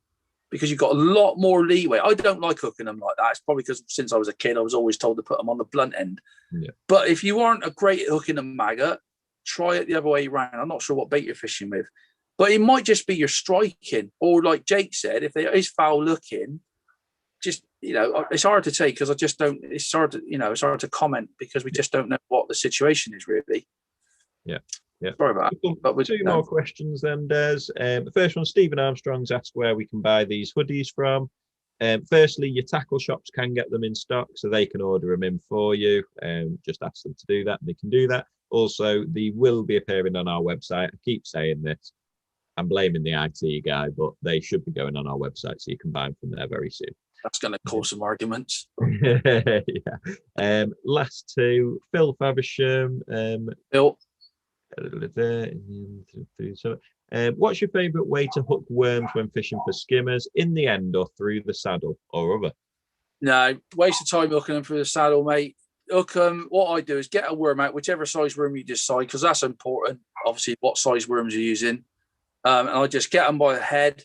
because you've got a lot more leeway. I don't like hooking them like that. It's probably because since I was a kid, I was always told to put them on the blunt end. Yeah. But if you aren't a great at hooking a maggot, try it the other way around. I'm not sure what bait you're fishing with. But it might just be your striking, or like Jake said, if there is foul looking, just it's hard to take because I just don't. It's hard to it's hard to comment because we just don't know what the situation is really. Yeah. Sorry about that. But two more questions then, Des. The first one, Stephen Armstrong's asked where we can buy these hoodies from. Firstly, your tackle shops can get them in stock, so they can order them in for you. Just ask them to do that, and they can do that. Also, they will be appearing on our website. I keep saying this. I'm blaming the IT guy, but they should be going on our website, so you can buy them from there very soon. That's going to cause some arguments. Yeah. Last two, Phil Faversham. Phil. What's your favourite way to hook worms when fishing for skimmers, in the end or through the saddle or other? No, waste of time hooking them through the saddle, mate. Hook them. What I do is get a worm out, whichever size worm you decide, because that's important. Obviously, what size worms you're using. And I just get them by the head,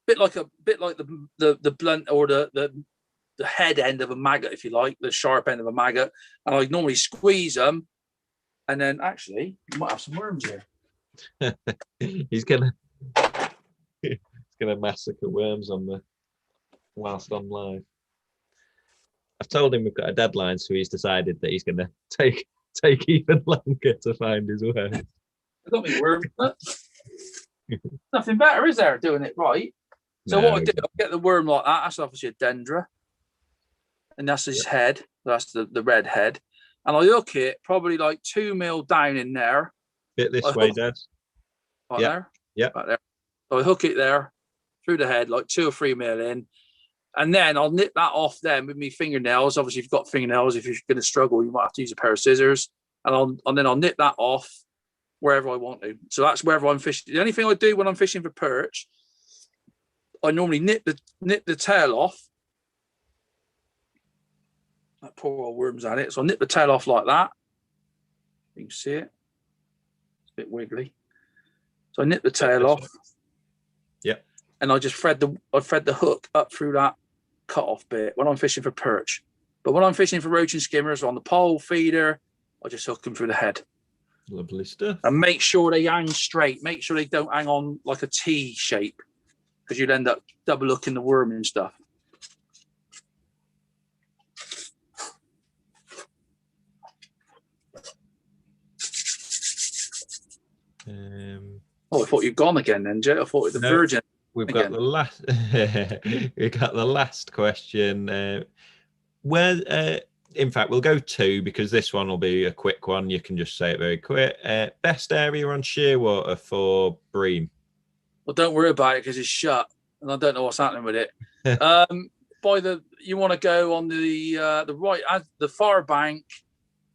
bit like the blunt or the head end of a maggot, if you like, the sharp end of a maggot. And I normally squeeze them, and then actually you might have some worms here. He's gonna massacre worms whilst on live. I've told him we've got a deadline, so he's decided that he's gonna take even longer to find his worms. I've got me worm. Nothing better, is there, doing it right? So what I do, I get the worm like that. That's obviously a dendra, and that's his head. That's the red head, and I hook it probably like 2 mil down in there. Bit this way, Des. Right there. Yeah. Right there. So I hook it there through the head, like 2 or 3 mil in, and then I'll nip that off then with my fingernails. Obviously, if you've got fingernails, if you're going to struggle, you might have to use a pair of scissors, and then I'll nip that off wherever I want to. So that's wherever I'm fishing. The only thing I do when I'm fishing for perch, I normally nip the tail off. That poor old worm's at it. So I nip the tail off like that. You can see it. It's a bit wiggly. So I nip the tail off. Yeah. And I just thread the hook up through that cut off bit when I'm fishing for perch. But when I'm fishing for roach and skimmers on the pole feeder, I just hook them through the head. Lovely stuff. And make sure they hang straight. Make sure they don't hang on like a T shape, because you'd end up double hooking the worm and stuff. I thought you'd gone again then, Jay. I thought it was the virgin. We've got the last. We got the last question. In fact, we'll go 2 because this one will be a quick one. You can just say it very quick. Best area on shearwater for bream? Well, don't worry about it because it's shut. and I don't know what's happening with it. You want to go on the right, the far bank,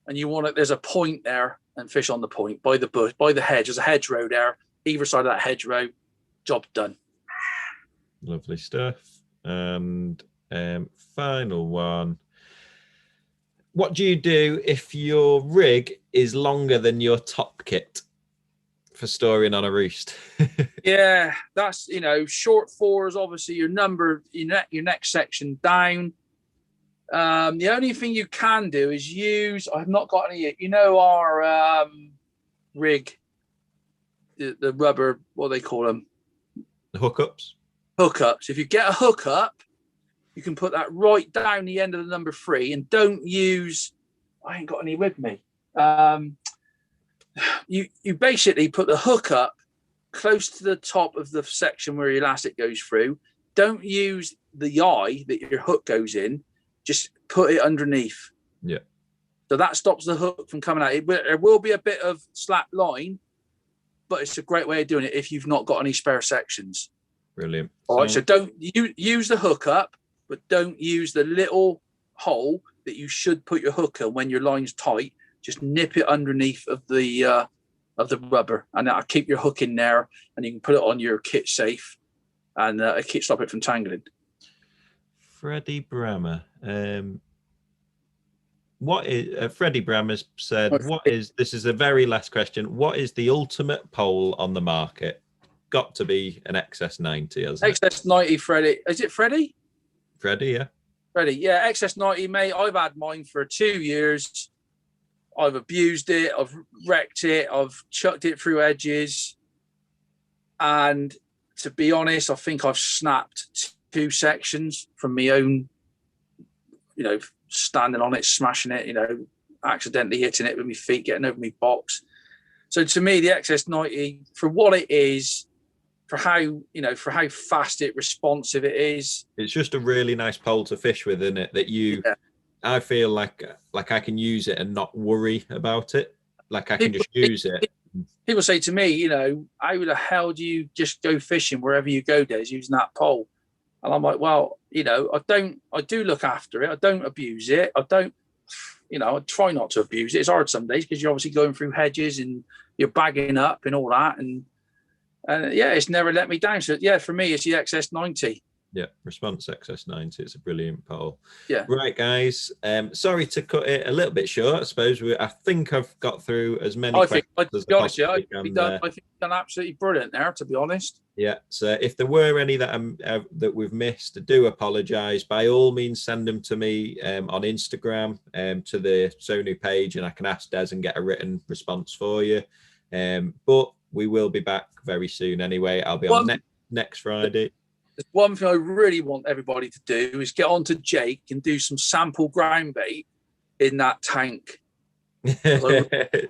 and there's a point there, and fish on the point by the bush, by the hedge. There's a hedgerow there. Either side of that hedgerow, job done. Lovely stuff. And final one. What do you do if your rig is longer than your top kit for storing on a roost? Yeah, that's, short four is obviously your next section down. The only thing you can do is use, I've not got any, our rig, the rubber, what do they call them? The hookups. If you get a hookup, you can put that right down the end of the number 3, and don't use, I ain't got any with me. You basically put the hookup close to the top of the section where your elastic goes through. Don't use the eye that your hook goes in. Just put it underneath. Yeah. So that stops the hook from coming out. There will be a bit of slap line, but it's a great way of doing it if you've not got any spare sections. Brilliant. All right, so don't use the hookup, but don't use the little hole that you should put your hook in when your line's tight. Just nip it underneath of the rubber, and that'll keep your hook in there, and you can put it on your kit safe, and it stop it from tangling. Freddie Brammer. What is Freddie Brammer said? This is the very last question. What is the ultimate pole on the market? Got to be an XS90, hasn't it? XS90, Freddie. Is it Freddie? Freddie, yeah. Freddie, yeah. XS90, mate. I've had mine for 2 years. I've abused it. I've wrecked it. I've chucked it through edges. And to be honest, I think I've snapped 2 sections from my own, standing on it, smashing it, accidentally hitting it with my feet, getting over my box. So to me, the XS90, for what it is, for how fast responsive it is. It's just a really nice pole to fish with, isn't it? That I feel like I can use it and not worry about it. Like I can just use it. People say to me, how the hell do you just go fishing wherever you go, Des, using that pole? And I'm like, well, I do look after it. I don't abuse it. I try not to abuse it. It's hard some days because you're obviously going through hedges and you're bagging up and all that. And it's never let me down. So yeah, for me, it's the XS90. Yeah, Response XS90. It's a brilliant pole. Yeah. Right, guys. Sorry to cut it a little bit short. I suppose I think I've got through as many questions as I possibly can. I think you've done absolutely brilliant there, to be honest. Yeah. So if there were any that we've missed, I do apologise. By all means, send them to me on Instagram to the Sonu page, and I can ask Des and get a written response for you. But we will be back very soon anyway. I'll be on next Friday. There's one thing I really want everybody to do is get onto Jake and do some sample ground bait in that tank.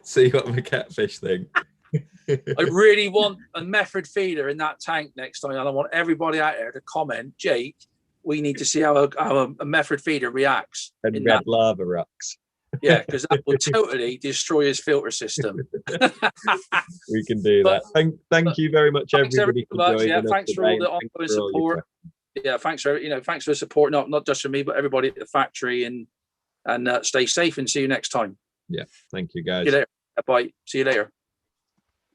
So you got the catfish thing. I really want a method feeder in that tank next time, and I want everybody out there to comment, Jake, we need to see how a method feeder reacts. And red lava rocks. Yeah, because that will totally destroy his filter system. We can do that. Thank you very much, everybody, for joining us. Thanks for all the ongoing support. Yeah, thanks for the support, not just for me, but everybody at the factory, and stay safe and see you next time. Yeah, thank you, guys. See you later. Bye. See you later.